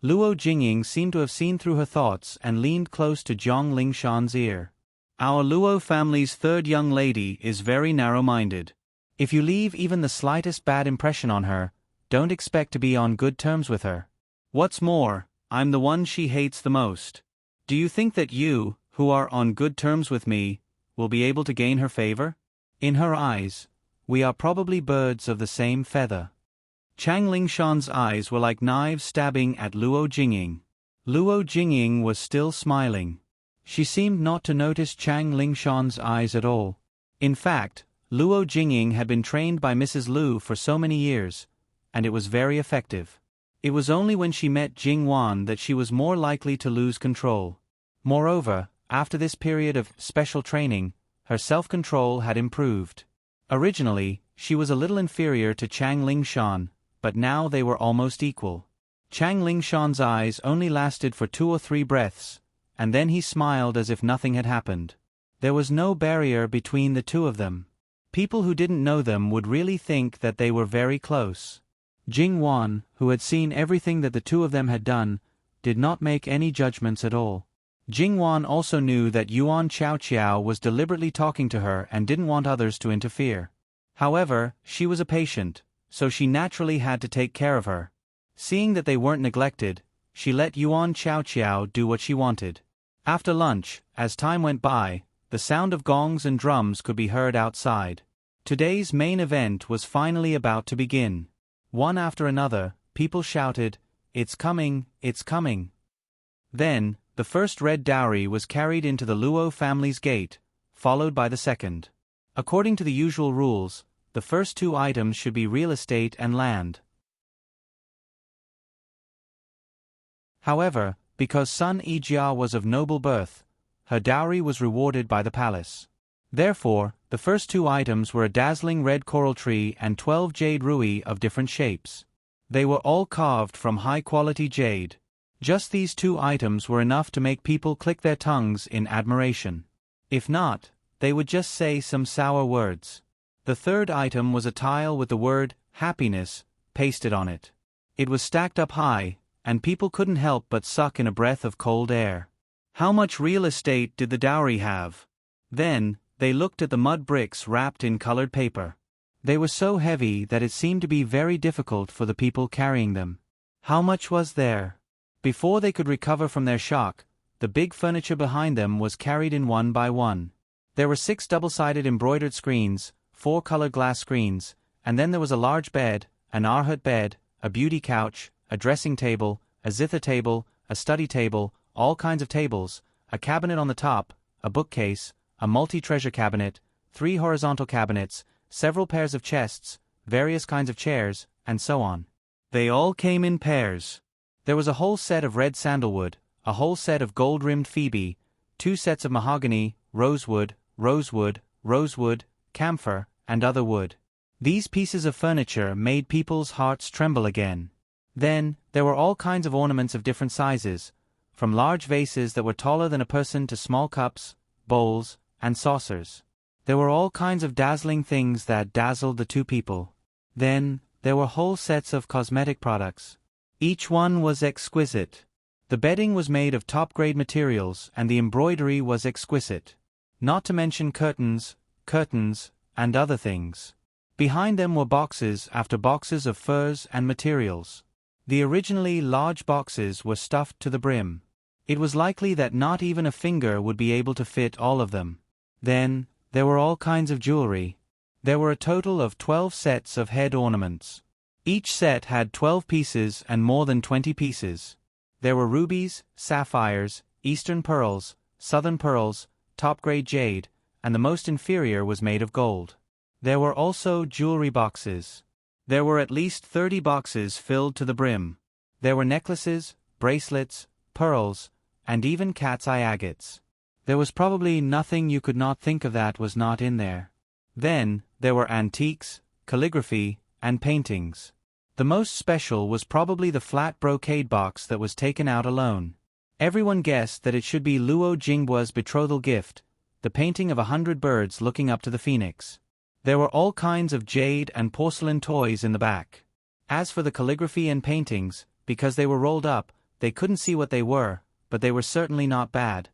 Luo Jingying seemed to have seen through her thoughts and leaned close to Zhang Lingshan's ear. Our Luo family's third young lady is very narrow-minded. If you leave even the slightest bad impression on her, don't expect to be on good terms with her. What's more, I'm the one she hates the most. Do you think that you, who are on good terms with me, will be able to gain her favor? In her eyes, we are probably birds of the same feather. Chang Lingshan's eyes were like knives stabbing at Luo Jingying. Luo Jingying was still smiling. She seemed not to notice Chang Lingshan's eyes at all. In fact, Luo Jingying had been trained by Mrs. Lu for so many years, and it was very effective. It was only when she met Jingwan that she was more likely to lose control. Moreover, after this period of special training, her self-control had improved. Originally, she was a little inferior to Chang Lingshan, but now they were almost equal. Chang Lingshan's eyes only lasted for 2 or 3 breaths, and then he smiled as if nothing had happened. There was no barrier between the two of them. People who didn't know them would really think that they were very close. Jingwan, who had seen everything that the two of them had done, did not make any judgments at all. Jingwan also knew that Yuan Xiao was deliberately talking to her and didn't want others to interfere. However, she was a patient, so she naturally had to take care of her. Seeing that they weren't neglected, she let Yuan Xiaoqiao do what she wanted. After lunch, as time went by, the sound of gongs and drums could be heard outside. Today's main event was finally about to begin. One after another, people shouted, "It's coming, it's coming." Then, the first red dowry was carried into the Luo family's gate, followed by the second. According to the usual rules, the first two items should be real estate and land. However, because Sun Yijia was of noble birth, her dowry was rewarded by the palace. Therefore, the first two items were a dazzling red coral tree and 12 jade rui of different shapes. They were all carved from high-quality jade. Just these two items were enough to make people click their tongues in admiration. If not, they would just say some sour words. The third item was a tile with the word, "happiness," pasted on it. It was stacked up high, and people couldn't help but suck in a breath of cold air. How much real estate did the dowry have? Then, they looked at the mud bricks wrapped in colored paper. They were so heavy that it seemed to be very difficult for the people carrying them. How much was there? Before they could recover from their shock, the big furniture behind them was carried in one by one. There were 6 double-sided embroidered screens, 4 colored glass screens, and then there was a large bed, an arhat bed, a beauty couch, a dressing table, a zither table, a study table, all kinds of tables, a cabinet on the top, a bookcase, a multi-treasure cabinet, 3 horizontal cabinets, several pairs of chests, various kinds of chairs, and so on. They all came in pairs. There was a whole set of red sandalwood, a whole set of gold-rimmed phoebe, 2 sets of mahogany, rosewood, camphor, and other wood. These pieces of furniture made people's hearts tremble again. Then, there were all kinds of ornaments of different sizes, from large vases that were taller than a person to small cups, bowls, and saucers. There were all kinds of dazzling things that dazzled the two people. Then, there were whole sets of cosmetic products. Each one was exquisite. The bedding was made of top-grade materials and the embroidery was exquisite. Not to mention curtains, and other things. Behind them were boxes after boxes of furs and materials. The originally large boxes were stuffed to the brim. It was likely that not even a finger would be able to fit all of them. Then, there were all kinds of jewelry. There were a total of 12 sets of head ornaments. Each set had 12 pieces and more than 20 pieces. There were rubies, sapphires, eastern pearls, southern pearls, top-grade jade, and the most inferior was made of gold. There were also jewelry boxes. There were at least 30 boxes filled to the brim. There were necklaces, bracelets, pearls, and even cat's eye agates. There was probably nothing you could not think of that was not in there. Then, there were antiques, calligraphy, and paintings. The most special was probably the flat brocade box that was taken out alone. Everyone guessed that it should be Luo Jingbua's betrothal gift, the painting of 100 birds looking up to the phoenix. There were all kinds of jade and porcelain toys in the back. As for the calligraphy and paintings, because they were rolled up, they couldn't see what they were, but they were certainly not bad.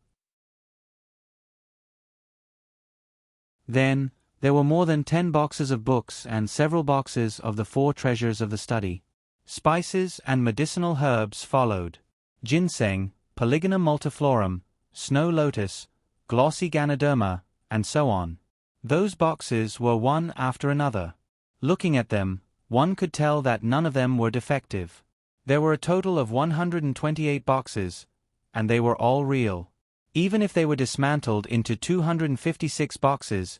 Then, there were more than 10 boxes of books and several boxes of the 4 treasures of the study. Spices and medicinal herbs followed. Ginseng, Polygonum multiflorum, snow lotus, glossy ganoderma, and so on. Those boxes were one after another. Looking at them, one could tell that none of them were defective. There were a total of 128 boxes, and they were all real. Even if they were dismantled into 256 boxes,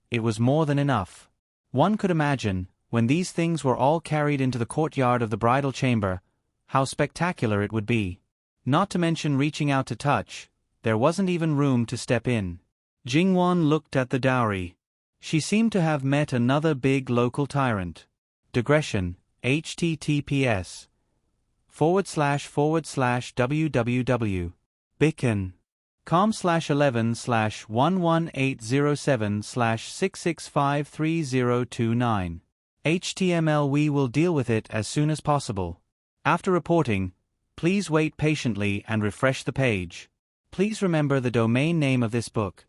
it was more than enough. One could imagine, when these things were all carried into the courtyard of the bridal chamber, how spectacular it would be. Not to mention reaching out to touch, there wasn't even room to step in. Jingwan looked at the dowry. She seemed to have met another big local tyrant. Digression, https://www. bicon.com/11/11807/6653029. HTML. We will deal with it as soon as possible. After reporting, please wait patiently and refresh the page. Please remember the domain name of this book: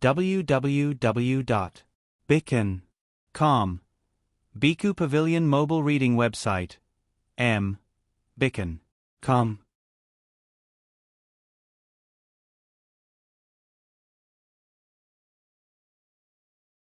www.bicon.com. Bhikkhu Pavilion Mobile Reading Website. M. Biccan. Com.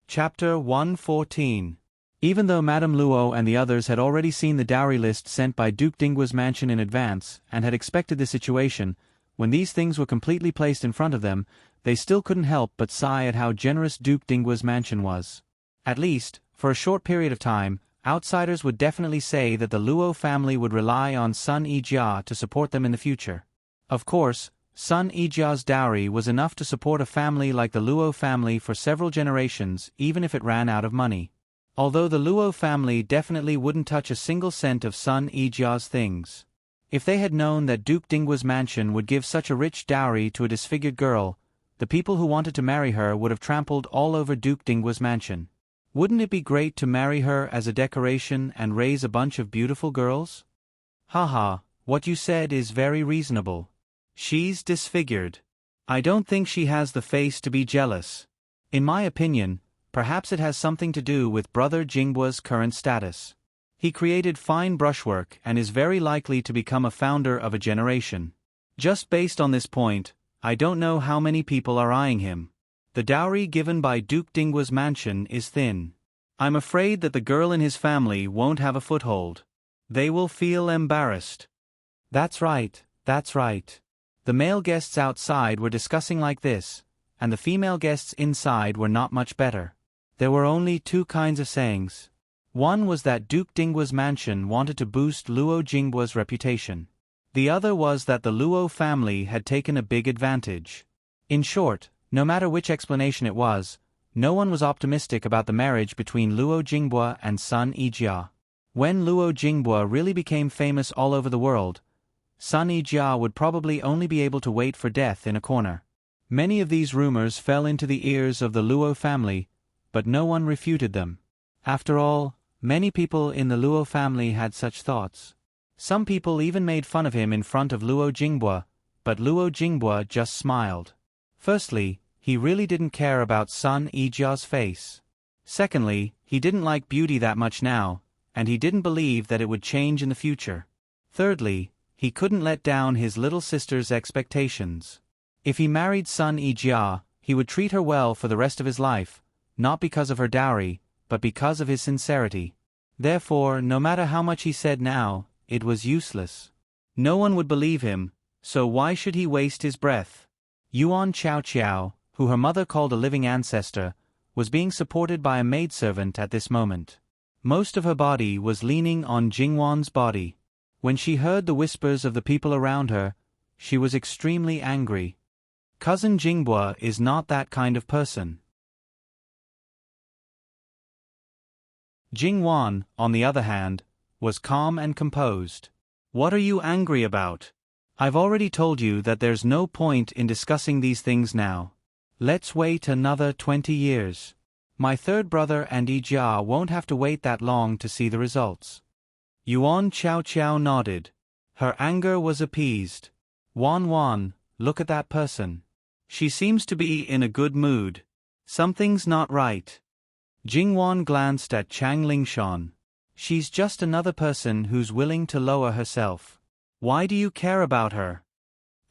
Chapter 114. Even though Madame Luo and the others had already seen the dowry list sent by Duke Dingwa's mansion in advance, and had expected the situation, when these things were completely placed in front of them, they still couldn't help but sigh at how generous Duke Dingwa's mansion was. At least, for a short period of time, outsiders would definitely say that the Luo family would rely on Sun Yijia to support them in the future. Of course, Sun Yijia's dowry was enough to support a family like the Luo family for several generations, even if it ran out of money. Although the Luo family definitely wouldn't touch a single cent of Sun Yijia's things. If they had known that Duke Dingwa's mansion would give such a rich dowry to a disfigured girl, the people who wanted to marry her would have trampled all over Duke Dingwa's mansion. Wouldn't it be great to marry her as a decoration and raise a bunch of beautiful girls? Haha, what you said is very reasonable. She's disfigured. I don't think she has the face to be jealous. In my opinion, perhaps it has something to do with Brother Jingwa's current status. He created fine brushwork and is very likely to become a founder of a generation. Just based on this point, I don't know how many people are eyeing him. The dowry given by Duke Dingwa's mansion is thin. I'm afraid that the girl in his family won't have a foothold. They will feel embarrassed. That's right, that's right. The male guests outside were discussing like this, and the female guests inside were not much better. There were only two kinds of sayings. One was that Duke Dingwa's mansion wanted to boost Luo Jingwa's reputation. The other was that the Luo family had taken a big advantage. In short, no matter which explanation it was, no one was optimistic about the marriage between Luo Jingwa and Sun Yijia. When Luo Jingwa really became famous all over the world, Sun Yijia would probably only be able to wait for death in a corner. Many of these rumors fell into the ears of the Luo family, but no one refuted them. After all, many people in the Luo family had such thoughts. Some people even made fun of him in front of Luo Jingwa, but Luo Jingwa just smiled. Firstly, he really didn't care about Sun Yijia's face. Secondly, he didn't like beauty that much now, and he didn't believe that it would change in the future. Thirdly, he couldn't let down his little sister's expectations. If he married Sun Yijia, he would treat her well for the rest of his life, not because of her dowry, but because of his sincerity. Therefore, no matter how much he said now, it was useless. No one would believe him, so why should he waste his breath? Yuan Chao Chiao, who her mother called a living ancestor, was being supported by a maidservant at this moment. Most of her body was leaning on Jingwan's body. When she heard the whispers of the people around her, she was extremely angry. Cousin Jingwa is not that kind of person. Jingwan, on the other hand, was calm and composed. What are you angry about? I've already told you that there's no point in discussing these things now. Let's wait another 20 years. My third brother and Yijia won't have to wait that long to see the results. Yuan Chao Chiao nodded. Her anger was appeased. Wan, look at that person. She seems to be in a good mood. Something's not right. Jingwan glanced at Chang Lingshan. She's just another person who's willing to lower herself. Why do you care about her?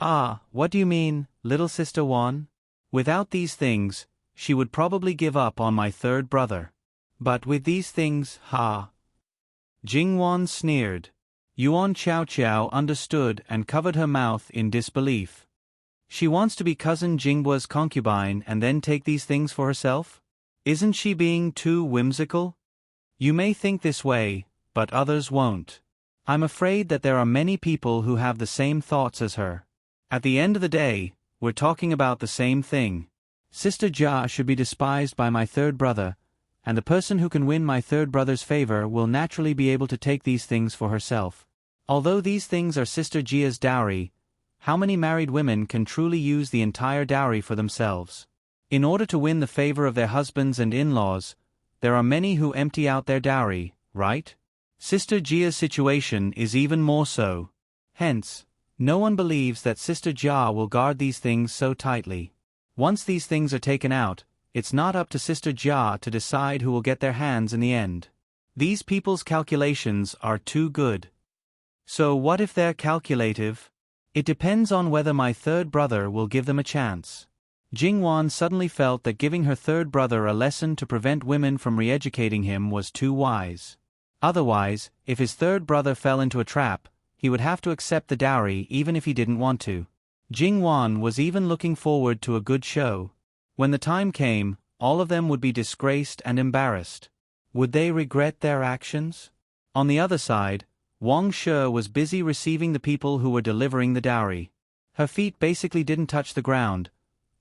Ah, what do you mean, little sister Wan? Without these things, she would probably give up on my third brother. But with these things, ha. Jingwan sneered. Yuan Chao Chiao understood and covered her mouth in disbelief. She wants to be cousin Jingwa's concubine and then take these things for herself? Isn't she being too whimsical? You may think this way, but others won't. I'm afraid that there are many people who have the same thoughts as her. At the end of the day, we're talking about the same thing. Sister Jia should be despised by my third brother, and the person who can win my third brother's favor will naturally be able to take these things for herself. Although these things are Sister Jia's dowry, how many married women can truly use the entire dowry for themselves? In order to win the favor of their husbands and in-laws, there are many who empty out their dowry, right? Sister Jia's situation is even more so. Hence, no one believes that Sister Jia will guard these things so tightly. Once these things are taken out, it's not up to Sister Jia to decide who will get their hands in the end. These people's calculations are too good. So what if they're calculative? It depends on whether my third brother will give them a chance. Jingwan suddenly felt that giving her third brother a lesson to prevent women from re-educating him was too wise. Otherwise, if his third brother fell into a trap, he would have to accept the dowry even if he didn't want to. Jingwan was even looking forward to a good show. When the time came, all of them would be disgraced and embarrassed. Would they regret their actions? On the other side, Wang Shi was busy receiving the people who were delivering the dowry. Her feet basically didn't touch the ground,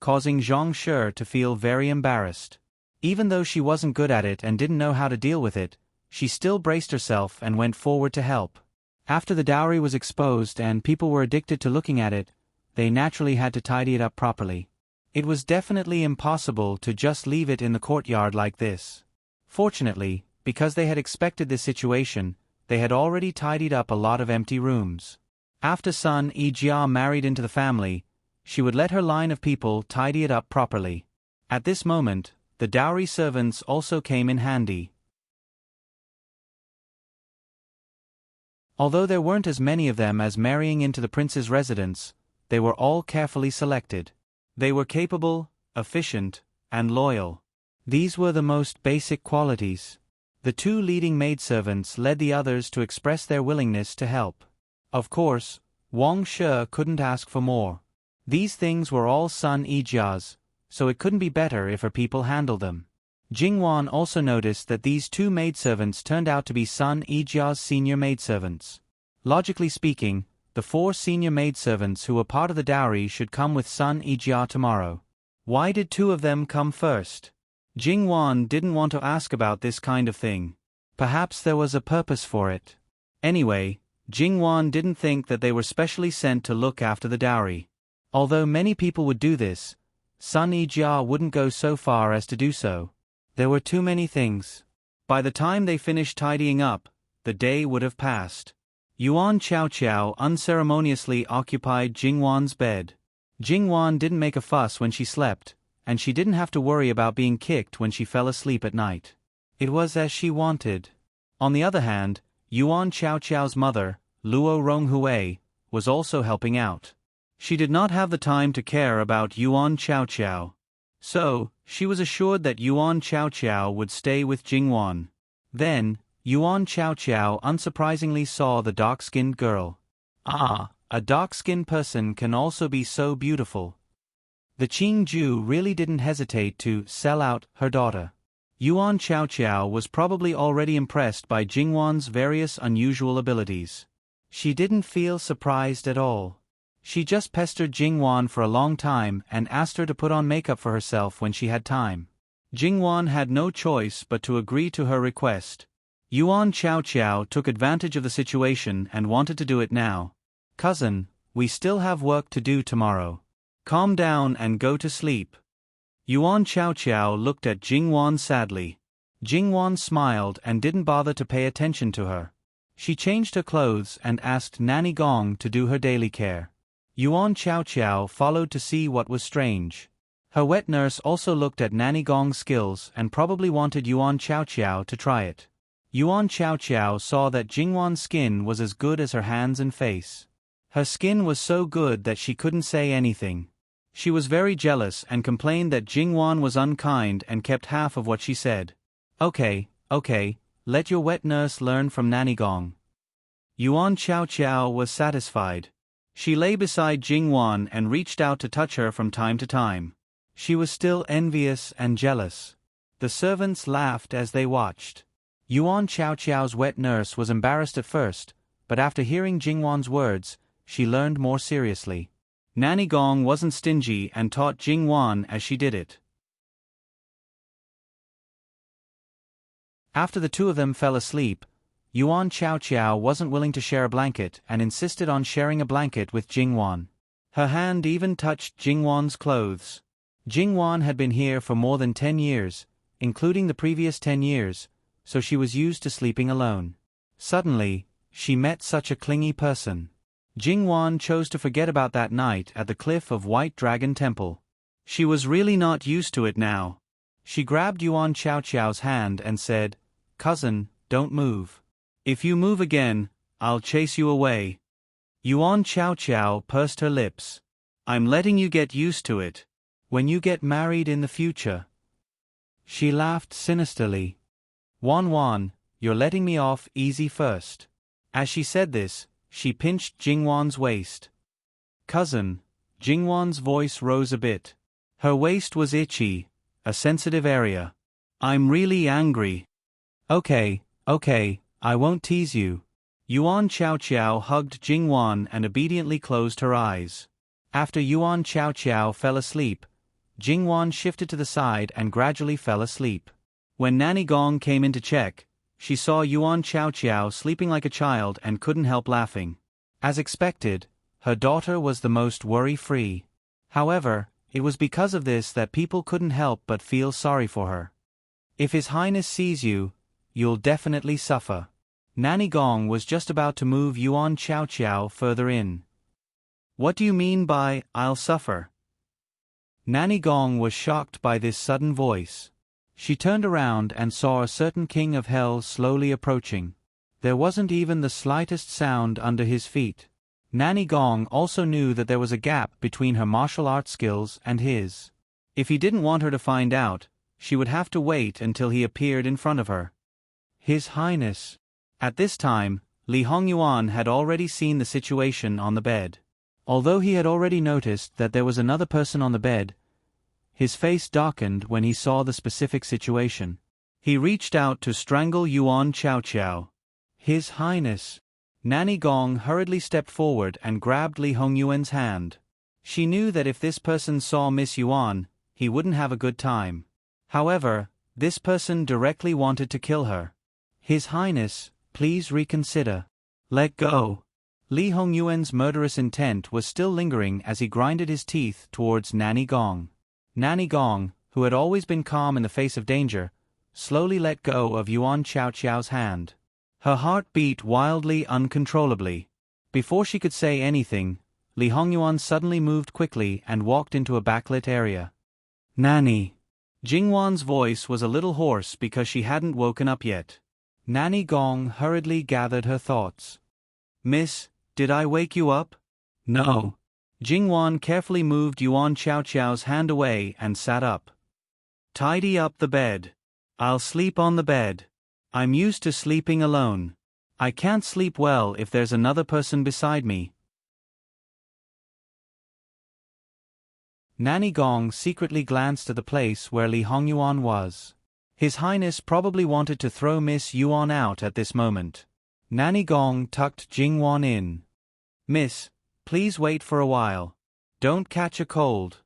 causing Zhang Shi to feel very embarrassed. Even though she wasn't good at it and didn't know how to deal with it, she still braced herself and went forward to help. After the dowry was exposed and people were addicted to looking at it, they naturally had to tidy it up properly. It was definitely impossible to just leave it in the courtyard like this. Fortunately, because they had expected this situation, they had already tidied up a lot of empty rooms. After Sun Yijia married into the family, she would let her line of people tidy it up properly. At this moment, the dowry servants also came in handy. Although there weren't as many of them as marrying into the prince's residence, they were all carefully selected. They were capable, efficient, and loyal. These were the most basic qualities. The two leading maidservants led the others to express their willingness to help. Of course, Wang Shi couldn't ask for more. These things were all Sun Yijia's, so it couldn't be better if her people handled them. Jingwan also noticed that these two maidservants turned out to be Sun Yijia's senior maidservants. Logically speaking, the 4 senior maidservants who were part of the dowry should come with Sun Yijia tomorrow. Why did 2 of them come first? Jingwan didn't want to ask about this kind of thing. Perhaps there was a purpose for it. Anyway, Jingwan didn't think that they were specially sent to look after the dowry. Although many people would do this, Sun Yijia wouldn't go so far as to do so. There were too many things. By the time they finished tidying up, the day would have passed. Yuan Qiao unceremoniously occupied Jingwan's bed. Jingwan didn't make a fuss when she slept, and she didn't have to worry about being kicked when she fell asleep at night. It was as she wanted. On the other hand, Yuan Qiao's mother, Luo Ronghui, was also helping out. She did not have the time to care about Yuan Qiao. So, she was assured that Yuan Qiao would stay with Jingwan. Then, Yuan Qiao unsurprisingly saw the dark-skinned girl. Ah, a dark-skinned person can also be so beautiful. The Qingju really didn't hesitate to sell out her daughter. Yuan Qiao was probably already impressed by Jingwan's various unusual abilities. She didn't feel surprised at all. She just pestered Jingwan for a long time and asked her to put on makeup for herself when she had time. Jingwan had no choice but to agree to her request. Yuan Qiao took advantage of the situation and wanted to do it now. "Cousin, we still have work to do tomorrow. Calm down and go to sleep." Yuan Qiao looked at Jingwan sadly. Jingwan smiled and didn't bother to pay attention to her. She changed her clothes and asked Nanny Gong to do her daily care. Yuan Qiao followed to see what was strange. Her wet nurse also looked at Nanny Gong's skills and probably wanted Yuan Qiao to try it. Yuan Qiao saw that Jingwan's skin was as good as her hands and face. Her skin was so good that she couldn't say anything. She was very jealous and complained that Jingwan was unkind and kept half of what she said. Okay, let your wet nurse learn from Nanny Gong." Yuan Qiao was satisfied. She lay beside Jingwan and reached out to touch her from time to time. She was still envious and jealous. The servants laughed as they watched. Yuan Qiao's wet nurse was embarrassed at first, but after hearing Jingwan's words, she learned more seriously. Nanny Gong wasn't stingy and taught Jingwan as she did it. After the 2 of them fell asleep, Yuan Qiao wasn't willing to share a blanket and insisted on sharing a blanket with Jingwan. Her hand even touched Jingwan's clothes. Jingwan had been here for more than 10 years, including the previous 10 years, so she was used to sleeping alone. Suddenly, she met such a clingy person. Jingwan chose to forget about that night at the cliff of White Dragon Temple. She was really not used to it now. She grabbed Yuan Qiao's hand and said, "Cousin, don't move. If you move again, I'll chase you away. Yuan Chao Chao pursed her lips. I'm letting you get used to it. When you get married in the future. She laughed sinisterly. Wan, you're letting me off easy first. As she said this, she pinched Jingwan's waist. Cousin, Jingwan's voice rose a bit. Her waist was itchy, a sensitive area. I'm really angry. Okay, I won't tease you. Yuan Chao Chao hugged Jingwan and obediently closed her eyes. After Yuan Chao Chao fell asleep, Jingwan shifted to the side and gradually fell asleep. When Nanny Gong came in to check, she saw Yuan Chao Chao sleeping like a child and couldn't help laughing. As expected, her daughter was the most worry-free. However, it was because of this that people couldn't help but feel sorry for her. If His Highness sees you, you'll definitely suffer. Nanny Gong was just about to move Yuan Chao Chao further in. What do you mean by, I'll suffer? Nanny Gong was shocked by this sudden voice. She turned around and saw a certain king of hell slowly approaching. There wasn't even the slightest sound under his feet. Nanny Gong also knew that there was a gap between her martial arts skills and his. If he didn't want her to find out, she would have to wait until he appeared in front of her. His Highness. At this time, Li Hongyuan had already seen the situation on the bed. Although he had already noticed that there was another person on the bed, his face darkened when he saw the specific situation. He reached out to strangle Yuan Chao Chao. His Highness. Nanny Gong hurriedly stepped forward and grabbed Li Hongyuan's hand. She knew that if this person saw Miss Yuan, he wouldn't have a good time. However, this person directly wanted to kill her. His Highness, please reconsider. Let go. Li Hongyuan's murderous intent was still lingering as he grinded his teeth towards Nanny Gong. Nanny Gong, who had always been calm in the face of danger, slowly let go of Yuan Chao Chao's hand. Her heart beat wildly, uncontrollably. Before she could say anything, Li Hongyuan suddenly moved quickly and walked into a backlit area. Nanny. Jingwan's voice was a little hoarse because she hadn't woken up yet. Nanny Gong hurriedly gathered her thoughts. Miss, did I wake you up? No. Jingwan carefully moved Yuan Chao Chao's hand away and sat up. Tidy up the bed. I'll sleep on the bed. I'm used to sleeping alone. I can't sleep well if there's another person beside me. Nanny Gong secretly glanced at the place where Li Hongyuan was. His Highness probably wanted to throw Miss Yuan out at this moment. Nanny Gong tucked Jingwan in. Miss, please wait for a while. Don't catch a cold.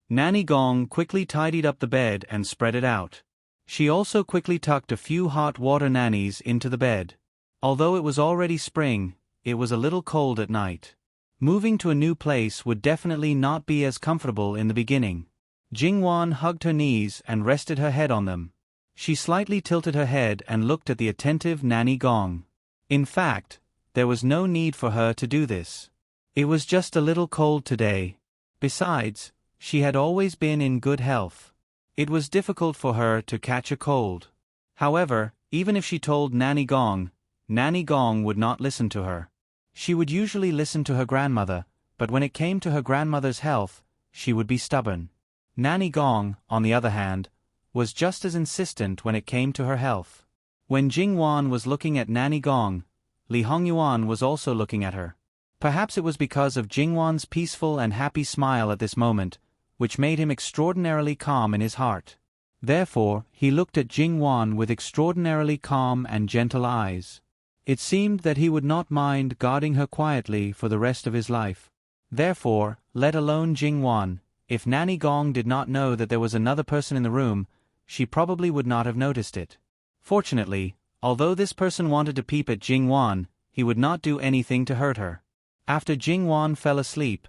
Nanny Gong quickly tidied up the bed and spread it out. She also quickly tucked a few hot water nannies into the bed. Although it was already spring, it was a little cold at night. Moving to a new place would definitely not be as comfortable in the beginning. Jingwan hugged her knees and rested her head on them. She slightly tilted her head and looked at the attentive Nanny Gong. In fact, there was no need for her to do this. It was just a little cold today. Besides, she had always been in good health. It was difficult for her to catch a cold. However, even if she told Nanny Gong would not listen to her. She would usually listen to her grandmother, but when it came to her grandmother's health, she would be stubborn. Nanny Gong, on the other hand, was just as insistent when it came to her health. When Jingwan was looking at Nanny Gong, Li Hongyuan was also looking at her. Perhaps it was because of Jingwan's peaceful and happy smile at this moment, which made him extraordinarily calm in his heart. Therefore, he looked at Jingwan with extraordinarily calm and gentle eyes. It seemed that he would not mind guarding her quietly for the rest of his life. Therefore, let alone Jingwan, if Nanny Gong did not know that there was another person in the room, she probably would not have noticed it. Fortunately, although this person wanted to peep at Jingwan, he would not do anything to hurt her. After Jingwan fell asleep,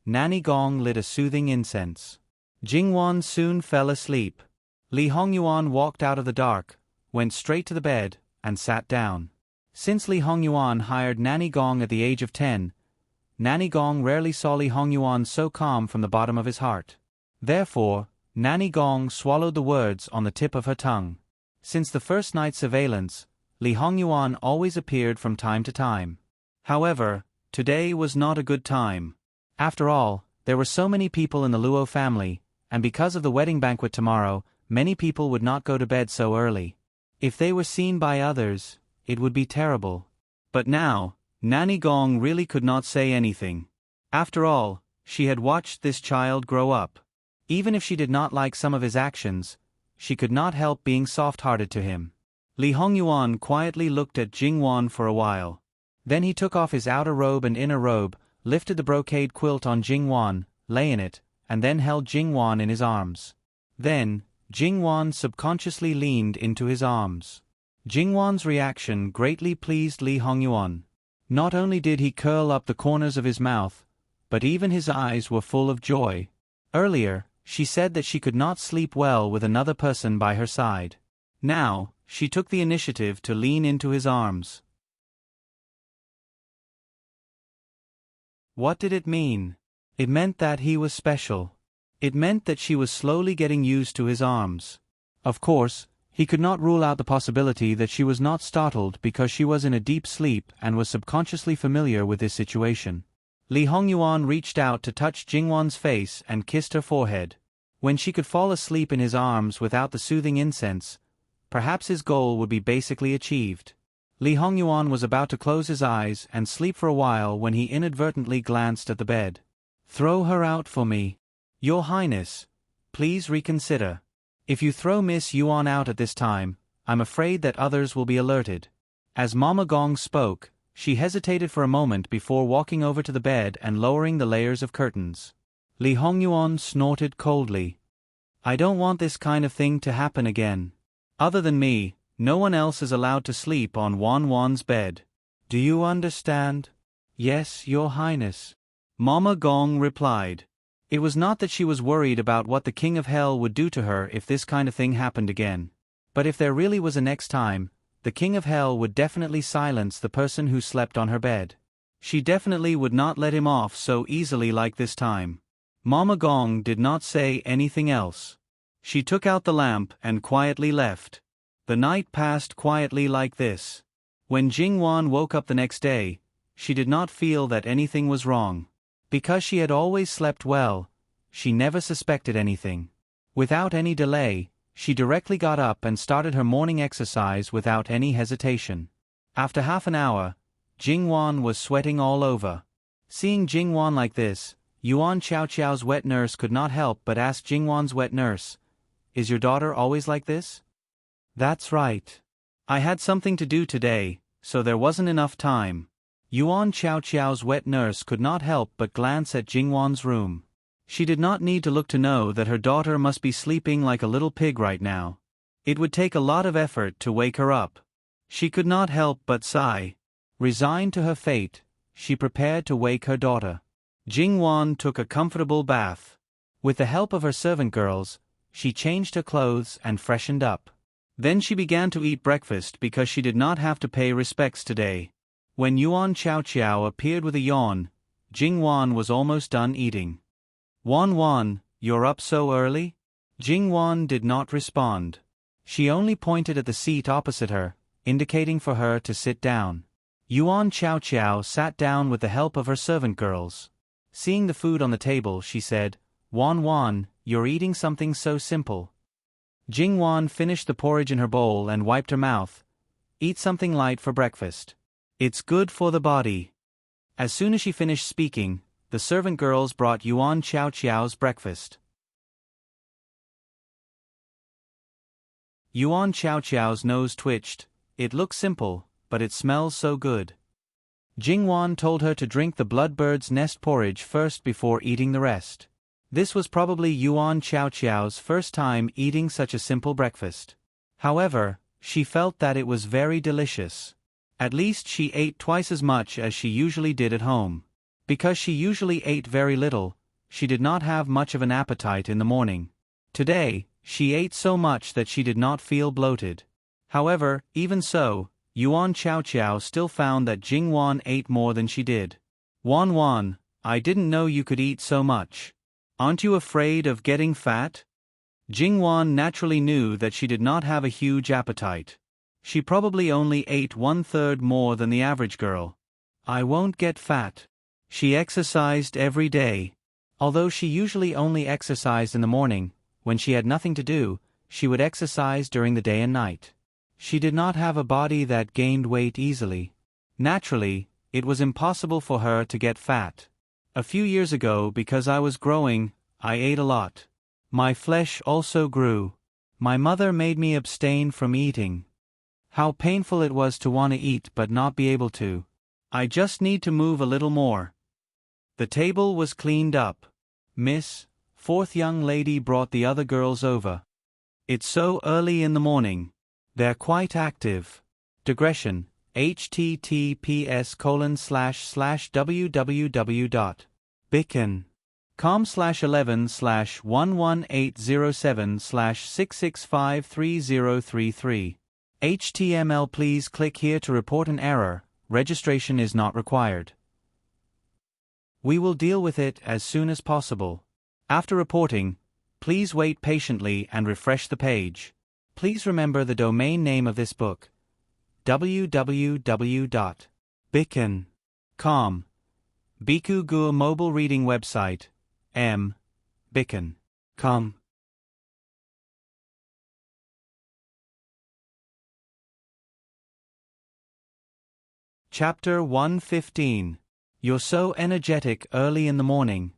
Nanny Gong lit a soothing incense. Jingwan soon fell asleep. Li Hongyuan walked out of the dark, went straight to the bed, and sat down. Since Li Hongyuan hired Nanny Gong at the age of 10, Nanny Gong rarely saw Li Hongyuan so calm from the bottom of his heart. Therefore, Nanny Gong swallowed the words on the tip of her tongue. Since the first night's surveillance, Li Hongyuan always appeared from time to time. However, today was not a good time. After all, there were so many people in the Luo family, and because of the wedding banquet tomorrow, many people would not go to bed so early. If they were seen by others, it would be terrible. But now, Nanny Gong really could not say anything. After all, she had watched this child grow up. Even if she did not like some of his actions, she could not help being soft-hearted to him. Li Hongyuan quietly looked at Jingwan for a while. Then he took off his outer robe and inner robe, lifted the brocade quilt on Jingwan, lay in it, and then held Jingwan in his arms. Then, Jingwan subconsciously leaned into his arms. Jingwan's reaction greatly pleased Li Hongyuan. Not only did he curl up the corners of his mouth, but even his eyes were full of joy. Earlier, she said that she could not sleep well with another person by her side. Now, she took the initiative to lean into his arms. What did it mean? It meant that he was special. It meant that she was slowly getting used to his arms. Of course, he could not rule out the possibility that she was not startled because she was in a deep sleep and was subconsciously familiar with this situation. Li Hongyuan reached out to touch Jingwan's face and kissed her forehead. When she could fall asleep in his arms without the soothing incense, perhaps his goal would be basically achieved. Li Hongyuan was about to close his eyes and sleep for a while when he inadvertently glanced at the bed. "Throw her out for me. Your Highness, please reconsider. If you throw Miss Yuan out at this time, I'm afraid that others will be alerted." As Mama Gong spoke, she hesitated for a moment before walking over to the bed and lowering the layers of curtains. Li Hongyuan snorted coldly. "I don't want this kind of thing to happen again. Other than me, no one else is allowed to sleep on Wan's bed. Do you understand?" "Yes, Your Highness," Mama Gong replied. It was not that she was worried about what the King of Hell would do to her if this kind of thing happened again. But if there really was a next time, the King of Hell would definitely silence the person who slept on her bed. She definitely would not let him off so easily like this time. Mama Gong did not say anything else. She took out the lamp and quietly left. The night passed quietly like this. When Jingwan woke up the next day, she did not feel that anything was wrong. Because she had always slept well, she never suspected anything. Without any delay, she directly got up and started her morning exercise without any hesitation. After half an hour, Jingwan was sweating all over. Seeing Jingwan like this, Yuan Chao's wet nurse could not help but ask Jingwan's wet nurse, "Is your daughter always like this?" "That's right. I had something to do today, so there wasn't enough time." Yuan Chao's wet nurse could not help but glance at Jingwan's room. She did not need to look to know that her daughter must be sleeping like a little pig right now. It would take a lot of effort to wake her up. She could not help but sigh. Resigned to her fate, she prepared to wake her daughter. Jingwan took a comfortable bath. With the help of her servant girls, she changed her clothes and freshened up. Then she began to eat breakfast because she did not have to pay respects today. When Yuan Chao appeared with a yawn, Jingwan was almost done eating. "Wan, you're up so early?" Jingwan did not respond. She only pointed at the seat opposite her, indicating for her to sit down. Yuan Chao sat down with the help of her servant girls. Seeing the food on the table, she said, "Wan, you're eating something so simple." Jingwan finished the porridge in her bowl and wiped her mouth. "Eat something light for breakfast. It's good for the body." As soon as she finished speaking, the servant girls brought Yuan Chao's breakfast. Yuan Chao's nose twitched. "It looks simple, but it smells so good." Jingwan told her to drink the bloodbird's nest porridge first before eating the rest. This was probably Yuan Chao's first time eating such a simple breakfast. However, she felt that it was very delicious. At least she ate twice as much as she usually did at home. Because she usually ate very little, she did not have much of an appetite in the morning. Today, she ate so much that she did not feel bloated. However, even so, Yuan Chao still found that Jingwan ate more than she did. "Wan, I didn't know you could eat so much. Aren't you afraid of getting fat?" Jingwan naturally knew that she did not have a huge appetite. She probably only ate 1/3 more than the average girl. I won't get fat. She exercised every day. Although she usually only exercised in the morning, when she had nothing to do, she would exercise during the day and night. She did not have a body that gained weight easily. Naturally, it was impossible for her to get fat. A few years ago, because I was growing, I ate a lot. My flesh also grew. My mother made me abstain from eating. How painful it was to want to eat but not be able to. I just need to move a little more. The table was cleaned up. Miss, fourth young lady brought the other girls over. It's so early in the morning. They're quite active. Digression, https://www.bicken.com/11/11807/6653033. HTML. Please click here to report an error. Registration is not required. We will deal with it as soon as possible. After reporting, please wait patiently and refresh the page. Please remember the domain name of this book: www.bicken.com. Biku Gur mobile reading website, bicken.com. Chapter 115. You're so energetic early in the morning.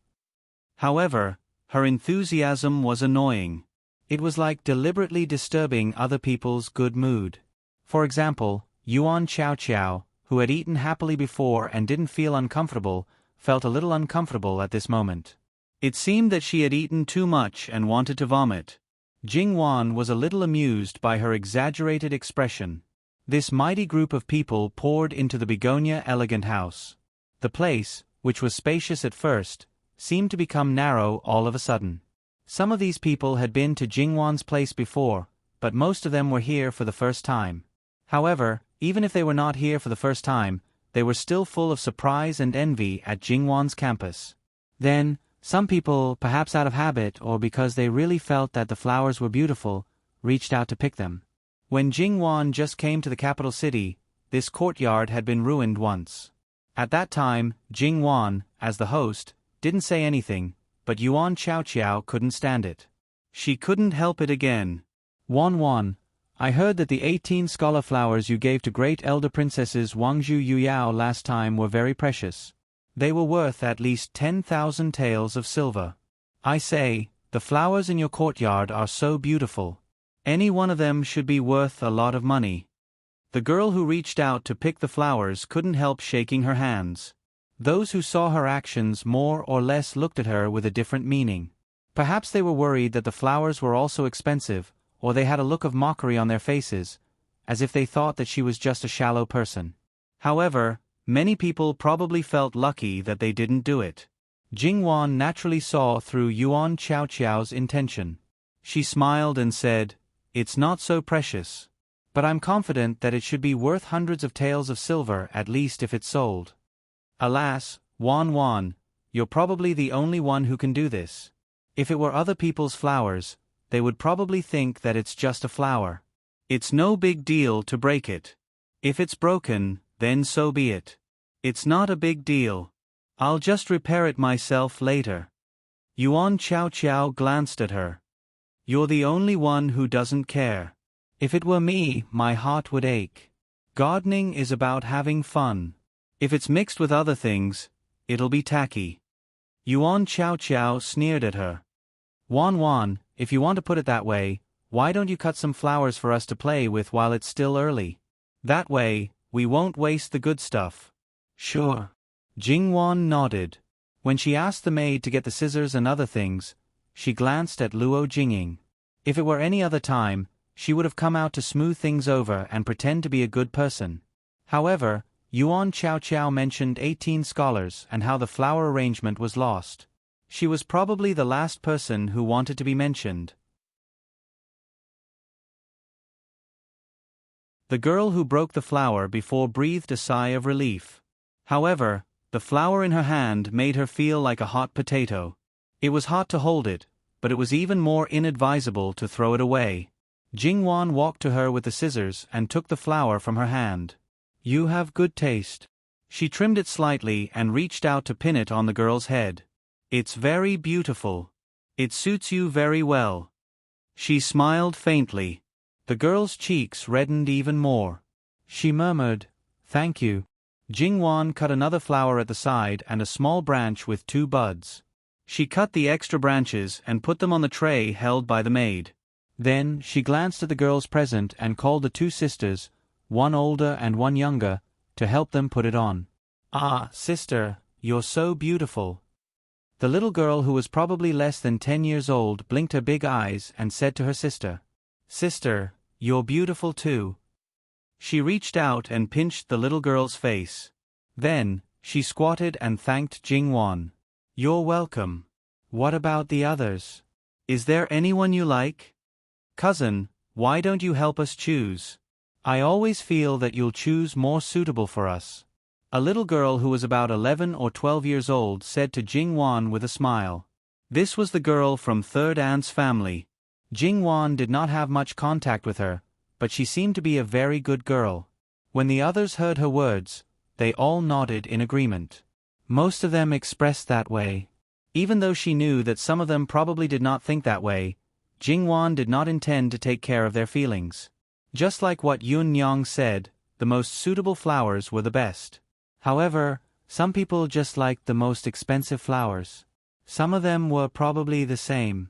However, her enthusiasm was annoying. It was like deliberately disturbing other people's good mood. For example, Yuan Chow Chow, who had eaten happily before and didn't feel uncomfortable, felt a little uncomfortable at this moment. It seemed that she had eaten too much and wanted to vomit. Jing Wan was a little amused by her exaggerated expression. This mighty group of people poured into the Begonia Elegant house. The place, which was spacious at first, seemed to become narrow all of a sudden. Some of these people had been to Jing Wan's place before, but most of them were here for the first time. However, even if they were not here for the first time, they were still full of surprise and envy at Jing Wan's campus. Then, some people, perhaps out of habit or because they really felt that the flowers were beautiful, reached out to pick them. When Jing Wan just came to the capital city, this courtyard had been ruined once. At that time, Jing Wan, as the host, didn't say anything, but Yuan Chow Chow couldn't stand it. She couldn't help it again. Wan, I heard that the 18 scholar flowers you gave to great elder princesses Wangzhu Yuyao last time were very precious. They were worth at least 10,000 taels of silver. I say, the flowers in your courtyard are so beautiful. Any one of them should be worth a lot of money. The girl who reached out to pick the flowers couldn't help shaking her hands. Those who saw her actions more or less looked at her with a different meaning. Perhaps they were worried that the flowers were also expensive, or they had a look of mockery on their faces, as if they thought that she was just a shallow person. However, many people probably felt lucky that they didn't do it. Jing Wan naturally saw through Yuan Chow Chow's intention. She smiled and said, "It's not so precious. But I'm confident that it should be worth hundreds of taels of silver at least if it's sold." Alas, Wan, you're probably the only one who can do this. If it were other people's flowers, they would probably think that it's just a flower. It's no big deal to break it. If it's broken, then so be it. It's not a big deal. I'll just repair it myself later. Yuan Chow Chow glanced at her. You're the only one who doesn't care. If it were me, my heart would ache. Gardening is about having fun. If it's mixed with other things, it'll be tacky. Yuan Chow Chow sneered at her. Wan, if you want to put it that way, why don't you cut some flowers for us to play with while it's still early? That way, we won't waste the good stuff. Sure. Jing Wan nodded. When she asked the maid to get the scissors and other things, she glanced at Luo Jingying. If it were any other time, she would have come out to smooth things over and pretend to be a good person. However, Yuan Chow Chow mentioned 18 scholars and how the flower arrangement was lost. She was probably the last person who wanted to be mentioned. The girl who broke the flower before breathed a sigh of relief. However, the flower in her hand made her feel like a hot potato. It was hot to hold it, but it was even more inadvisable to throw it away. Jingwan walked to her with the scissors and took the flower from her hand. You have good taste. She trimmed it slightly and reached out to pin it on the girl's head. It's very beautiful. It suits you very well. She smiled faintly. The girl's cheeks reddened even more. She murmured, Thank you. Jingwan cut another flower at the side and a small branch with 2 buds. She cut the extra branches and put them on the tray held by the maid. Then, she glanced at the girl's present and called the 2 sisters, one older and one younger, to help them put it on. Ah, sister, you're so beautiful. The little girl, who was probably less than 10 years old, blinked her big eyes and said to her sister, Sister, you're beautiful too. She reached out and pinched the little girl's face. Then, she squatted and thanked Jingwan. You're welcome. What about the others? Is there anyone you like? Cousin, why don't you help us choose? I always feel that you'll choose more suitable for us. A little girl who was about 11 or 12 years old said to Jingwan with a smile. This was the girl from Third Aunt's family. Jingwan did not have much contact with her, but she seemed to be a very good girl. When the others heard her words, they all nodded in agreement. Most of them expressed that way. Even though she knew that some of them probably did not think that way, Jingwan did not intend to take care of their feelings. Just like what Yun Yang said, the most suitable flowers were the best. However, some people just liked the most expensive flowers. Some of them were probably the same.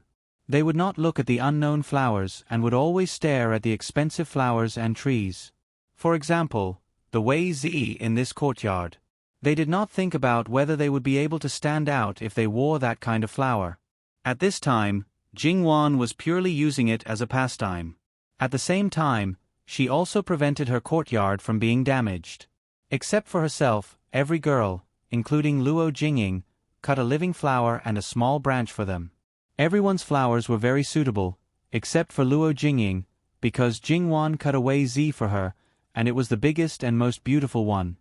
They would not look at the unknown flowers and would always stare at the expensive flowers and trees. For example, the Wei Zi in this courtyard. They did not think about whether they would be able to stand out if they wore that kind of flower. At this time, Jingwan was purely using it as a pastime. At the same time, she also prevented her courtyard from being damaged. Except for herself, every girl, including Luo Jingying, cut a living flower and a small branch for them. Everyone's flowers were very suitable, except for Luo Jingying, because Jingwan cut a Wei Zi for her, and it was the biggest and most beautiful one.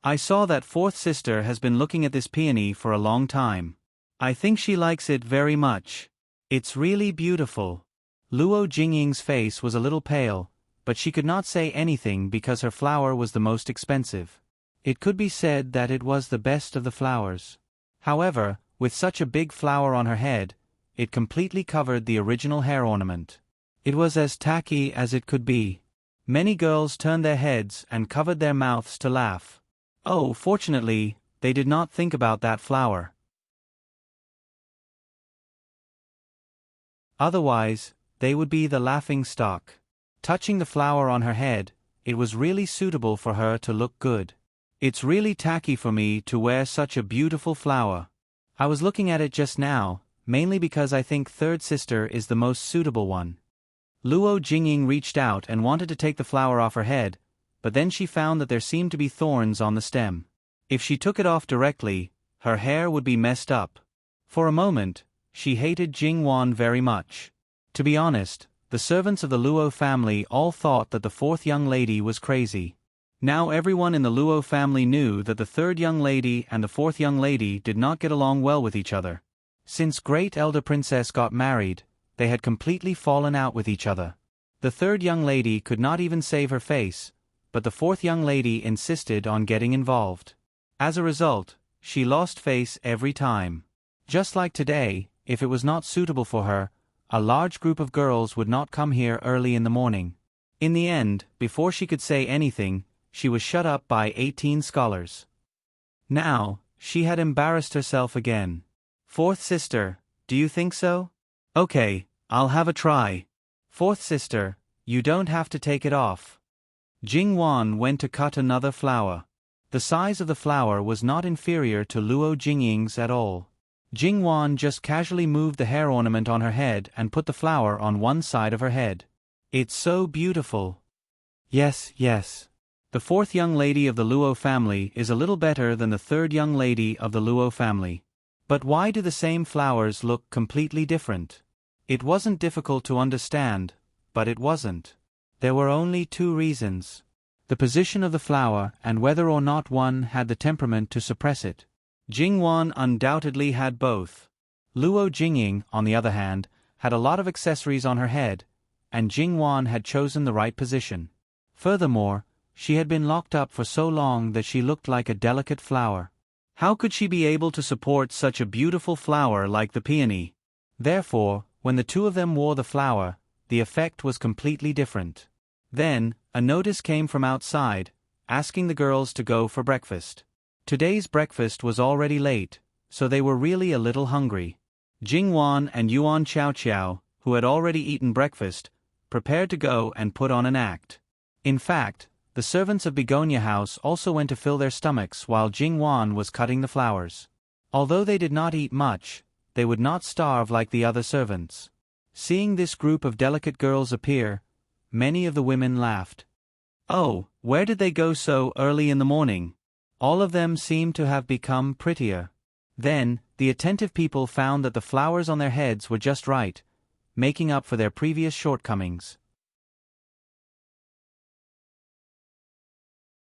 I saw that 4th sister has been looking at this peony for a long time. I think she likes it very much. It's really beautiful. Luo Jingying's face was a little pale, but she could not say anything because her flower was the most expensive. It could be said that it was the best of the flowers. However, with such a big flower on her head, it completely covered the original hair ornament. It was as tacky as it could be. Many girls turned their heads and covered their mouths to laugh. Oh, fortunately, they did not think about that flower. Otherwise, they would be the laughing stock. Touching the flower on her head, it was really suitable for her to look good. It's really tacky for me to wear such a beautiful flower. I was looking at it just now, mainly because I think 3rd sister is the most suitable one. Luo Jingying reached out and wanted to take the flower off her head, but then she found that there seemed to be thorns on the stem. If she took it off directly, her hair would be messed up. For a moment, she hated Jingwan very much. To be honest, the servants of the Luo family all thought that the 4th young lady was crazy. Now everyone in the Luo family knew that the 3rd young lady and the 4th young lady did not get along well with each other. Since Great Elder Princess got married, they had completely fallen out with each other. The 3rd young lady could not even save her face, but the 4th young lady insisted on getting involved. As a result, she lost face every time. Just like today, if it was not suitable for her, a large group of girls would not come here early in the morning. In the end, before she could say anything, she was shut up by 18 scholars. Now, she had embarrassed herself again. 4th sister, do you think so? Okay, I'll have a try. 4th sister, you don't have to take it off. Jingwan went to cut another flower. The size of the flower was not inferior to Luo Jingying's at all. Jingwan just casually moved the hair ornament on her head and put the flower on one side of her head. It's so beautiful. Yes, yes. The 4th young lady of the Luo family is a little better than the 3rd young lady of the Luo family. But why do the same flowers look completely different? It wasn't difficult to understand, but it wasn't. There were only 2 reasons. The position of the flower and whether or not one had the temperament to suppress it. Jingwan undoubtedly had both. Luo Jingying, on the other hand, had a lot of accessories on her head, and Jingwan had chosen the right position. Furthermore, she had been locked up for so long that she looked like a delicate flower. How could she be able to support such a beautiful flower like the peony? Therefore, when the two of them wore the flower, the effect was completely different. Then, a notice came from outside, asking the girls to go for breakfast. Today's breakfast was already late, so they were really a little hungry. Jingwan and Yuan Xiaoqiao, who had already eaten breakfast, prepared to go and put on an act. In fact, the servants of Begonia House also went to fill their stomachs while Jingwan was cutting the flowers. Although they did not eat much, they would not starve like the other servants. Seeing this group of delicate girls appear, many of the women laughed. Oh, where did they go so early in the morning? All of them seemed to have become prettier. Then, the attentive people found that the flowers on their heads were just right, making up for their previous shortcomings.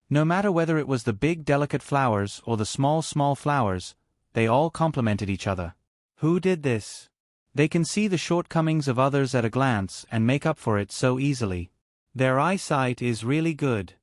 No matter whether it was the big delicate flowers or the small flowers, they all complemented each other. Who did this? They can see the shortcomings of others at a glance and make up for it so easily. Their eyesight is really good.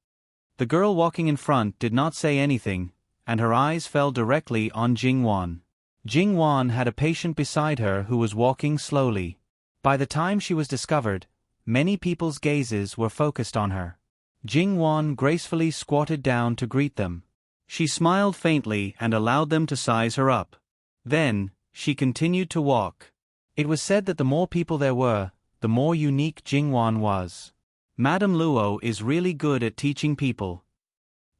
The girl walking in front did not say anything, and her eyes fell directly on Jingwan. Jingwan had a patient beside her who was walking slowly. By the time she was discovered, many people's gazes were focused on her. Jingwan gracefully squatted down to greet them. She smiled faintly and allowed them to size her up. Then, she continued to walk. It was said that the more people there were, the more unique Jingwan was. Madame Luo is really good at teaching people.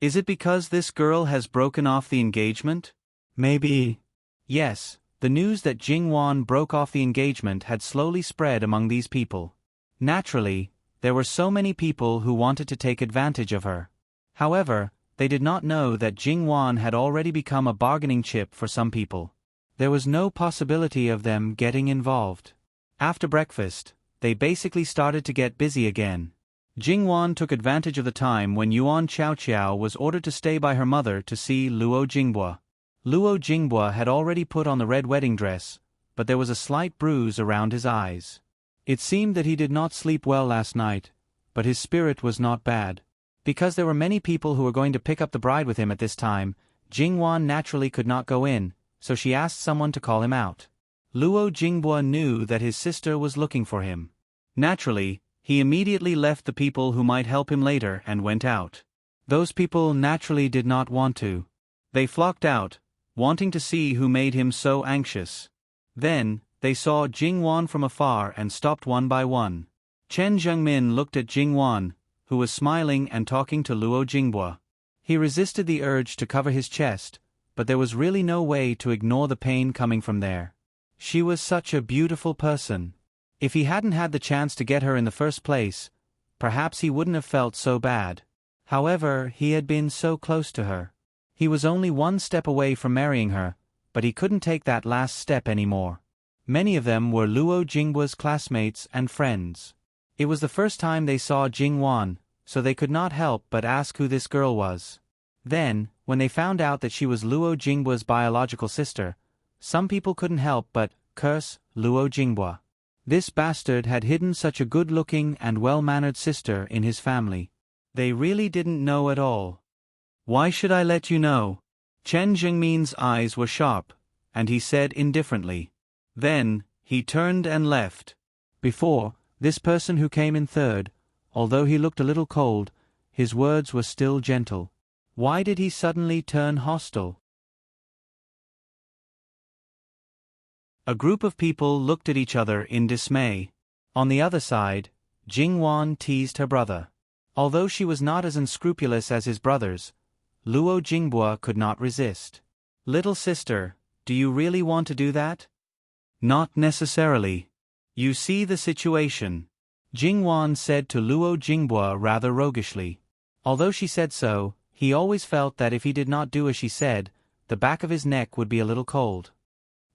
Is it because this girl has broken off the engagement? Maybe. Yes, the news that Jingwan broke off the engagement had slowly spread among these people. Naturally, there were so many people who wanted to take advantage of her. However, they did not know that Jingwan had already become a bargaining chip for some people. There was no possibility of them getting involved. After breakfast, they basically started to get busy again. Jingwan took advantage of the time when Yuan Xiaoqiao was ordered to stay by her mother to see Luo Jinghua. Luo Jinghua had already put on the red wedding dress, but there was a slight bruise around his eyes. It seemed that he did not sleep well last night, but his spirit was not bad. Because there were many people who were going to pick up the bride with him at this time, Jingwan naturally could not go in, so she asked someone to call him out. Luo Jinghua knew that his sister was looking for him. Naturally, he immediately left the people who might help him later and went out. Those people naturally did not want to. They flocked out, wanting to see who made him so anxious. Then, they saw Jingwan from afar and stopped one by one. Chen Zhengmin looked at Jingwan, who was smiling and talking to Luo Jinghua. He resisted the urge to cover his chest, but there was really no way to ignore the pain coming from there. She was such a beautiful person. If he hadn't had the chance to get her in the first place, perhaps he wouldn't have felt so bad. However, he had been so close to her. He was only one step away from marrying her, but he couldn't take that last step anymore. Many of them were Luo Jinghua's classmates and friends. It was the first time they saw Jingwan, so they could not help but ask who this girl was. Then, when they found out that she was Luo Jinghua's biological sister, some people couldn't help but curse Luo Jinghua. This bastard had hidden such a good-looking and well-mannered sister in his family. They really didn't know at all. Why should I let you know? Chen Zhengmin's eyes were sharp, and he said indifferently. Then, he turned and left. Before, this person who came in third, although he looked a little cold, his words were still gentle. Why did he suddenly turn hostile? A group of people looked at each other in dismay. On the other side, Jingwan teased her brother. Although she was not as unscrupulous as his brothers, Luo Jinghua could not resist. Little sister, do you really want to do that? Not necessarily. You see the situation. Jingwan said to Luo Jinghua rather roguishly. Although she said so, he always felt that if he did not do as she said, the back of his neck would be a little cold.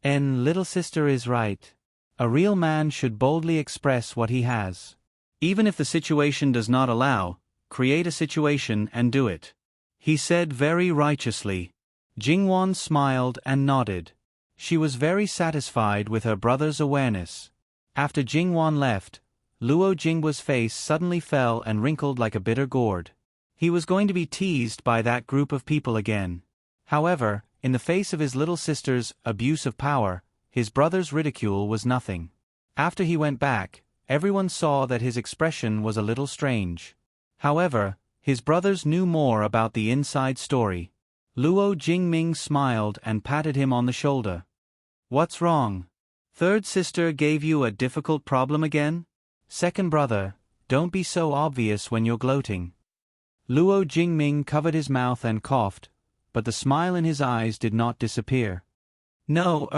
Little sister is right. A real man should boldly express what he has. Even if the situation does not allow, create a situation and do it. He said very righteously. Jingwan smiled and nodded. She was very satisfied with her brother's awareness. After Jingwan left, Luo Jinghua's face suddenly fell and wrinkled like a bitter gourd. He was going to be teased by that group of people again. However, in the face of his little sister's abuse of power, his brother's ridicule was nothing. After he went back, everyone saw that his expression was a little strange. However, his brothers knew more about the inside story. Luo Jingming smiled and patted him on the shoulder. "What's wrong? Third sister gave you a difficult problem again? Second brother, don't be so obvious when you're gloating." Luo Jingming covered his mouth and coughed, but the smile in his eyes did not disappear. "No,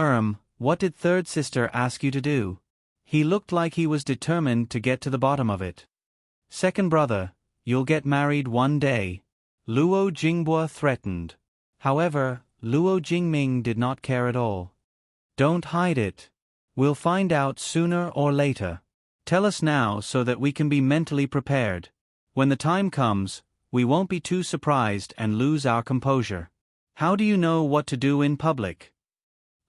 what did third sister ask you to do?" He looked like he was determined to get to the bottom of it. "Second brother, you'll get married one day," Luo Jinghua threatened. However, Luo Jingming did not care at all. "Don't hide it. We'll find out sooner or later. Tell us now so that we can be mentally prepared. When the time comes, we won't be too surprised and lose our composure. How do you know what to do in public?"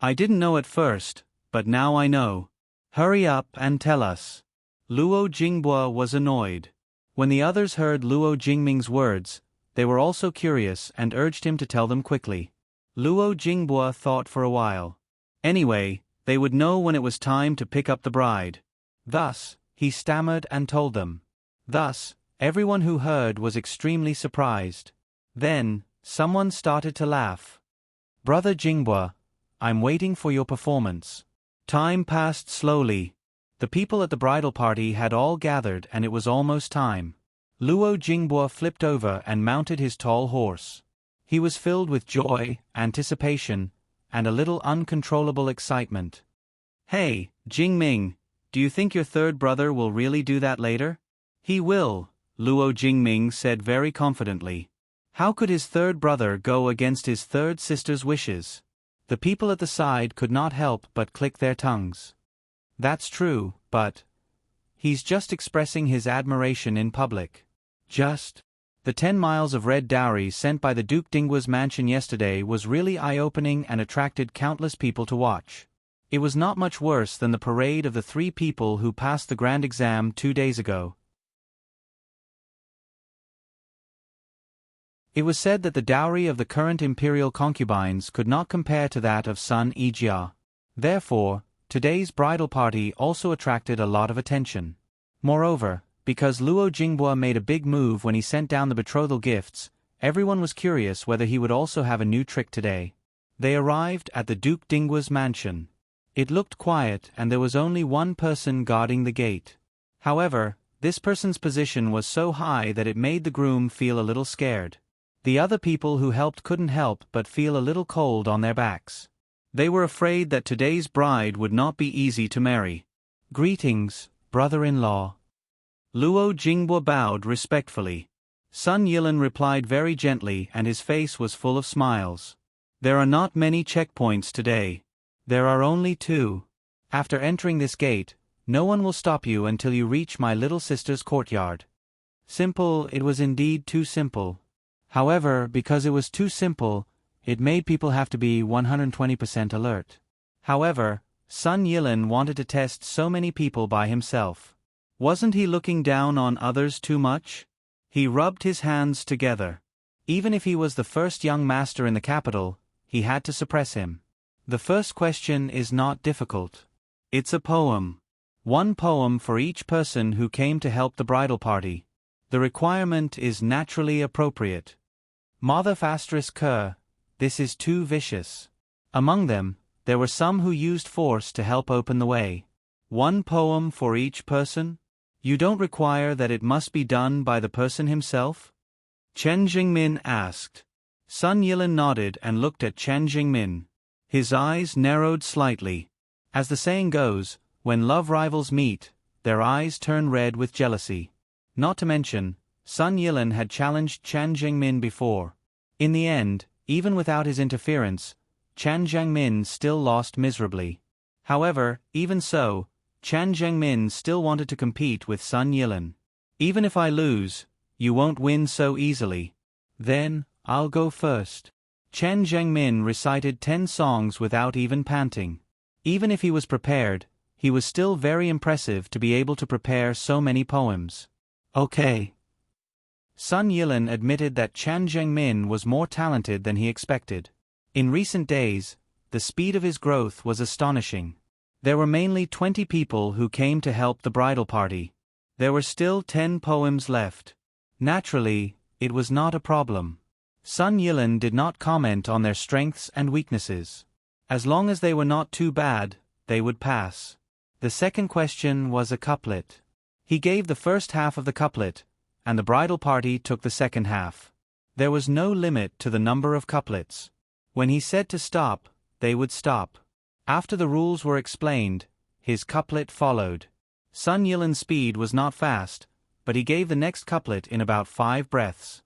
"I didn't know at first, but now I know. Hurry up and tell us." Luo Jinghua was annoyed. When the others heard Luo Jingming's words, they were also curious and urged him to tell them quickly. Luo Jinghua thought for a while. Anyway, they would know when it was time to pick up the bride. Thus, he stammered and told them. Thus, everyone who heard was extremely surprised. Then, someone started to laugh. "Brother Jinghua, I'm waiting for your performance." Time passed slowly. The people at the bridal party had all gathered and it was almost time. Luo Jinghua flipped over and mounted his tall horse. He was filled with joy, anticipation, and a little uncontrollable excitement. "Hey, Jingming, do you think your third brother will really do that later?" "He will," Luo Jingming said very confidently. How could his third brother go against his third sister's wishes? The people at the side could not help but click their tongues. "That's true, but he's just expressing his admiration in public." Just. The 10 miles of red dowry sent by the Duke Dinghua's mansion yesterday was really eye-opening and attracted countless people to watch. It was not much worse than the parade of the 3 people who passed the grand exam 2 days ago. It was said that the dowry of the current imperial concubines could not compare to that of Sun Yijia. Therefore, today's bridal party also attracted a lot of attention. Moreover, because Luo Jinghua made a big move when he sent down the betrothal gifts, everyone was curious whether he would also have a new trick today. They arrived at the Duke Dinghua's mansion. It looked quiet and there was only one person guarding the gate. However, this person's position was so high that it made the groom feel a little scared. The other people who helped couldn't help but feel a little cold on their backs. They were afraid that today's bride would not be easy to marry. "Greetings, brother-in-law." Luo Jinghua bowed respectfully. Sun Yilan replied very gently and his face was full of smiles. "There are not many checkpoints today. There are only 2. After entering this gate, no one will stop you until you reach my little sister's courtyard." Simple, it was indeed too simple. However, because it was too simple, it made people have to be 120% alert. However, Sun Yilan wanted to test so many people by himself. Wasn't he looking down on others too much? He rubbed his hands together. Even if he was the first young master in the capital, he had to suppress him. The first question is not difficult. It's a poem. 1 poem for each person who came to help the bridal party. The requirement is naturally appropriate. Mother***, this is too vicious. Among them, there were some who used force to help open the way. 1 poem for each person? You don't require that it must be done by the person himself? Chen Jingmin asked. Sun Yilan nodded and looked at Chen Jingmin. His eyes narrowed slightly. As the saying goes, when love rivals meet, their eyes turn red with jealousy. Not to mention, Sun Yilan had challenged Chen Jingmin before. In the end, even without his interference, Chen Jingmin still lost miserably. However, even so, Chen Jingmin still wanted to compete with Sun Yilan. "Even if I lose, you won't win so easily. Then, I'll go first." Chen Jingmin recited 10 songs without even panting. Even if he was prepared, he was still very impressive to be able to prepare so many poems. Okay. Sun Yilin admitted that Chan Zhengmin was more talented than he expected. In recent days, the speed of his growth was astonishing. There were mainly 20 people who came to help the bridal party. There were still 10 poems left. Naturally, it was not a problem. Sun Yilin did not comment on their strengths and weaknesses. As long as they were not too bad, they would pass. The second question was a couplet. He gave the first half of the couplet, and the bridal party took the second half. There was no limit to the number of couplets. When he said to stop, they would stop. After the rules were explained, his couplet followed. Sun Yilin's speed was not fast, but he gave the next couplet in about 5 breaths.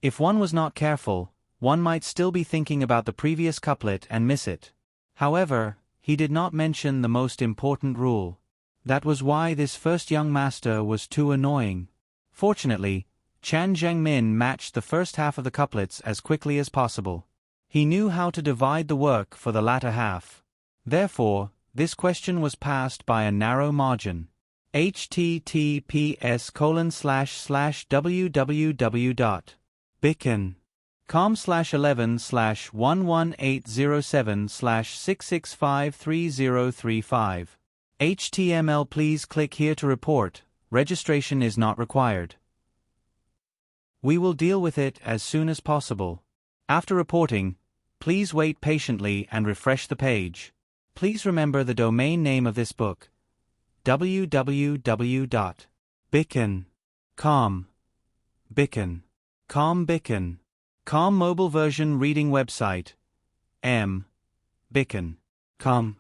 If one was not careful, one might still be thinking about the previous couplet and miss it. However, he did not mention the most important rule. That was why this first young master was too annoying. Fortunately, Chan Zhengmin matched the first half of the couplets as quickly as possible. He knew how to divide the work for the latter half. Therefore, this question was passed by a narrow margin. https://www.bicon.com/11/11807/6653035. HTML. Please click here to report. Registration is not required. We will deal with it as soon as possible. After reporting, please wait patiently and refresh the page. Please remember the domain name of this book: www.bicon.com. Bicon.com mobile version reading website. Bicon.com.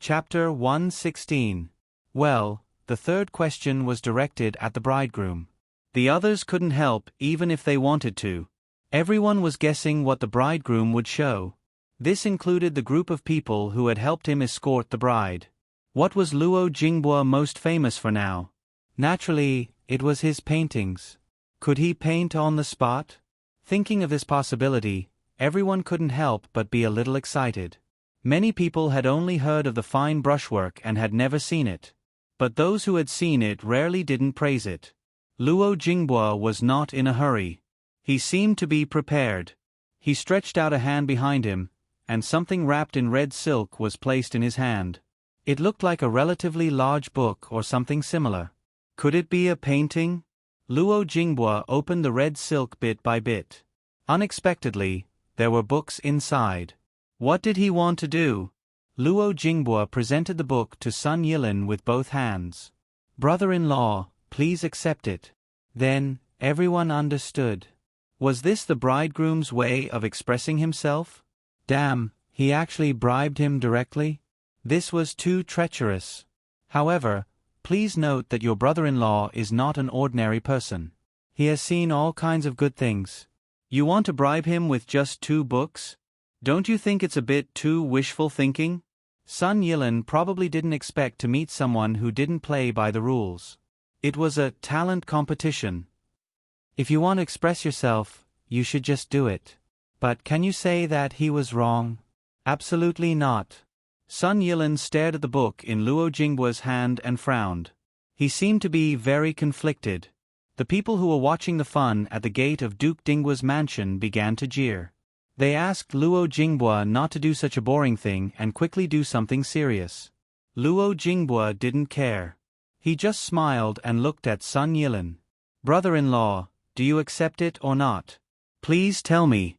Chapter 116. Well, the third question was directed at the bridegroom. The others couldn't help even if they wanted to. Everyone was guessing what the bridegroom would show. This included the group of people who had helped him escort the bride. What was Luo Jingbo most famous for now? Naturally, it was his paintings. Could he paint on the spot? Thinking of this possibility, everyone couldn't help but be a little excited. Many people had only heard of the fine brushwork and had never seen it. But those who had seen it rarely didn't praise it. Luo Jingbo was not in a hurry. He seemed to be prepared. He stretched out a hand behind him, and something wrapped in red silk was placed in his hand. It looked like a relatively large book or something similar. Could it be a painting? Luo Jingbo opened the red silk bit by bit. Unexpectedly, there were books inside. What did he want to do? Luo Jingbo presented the book to Sun Yilin with both hands. Brother-in-law, please accept it. Then, everyone understood. Was this the bridegroom's way of expressing himself? Damn, he actually bribed him directly? This was too treacherous. However, please note that your brother-in-law is not an ordinary person. He has seen all kinds of good things. You want to bribe him with just 2 books? Don't you think it's a bit too wishful thinking? Sun Yilin probably didn't expect to meet someone who didn't play by the rules. It was a talent competition. If you want to express yourself, you should just do it. But can you say that he was wrong? Absolutely not. Sun Yilin stared at the book in Luo Jingbo's hand and frowned. He seemed to be very conflicted. The people who were watching the fun at the gate of Duke Dingguo's mansion began to jeer. They asked Luo Jingbo not to do such a boring thing and quickly do something serious. Luo Jingbo didn't care. He just smiled and looked at Sun Yilin. Brother-in-law, do you accept it or not? Please tell me.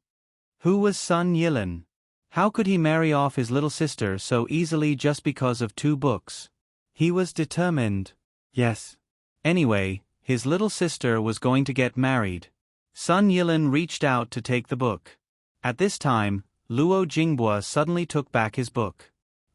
Who was Sun Yilin? How could he marry off his little sister so easily just because of 2 books? He was determined. Yes. Anyway, his little sister was going to get married. Sun Yilin reached out to take the book. At this time, Luo Jingbo suddenly took back his book.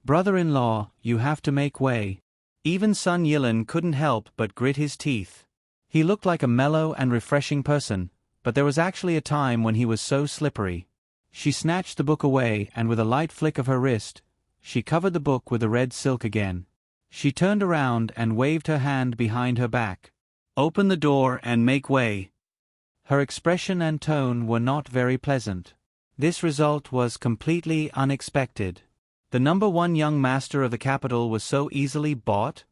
Brother-in-law, you have to make way. Even Sun Yilin couldn't help but grit his teeth. He looked like a mellow and refreshing person, but there was actually a time when he was so slippery. She snatched the book away and with a light flick of her wrist, she covered the book with the red silk again. She turned around and waved her hand behind her back. Open the door and make way. Her expression and tone were not very pleasant. This result was completely unexpected. The number one young master of the capital was so easily bought?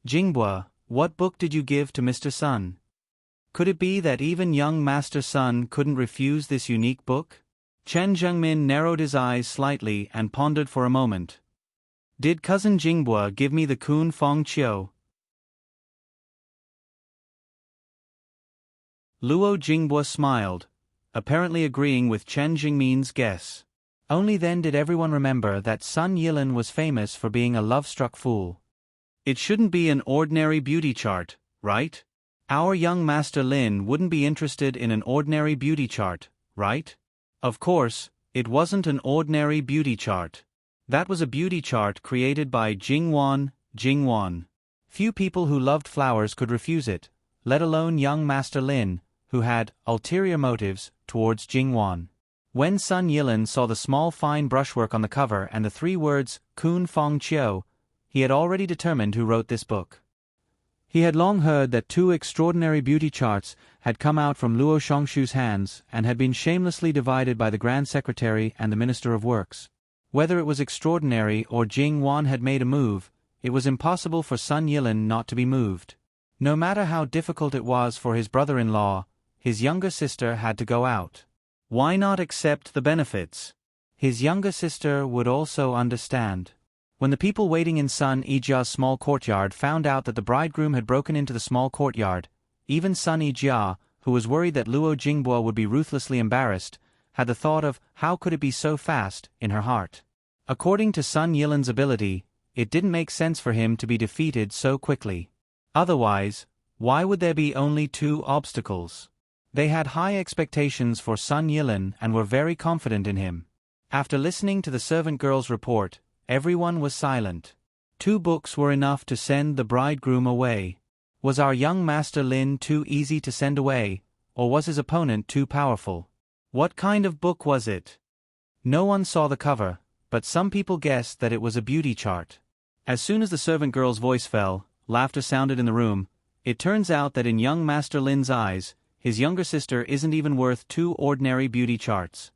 Jinghua, what book did you give to Mr. Sun? Could it be that even young Master Sun couldn't refuse this unique book? Chen Zhengmin narrowed his eyes slightly and pondered for a moment. Did cousin Jinghua give me the Kun Fong Chiu? Luo Jinghua smiled, apparently agreeing with Chen Jingmin's guess. Only then did everyone remember that Sun Yilin was famous for being a love-struck fool. It shouldn't be an ordinary beauty chart, right? Our young Master Lin wouldn't be interested in an ordinary beauty chart, right? Of course, it wasn't an ordinary beauty chart. That was a beauty chart created by Jingwan. Few people who loved flowers could refuse it, let alone young Master Lin, who had ulterior motives towards Jingwan. When Sun Yilin saw the small fine brushwork on the cover and the 3 words, Kun Fong Chiu, he had already determined who wrote this book. He had long heard that 2 extraordinary beauty charts had come out from Luo Shongshu's hands and had been shamelessly divided by the Grand Secretary and the Minister of Works. Whether it was extraordinary or Jingwan had made a move, it was impossible for Sun Yilin not to be moved. No matter how difficult it was for his brother-in-law, his younger sister had to go out. Why not accept the benefits? His younger sister would also understand. When the people waiting in Sun Yijia's small courtyard found out that the bridegroom had broken into the small courtyard, even Sun Yijia, who was worried that Luo Jinghua would be ruthlessly embarrassed, had the thought of how could it be so fast in her heart. According to Sun Yilin's ability, it didn't make sense for him to be defeated so quickly. Otherwise, why would there be only 2 obstacles? They had high expectations for Sun Yilin and were very confident in him. After listening to the servant girl's report, everyone was silent. 2 books were enough to send the bridegroom away. Was our young Master Lin too easy to send away, or was his opponent too powerful? What kind of book was it? No one saw the cover, but some people guessed that it was a beauty chart. As soon as the servant girl's voice fell, laughter sounded in the room. It turns out that in young Master Lin's eyes, his younger sister isn't even worth 2 ordinary beauty charts.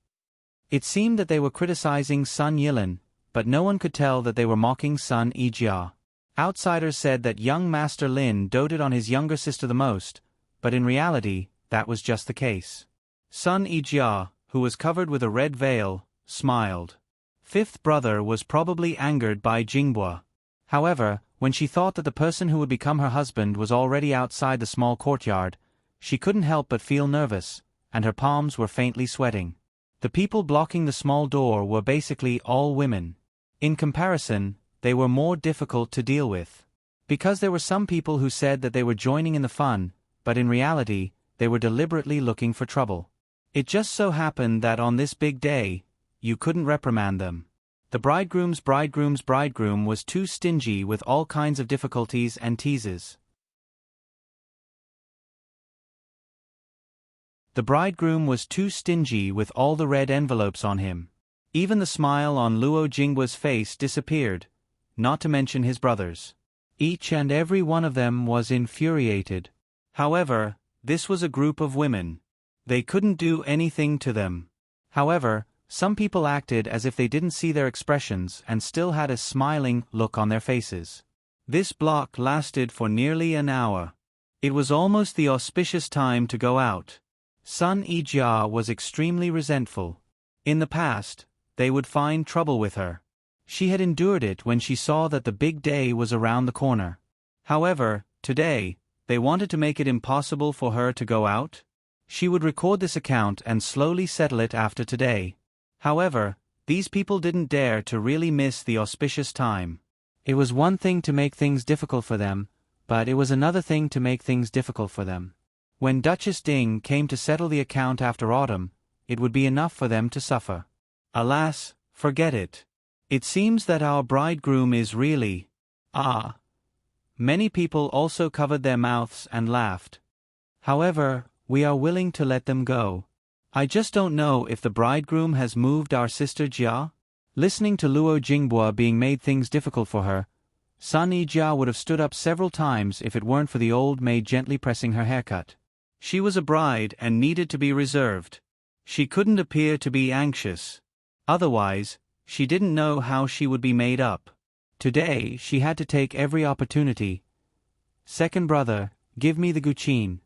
It seemed that they were criticizing Sun Yilin, but no one could tell that they were mocking Sun Yijia. Outsiders said that young Master Lin doted on his younger sister the most, but in reality, that was just the case. Sun Yijia, who was covered with a red veil, smiled. 5th brother was probably angered by Jinghua. However, when she thought that the person who would become her husband was already outside the small courtyard, she couldn't help but feel nervous, and her palms were faintly sweating. The people blocking the small door were basically all women. In comparison, they were more difficult to deal with. Because there were some people who said that they were joining in the fun, but in reality, they were deliberately looking for trouble. It just so happened that on this big day, you couldn't reprimand them. The bridegroom's bridegroom was too stingy with all kinds of difficulties and teases. The bridegroom was too stingy with all the red envelopes on him. Even the smile on Luo Jinghua's face disappeared, not to mention his brothers. Each and every one of them was infuriated. However, this was a group of women. They couldn't do anything to them. However, some people acted as if they didn't see their expressions and still had a smiling look on their faces. This block lasted for nearly an hour. It was almost the auspicious time to go out. Sun Yijia was extremely resentful. In the past, they would find trouble with her. She had endured it when she saw that the big day was around the corner. However, today, they wanted to make it impossible for her to go out. She would record this account and slowly settle it after today. However, these people didn't dare to really miss the auspicious time. It was one thing to make things difficult for them, but it was another thing to make things difficult for them. When Duchess Ding came to settle the account after autumn, it would be enough for them to suffer. Alas, forget it. It seems that our bridegroom is really... Many people also covered their mouths and laughed. However, we are willing to let them go. I just don't know if the bridegroom has moved our sister Jia. Listening to Luo Jinghua being made things difficult for her, Sun Yijia would have stood up several times if it weren't for the old maid gently pressing her haircut. She was a bride and needed to be reserved. She couldn't appear to be anxious. Otherwise, she didn't know how she would be made up. Today, she had to take every opportunity. Second brother, give me the guqin.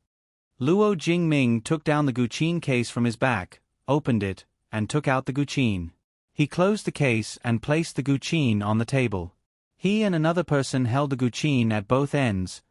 Luo Jingming took down the guqin case from his back, opened it, and took out the guqin. He closed the case and placed the guqin on the table. He and another person held the guqin at both ends,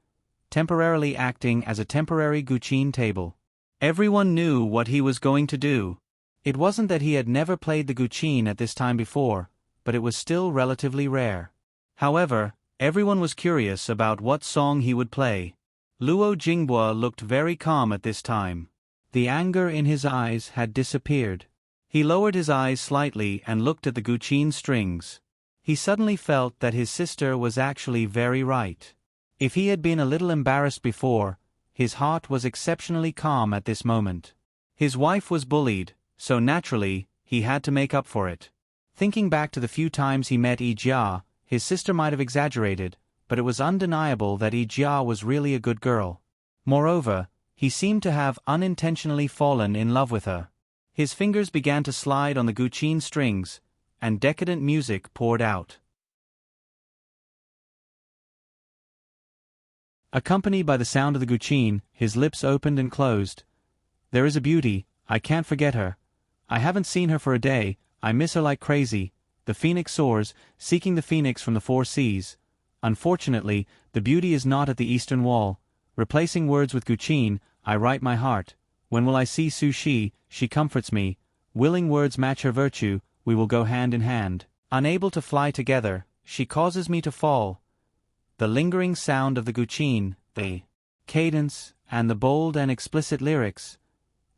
temporarily acting as a temporary guqin table. Everyone knew what he was going to do. It wasn't that he had never played the guqin at this time before, but it was still relatively rare. However, everyone was curious about what song he would play. Luo Jingbo looked very calm at this time. The anger in his eyes had disappeared. He lowered his eyes slightly and looked at the guqin strings. He suddenly felt that his sister was actually very right. If he had been a little embarrassed before, his heart was exceptionally calm at this moment. His wife was bullied, so naturally, he had to make up for it. Thinking back to the few times he met Yijia, his sister might have exaggerated, but it was undeniable that Yijia was really a good girl. Moreover, he seemed to have unintentionally fallen in love with her. His fingers began to slide on the guqin strings, and decadent music poured out. Accompanied by the sound of the guqin, his lips opened and closed. There is a beauty, I can't forget her. I haven't seen her for a day, I miss her like crazy. The phoenix soars, seeking the phoenix from the four seas. Unfortunately, the beauty is not at the eastern wall. Replacing words with guqin, I write my heart. When will I see Su Shi? She comforts me. Willing words match her virtue, we will go hand in hand. Unable to fly together, she causes me to fall. The lingering sound of the guqin, the cadence, and the bold and explicit lyrics.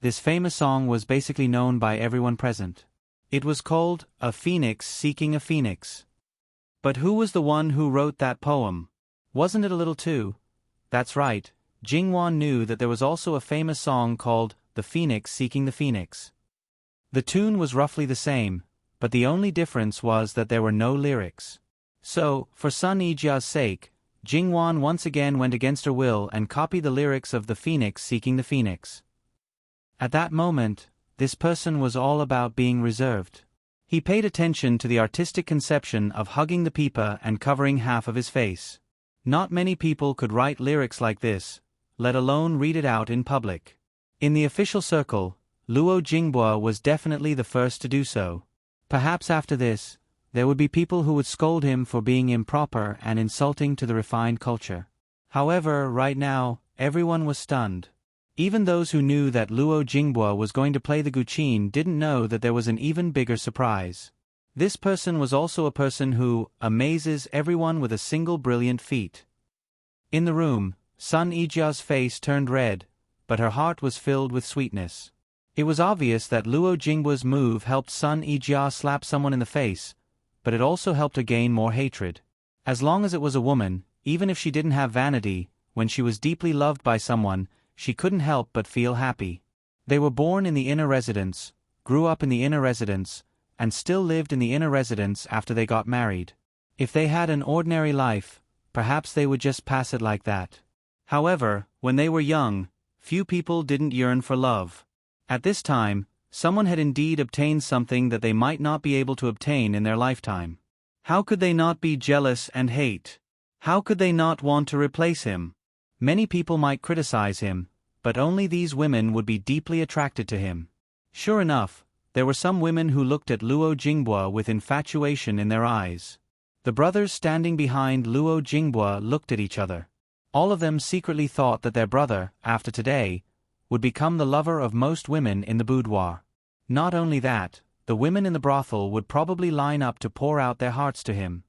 This famous song was basically known by everyone present. It was called A Phoenix Seeking a Phoenix. But who was the one who wrote that poem? Wasn't it a little too? That's right, Jingwan knew that there was also a famous song called The Phoenix Seeking the Phoenix. The tune was roughly the same, but the only difference was that there were no lyrics. So, for Sun Yijia's sake, Jingwan once again went against her will and copied the lyrics of The Phoenix Seeking the Phoenix. At that moment, this person was all about being reserved. He paid attention to the artistic conception of hugging the pipa and covering half of his face. Not many people could write lyrics like this, let alone read it out in public. In the official circle, Luo Jingbo was definitely the first to do so. Perhaps after this, there would be people who would scold him for being improper and insulting to the refined culture. However, right now, everyone was stunned. Even those who knew that Luo Jingbo was going to play the guqin didn't know that there was an even bigger surprise. This person was also a person who amazes everyone with a single brilliant feat. In the room, Sun Yijia's face turned red, but her heart was filled with sweetness. It was obvious that Luo Jingbo's move helped Sun Yijia slap someone in the face, but it also helped her gain more hatred. As long as it was a woman, even if she didn't have vanity, when she was deeply loved by someone, she couldn't help but feel happy. They were born in the inner residence, grew up in the inner residence, and still lived in the inner residence after they got married. If they had an ordinary life, perhaps they would just pass it like that. However, when they were young, few people didn't yearn for love. At this time, someone had indeed obtained something that they might not be able to obtain in their lifetime. How could they not be jealous and hate? How could they not want to replace him? Many people might criticize him, but only these women would be deeply attracted to him. Sure enough, there were some women who looked at Luo Jingbo with infatuation in their eyes. The brothers standing behind Luo Jingbo looked at each other. All of them secretly thought that their brother, after today, would become the lover of most women in the boudoir. Not only that, the women in the brothel would probably line up to pour out their hearts to him.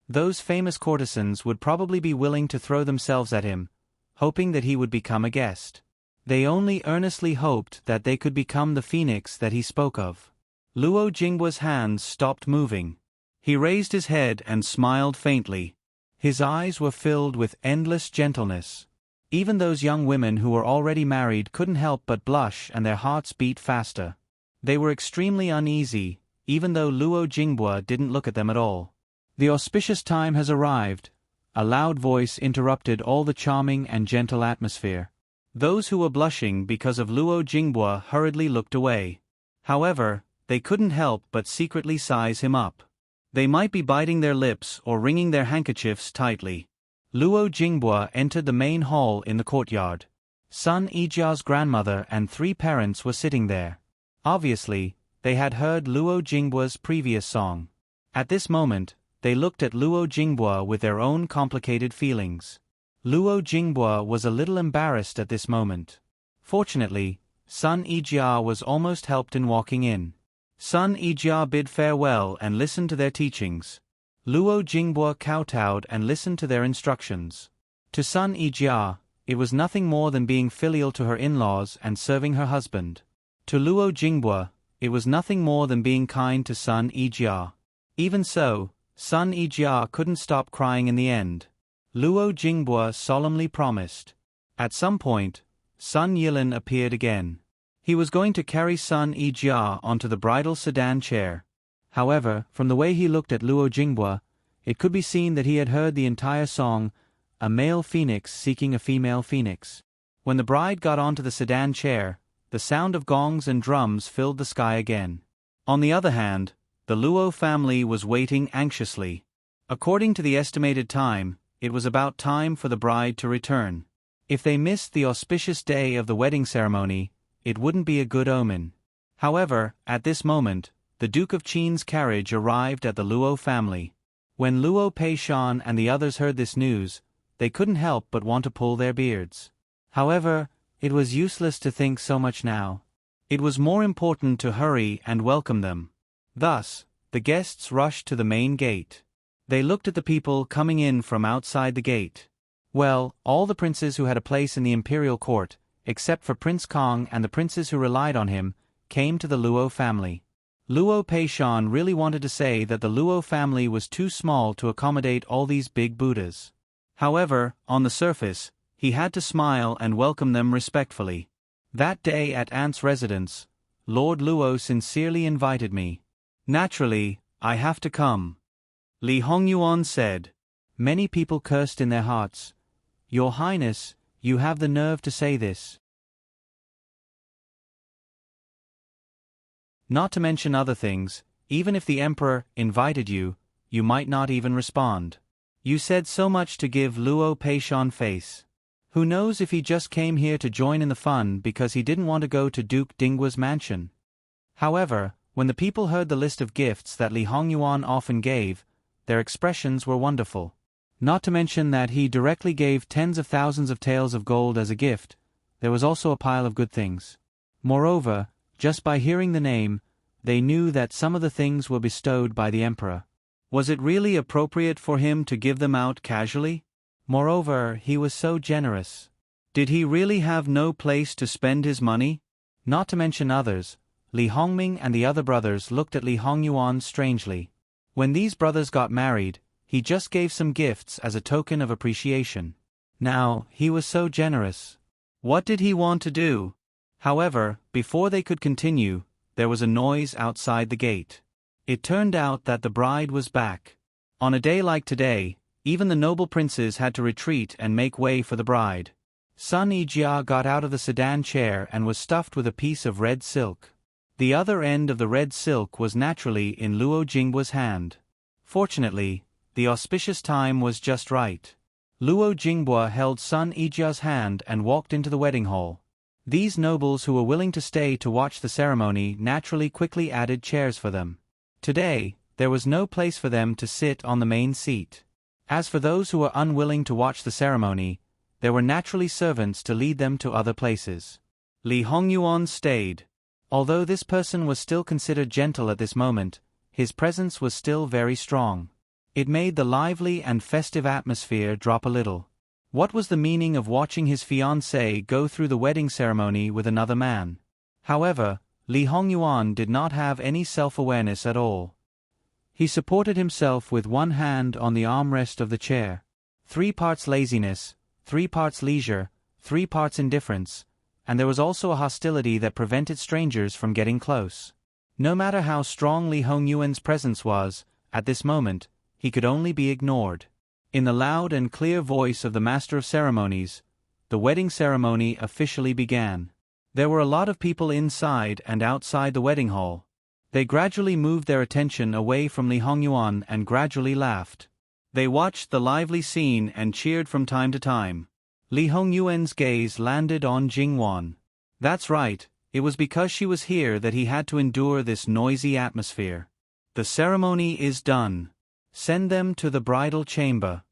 Those famous courtesans would probably be willing to throw themselves at him, hoping that he would become a guest. They only earnestly hoped that they could become the phoenix that he spoke of. Luo Jingbo's hands stopped moving. He raised his head and smiled faintly. His eyes were filled with endless gentleness. Even those young women who were already married couldn't help but blush and their hearts beat faster. They were extremely uneasy, even though Luo Jinghua didn't look at them at all. "The auspicious time has arrived," a loud voice interrupted all the charming and gentle atmosphere. Those who were blushing because of Luo Jinghua hurriedly looked away. However, they couldn't help but secretly size him up. They might be biting their lips or wringing their handkerchiefs tightly. Luo Jinghua entered the main hall in the courtyard. Sun Yijia's grandmother and 3 parents were sitting there. Obviously, they had heard Luo Jinghua's previous song. At this moment, they looked at Luo Jinghua with their own complicated feelings. Luo Jinghua was a little embarrassed at this moment. Fortunately, Sun Yijia was almost helped in walking in. Sun Yijia bid farewell and listened to their teachings. Luo Jinghua kowtowed and listened to their instructions. To Sun Yijia, it was nothing more than being filial to her in-laws and serving her husband. To Luo Jinghua, it was nothing more than being kind to Sun Yijia. Even so, Sun Yijia couldn't stop crying in the end. Luo Jinghua solemnly promised. At some point, Sun Yilin appeared again. He was going to carry Sun Yijia onto the bridal sedan chair. However, from the way he looked at Luo Jinghua, it could be seen that he had heard the entire song, "A Male Phoenix Seeking a Female Phoenix." When the bride got onto the sedan chair, the sound of gongs and drums filled the sky again. On the other hand, the Luo family was waiting anxiously. According to the estimated time, it was about time for the bride to return. If they missed the auspicious day of the wedding ceremony, it wouldn't be a good omen. However, at this moment, the Duke of Qin's carriage arrived at the Luo family. When Luo Peishan and the others heard this news, they couldn't help but want to pull their beards. However, it was useless to think so much now. It was more important to hurry and welcome them. Thus, the guests rushed to the main gate. They looked at the people coming in from outside the gate. Well, all the princes who had a place in the imperial court, except for Prince Kong and the princes who relied on him, came to the Luo family. Luo Peishan really wanted to say that the Luo family was too small to accommodate all these big Buddhas. However, on the surface, he had to smile and welcome them respectfully. That day at Aunt's residence, Lord Luo sincerely invited me. Naturally, I have to come. Li Hongyuan said. Many people cursed in their hearts. Your Highness, you have the nerve to say this. Not to mention other things, even if the Emperor invited you, you might not even respond. You said so much to give Luo Peishan face. Who knows if he just came here to join in the fun because he didn't want to go to Duke Dinghua's mansion. However, when the people heard the list of gifts that Li Hongyuan often gave, their expressions were wonderful. Not to mention that he directly gave tens of thousands of taels of gold as a gift, there was also a pile of good things. Moreover, just by hearing the name, they knew that some of the things were bestowed by the emperor. Was it really appropriate for him to give them out casually? Moreover, he was so generous. Did he really have no place to spend his money? Not to mention others, Li Hongming and the other brothers looked at Li Hongyuan strangely. When these brothers got married, he just gave some gifts as a token of appreciation. Now, he was so generous. What did he want to do? However, before they could continue, there was a noise outside the gate. It turned out that the bride was back. On a day like today, even the noble princes had to retreat and make way for the bride. Sun Yijia got out of the sedan chair and was stuffed with a piece of red silk. The other end of the red silk was naturally in Luo Jinghua's hand. Fortunately, the auspicious time was just right. Luo Jinghua held Sun Yijia's hand and walked into the wedding hall. These nobles who were willing to stay to watch the ceremony naturally quickly added chairs for them. Today, there was no place for them to sit on the main seat. As for those who were unwilling to watch the ceremony, there were naturally servants to lead them to other places. Li Hongyuan stayed. Although this person was still considered gentle at this moment, his presence was still very strong. It made the lively and festive atmosphere drop a little. What was the meaning of watching his fiancée go through the wedding ceremony with another man? However, Li Hongyuan did not have any self-awareness at all. He supported himself with one hand on the armrest of the chair. 3 parts laziness, 3 parts leisure, 3 parts indifference, and there was also a hostility that prevented strangers from getting close. No matter how strong Li Hongyuan's presence was, at this moment, he could only be ignored. In the loud and clear voice of the Master of Ceremonies, the wedding ceremony officially began. There were a lot of people inside and outside the wedding hall. They gradually moved their attention away from Li Hongyuan and gradually laughed. They watched the lively scene and cheered from time to time. Li Hongyuan's gaze landed on Jingwan. That's right, it was because she was here that he had to endure this noisy atmosphere. The ceremony is done. Send them to the bridal chamber.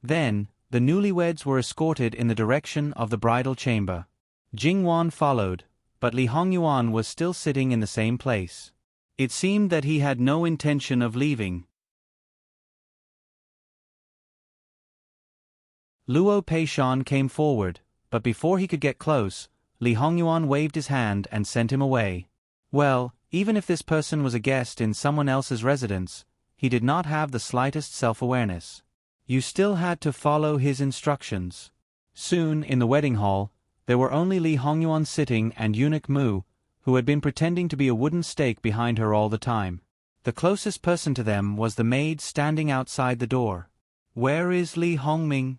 Then, the newlyweds were escorted in the direction of the bridal chamber. Jingwan followed, but Li Hongyuan was still sitting in the same place. It seemed that he had no intention of leaving. Luo Peishan came forward, but before he could get close, Li Hongyuan waved his hand and sent him away. Well, even if this person was a guest in someone else's residence, he did not have the slightest self-awareness. You still had to follow his instructions. Soon, in the wedding hall, there were only Li Hongyuan sitting and eunuch Mu, who had been pretending to be a wooden stake behind her all the time. The closest person to them was the maid standing outside the door. Where is Li Hongming?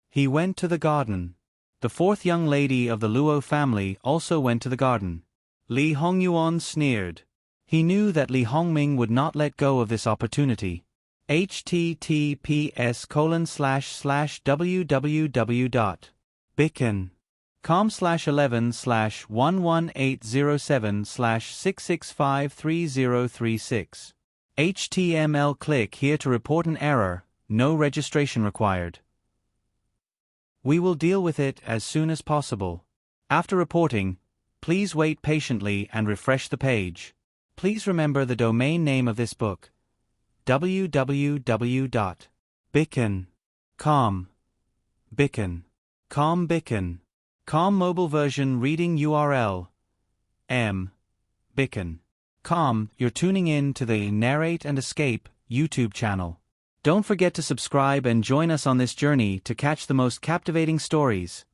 He went to the garden. The fourth young lady of the Luo family also went to the garden. Li Hongyuan sneered. He knew that Li Hongming would not let go of this opportunity. https://www.bicon.com/11/11807/6653036. HTML. Click here to report an error, no registration required. We will deal with it as soon as possible. After reporting, please wait patiently and refresh the page. Please remember the domain name of this book: www.bicon.com. Bicon. Com mobile version reading URL Bicon.com. You're tuning in to the Narrate and Escape YouTube channel. Don't forget to subscribe and join us on this journey to catch the most captivating stories.